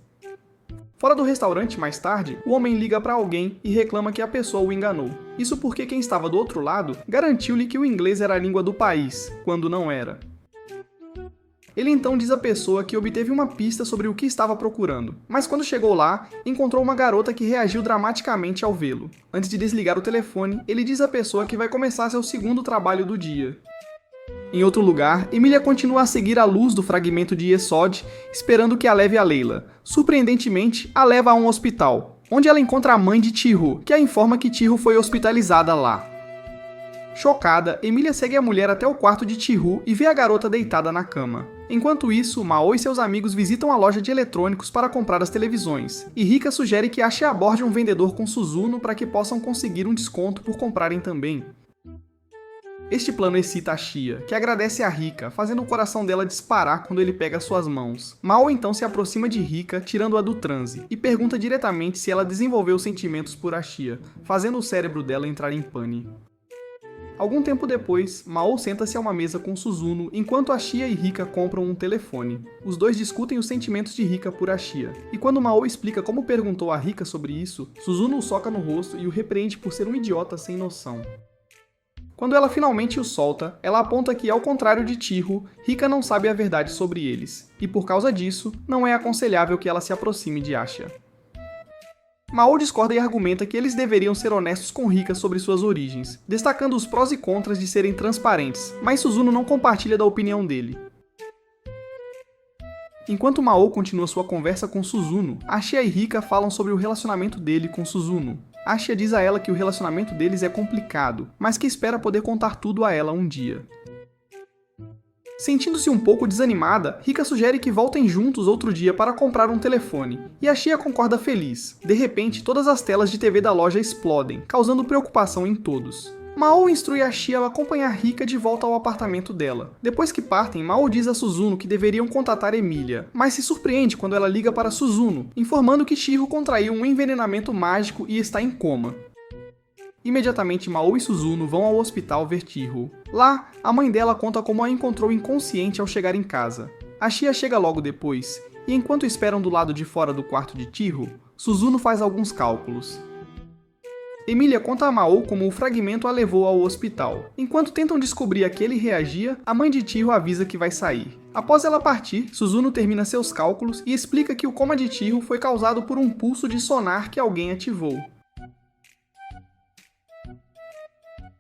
Fora do restaurante, mais tarde, o homem liga para alguém e reclama que a pessoa o enganou. Isso porque quem estava do outro lado garantiu-lhe que o inglês era a língua do país, quando não era. Ele então diz à pessoa que obteve uma pista sobre o que estava procurando, mas quando chegou lá, encontrou uma garota que reagiu dramaticamente ao vê-lo. Antes de desligar o telefone, ele diz à pessoa que vai começar seu segundo trabalho do dia. Em outro lugar, Emilia continua a seguir a luz do fragmento de Yesod, esperando que a leve a Leila. Surpreendentemente, a leva a um hospital, onde ela encontra a mãe de Chiho, que a informa que Chiho foi hospitalizada lá. Chocada, Emilia segue a mulher até o quarto de Chiho e vê a garota deitada na cama. Enquanto isso, Mao e seus amigos visitam a loja de eletrônicos para comprar as televisões, e Rika sugere que Ashi aborde um vendedor com Suzuno para que possam conseguir um desconto por comprarem também. Este plano excita a Shia, que agradece a Rika, fazendo o coração dela disparar quando ele pega suas mãos. Mao então se aproxima de Rika, tirando-a do transe, e pergunta diretamente se ela desenvolveu sentimentos por Shia, fazendo o cérebro dela entrar em pane. Algum tempo depois, Mao senta-se a uma mesa com Suzuno enquanto a Shia e Rika compram um telefone. Os dois discutem os sentimentos de Rika por Shia, e quando Mao explica como perguntou a Rika sobre isso, Suzuno o soca no rosto e o repreende por ser um idiota sem noção. Quando ela finalmente o solta, ela aponta que, ao contrário de Chiho, Rika não sabe a verdade sobre eles, e por causa disso, não é aconselhável que ela se aproxime de Asha. Mao discorda e argumenta que eles deveriam ser honestos com Rika sobre suas origens, destacando os prós e contras de serem transparentes, mas Suzuno não compartilha da opinião dele. Enquanto Mao continua sua conversa com Suzuno, Asha e Rika falam sobre o relacionamento dele com Suzuno. Asha diz a ela que o relacionamento deles é complicado, mas que espera poder contar tudo a ela um dia. Sentindo-se um pouco desanimada, Rika sugere que voltem juntos outro dia para comprar um telefone, e a Shia concorda feliz. De repente, todas as telas de TV da loja explodem, causando preocupação em todos. Mao instrui a Shia a acompanhar Rika de volta ao apartamento dela. Depois que partem, Mao diz a Suzuno que deveriam contatar Emilia, mas se surpreende quando ela liga para Suzuno, informando que Chiho contraiu um envenenamento mágico e está em coma. Imediatamente, Mao e Suzuno vão ao hospital ver Chiho. Lá, a mãe dela conta como a encontrou inconsciente ao chegar em casa. A Shia chega logo depois, e enquanto esperam do lado de fora do quarto de Chiho, Suzuno faz alguns cálculos. Emilia conta a Mao como o fragmento a levou ao hospital. Enquanto tentam descobrir a que ele reagia, a mãe de Chiho avisa que vai sair. Após ela partir, Suzuno termina seus cálculos e explica que o coma de Chiho foi causado por um pulso de sonar que alguém ativou.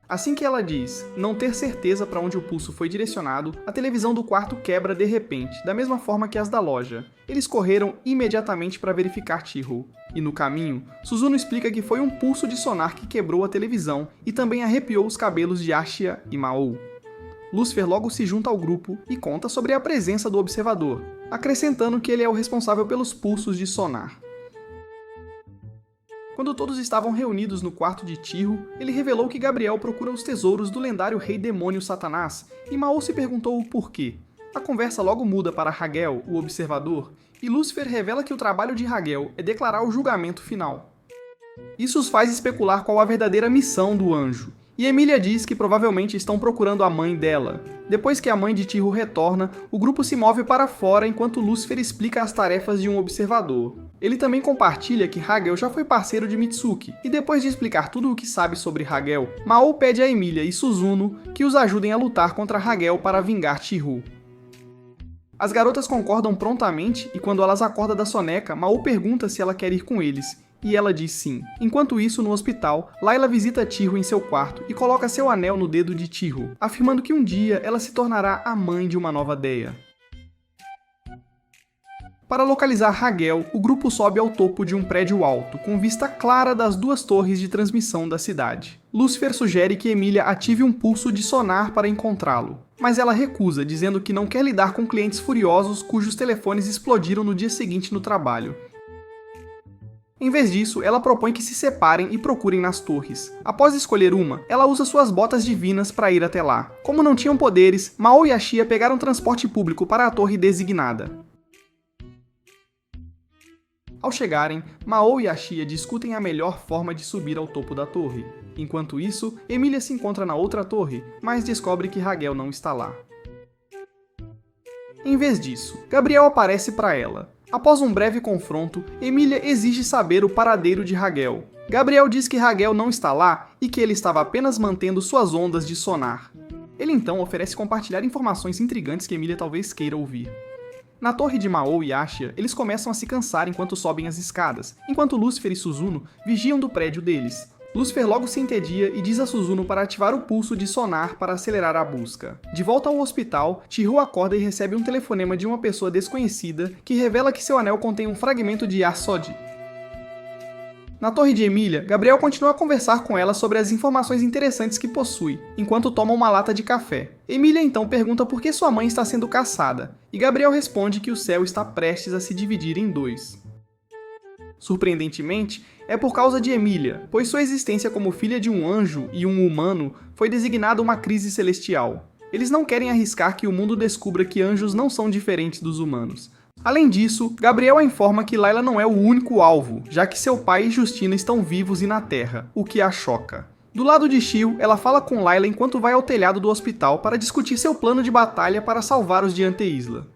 Assim que ela diz não ter certeza para onde o pulso foi direcionado, a televisão do quarto quebra de repente, da mesma forma que as da loja. Eles correram imediatamente para verificar Chiho. E no caminho, Suzuno explica que foi um pulso de sonar que quebrou a televisão e também arrepiou os cabelos de Asha e Mao. Lucifer logo se junta ao grupo e conta sobre a presença do observador, acrescentando que ele é o responsável pelos pulsos de sonar. Quando todos estavam reunidos no quarto de Chiho, ele revelou que Gabriel procura os tesouros do lendário rei demônio Satanás, e Mao se perguntou o porquê. A conversa logo muda para Hagel, o observador, e Lucifer revela que o trabalho de Hagel é declarar o julgamento final. Isso os faz especular qual a verdadeira missão do anjo, e Emilia diz que provavelmente estão procurando a mãe dela. Depois que a mãe de Tiro retorna, o grupo se move para fora enquanto Lucifer explica as tarefas de um observador. Ele também compartilha que Hagel já foi parceiro de Mitsuki, e depois de explicar tudo o que sabe sobre Hagel, Mao pede a Emilia e Suzuno que os ajudem a lutar contra Hagel para vingar Chihou. As garotas concordam prontamente e quando elas acordam da soneca, Mao pergunta se ela quer ir com eles, e ela diz sim. Enquanto isso, no hospital, Layla visita Chihou em seu quarto e coloca seu anel no dedo de Chihou, afirmando que um dia ela se tornará a mãe de uma nova Deia. Para localizar Hagel, o grupo sobe ao topo de um prédio alto, com vista clara das duas torres de transmissão da cidade. Lucifer sugere que Emilia ative um pulso de sonar para encontrá-lo, mas ela recusa, dizendo que não quer lidar com clientes furiosos cujos telefones explodiram no dia seguinte no trabalho. Em vez disso, ela propõe que se separem e procurem nas torres. Após escolher uma, ela usa suas botas divinas para ir até lá. Como não tinham poderes, Mao e Ashia pegaram transporte público para a torre designada. Ao chegarem, Mao e Ashia discutem a melhor forma de subir ao topo da torre. Enquanto isso, Emilia se encontra na outra torre, mas descobre que Hagel não está lá. Em vez disso, Gabriel aparece para ela. Após um breve confronto, Emilia exige saber o paradeiro de Hagel. Gabriel diz que Hagel não está lá e que ele estava apenas mantendo suas ondas de sonar. Ele então oferece compartilhar informações intrigantes que Emilia talvez queira ouvir. Na torre de Mao e Ashia, eles começam a se cansar enquanto sobem as escadas, enquanto Lucifer e Suzuno vigiam do prédio deles. Lucifer logo se entedia e diz a Suzuno para ativar o pulso de sonar para acelerar a busca. De volta ao hospital, Chihou acorda e recebe um telefonema de uma pessoa desconhecida que revela que seu anel contém um fragmento de Yasodi. Na torre de Emilia, Gabriel continua a conversar com ela sobre as informações interessantes que possui, enquanto toma uma lata de café. Emilia então pergunta por que sua mãe está sendo caçada, e Gabriel responde que o céu está prestes a se dividir em dois. Surpreendentemente, é por causa de Emilia, pois sua existência como filha de um anjo e um humano foi designada uma crise celestial. Eles não querem arriscar que o mundo descubra que anjos não são diferentes dos humanos. Além disso, Gabriel a informa que Layla não é o único alvo, já que seu pai e Justina estão vivos e na Terra, o que a choca. Do lado de Shio, ela fala com Layla enquanto vai ao telhado do hospital para discutir seu plano de batalha para salvar os de Anteisla.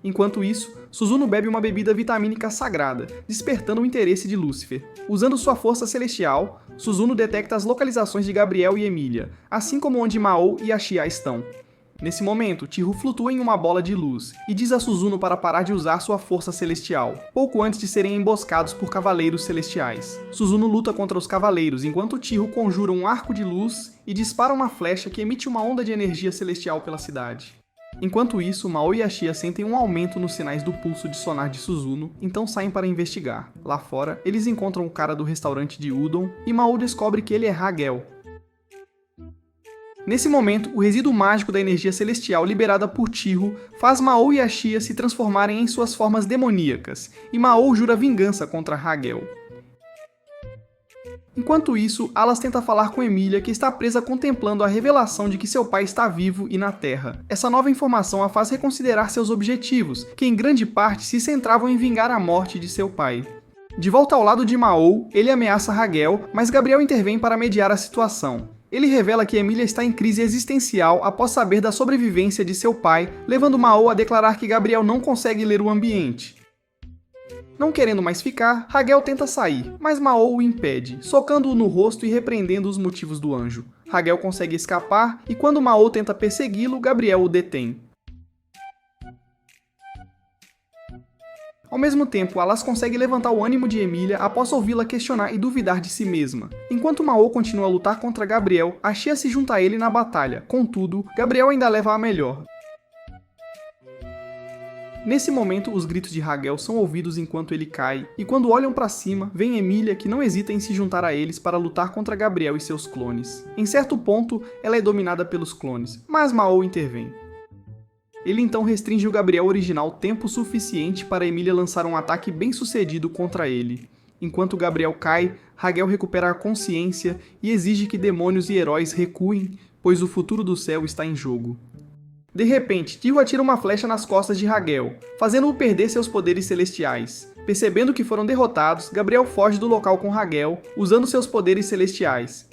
Enquanto isso, Suzuno bebe uma bebida vitamínica sagrada, despertando o interesse de Lucifer. Usando sua força celestial, Suzuno detecta as localizações de Gabriel e Emilia, assim como onde Mao e Ashia estão. Nesse momento, Chihou flutua em uma bola de luz e diz a Suzuno para parar de usar sua força celestial, pouco antes de serem emboscados por cavaleiros celestiais. Suzuno luta contra os cavaleiros, enquanto Chihou conjura um arco de luz e dispara uma flecha que emite uma onda de energia celestial pela cidade. Enquanto isso, Mao e Ashia sentem um aumento nos sinais do pulso de sonar de Suzuno, então saem para investigar. Lá fora, eles encontram o cara do restaurante de udon e Mao descobre que ele é Hagel. Nesse momento, o resíduo mágico da energia celestial liberada por Chihou faz Mao e Ashia se transformarem em suas formas demoníacas, e Mao jura vingança contra Hagel. Enquanto isso, Alas tenta falar com Emilia, que está presa contemplando a revelação de que seu pai está vivo e na Terra. Essa nova informação a faz reconsiderar seus objetivos, que em grande parte se centravam em vingar a morte de seu pai. De volta ao lado de Mao, ele ameaça Hagel, mas Gabriel intervém para mediar a situação. Ele revela que Emilia está em crise existencial após saber da sobrevivência de seu pai, levando Mao a declarar que Gabriel não consegue ler o ambiente. Não querendo mais ficar, Hagel tenta sair, mas Mao o impede, socando-o no rosto e repreendendo os motivos do anjo. Hagel consegue escapar e quando Mao tenta persegui-lo, Gabriel o detém. Ao mesmo tempo, Alas consegue levantar o ânimo de Emilia após ouvi-la questionar e duvidar de si mesma. Enquanto Mao continua a lutar contra Gabriel, Ashia se junta a ele na batalha. Contudo, Gabriel ainda leva a melhor. Nesse momento, os gritos de Hagel são ouvidos enquanto ele cai, e quando olham para cima, vem Emilia que não hesita em se juntar a eles para lutar contra Gabriel e seus clones. Em certo ponto, ela é dominada pelos clones, mas Mao intervém. Ele então restringe o Gabriel original tempo suficiente para Emilia lançar um ataque bem sucedido contra ele. Enquanto Gabriel cai, Hagel recupera a consciência e exige que demônios e heróis recuem, pois o futuro do céu está em jogo. De repente, Chihou atira uma flecha nas costas de Hagel, fazendo-o perder seus poderes celestiais. Percebendo que foram derrotados, Gabriel foge do local com Hagel, usando seus poderes celestiais.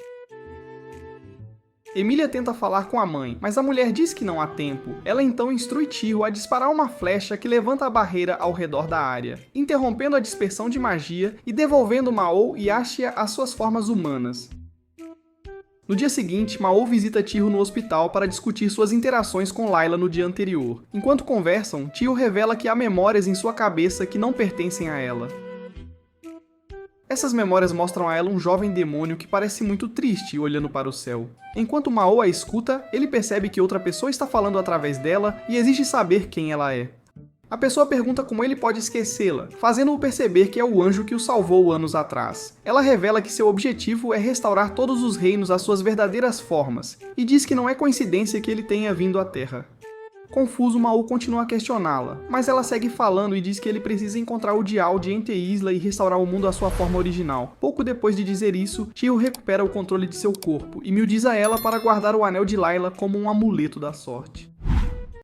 Emília tenta falar com a mãe, mas a mulher diz que não há tempo. Ela então instrui Tio a disparar uma flecha que levanta a barreira ao redor da área, interrompendo a dispersão de magia e devolvendo Mao e Ashia às suas formas humanas. No dia seguinte, Mao visita Tio no hospital para discutir suas interações com Layla no dia anterior. Enquanto conversam, Tio revela que há memórias em sua cabeça que não pertencem a ela. Essas memórias mostram a ela um jovem demônio que parece muito triste olhando para o céu. Enquanto Mao a escuta, ele percebe que outra pessoa está falando através dela e exige saber quem ela é. A pessoa pergunta como ele pode esquecê-la, fazendo-o perceber que é o anjo que o salvou anos atrás. Ela revela que seu objetivo é restaurar todos os reinos às suas verdadeiras formas, e diz que não é coincidência que ele tenha vindo à Terra. Confuso, Mao continua a questioná-la, mas ela segue falando e diz que ele precisa encontrar o Dial de Ente Isla e restaurar o mundo à sua forma original. Pouco depois de dizer isso, Tio recupera o controle de seu corpo e Mil diz a ela para guardar o anel de Layla como um amuleto da sorte.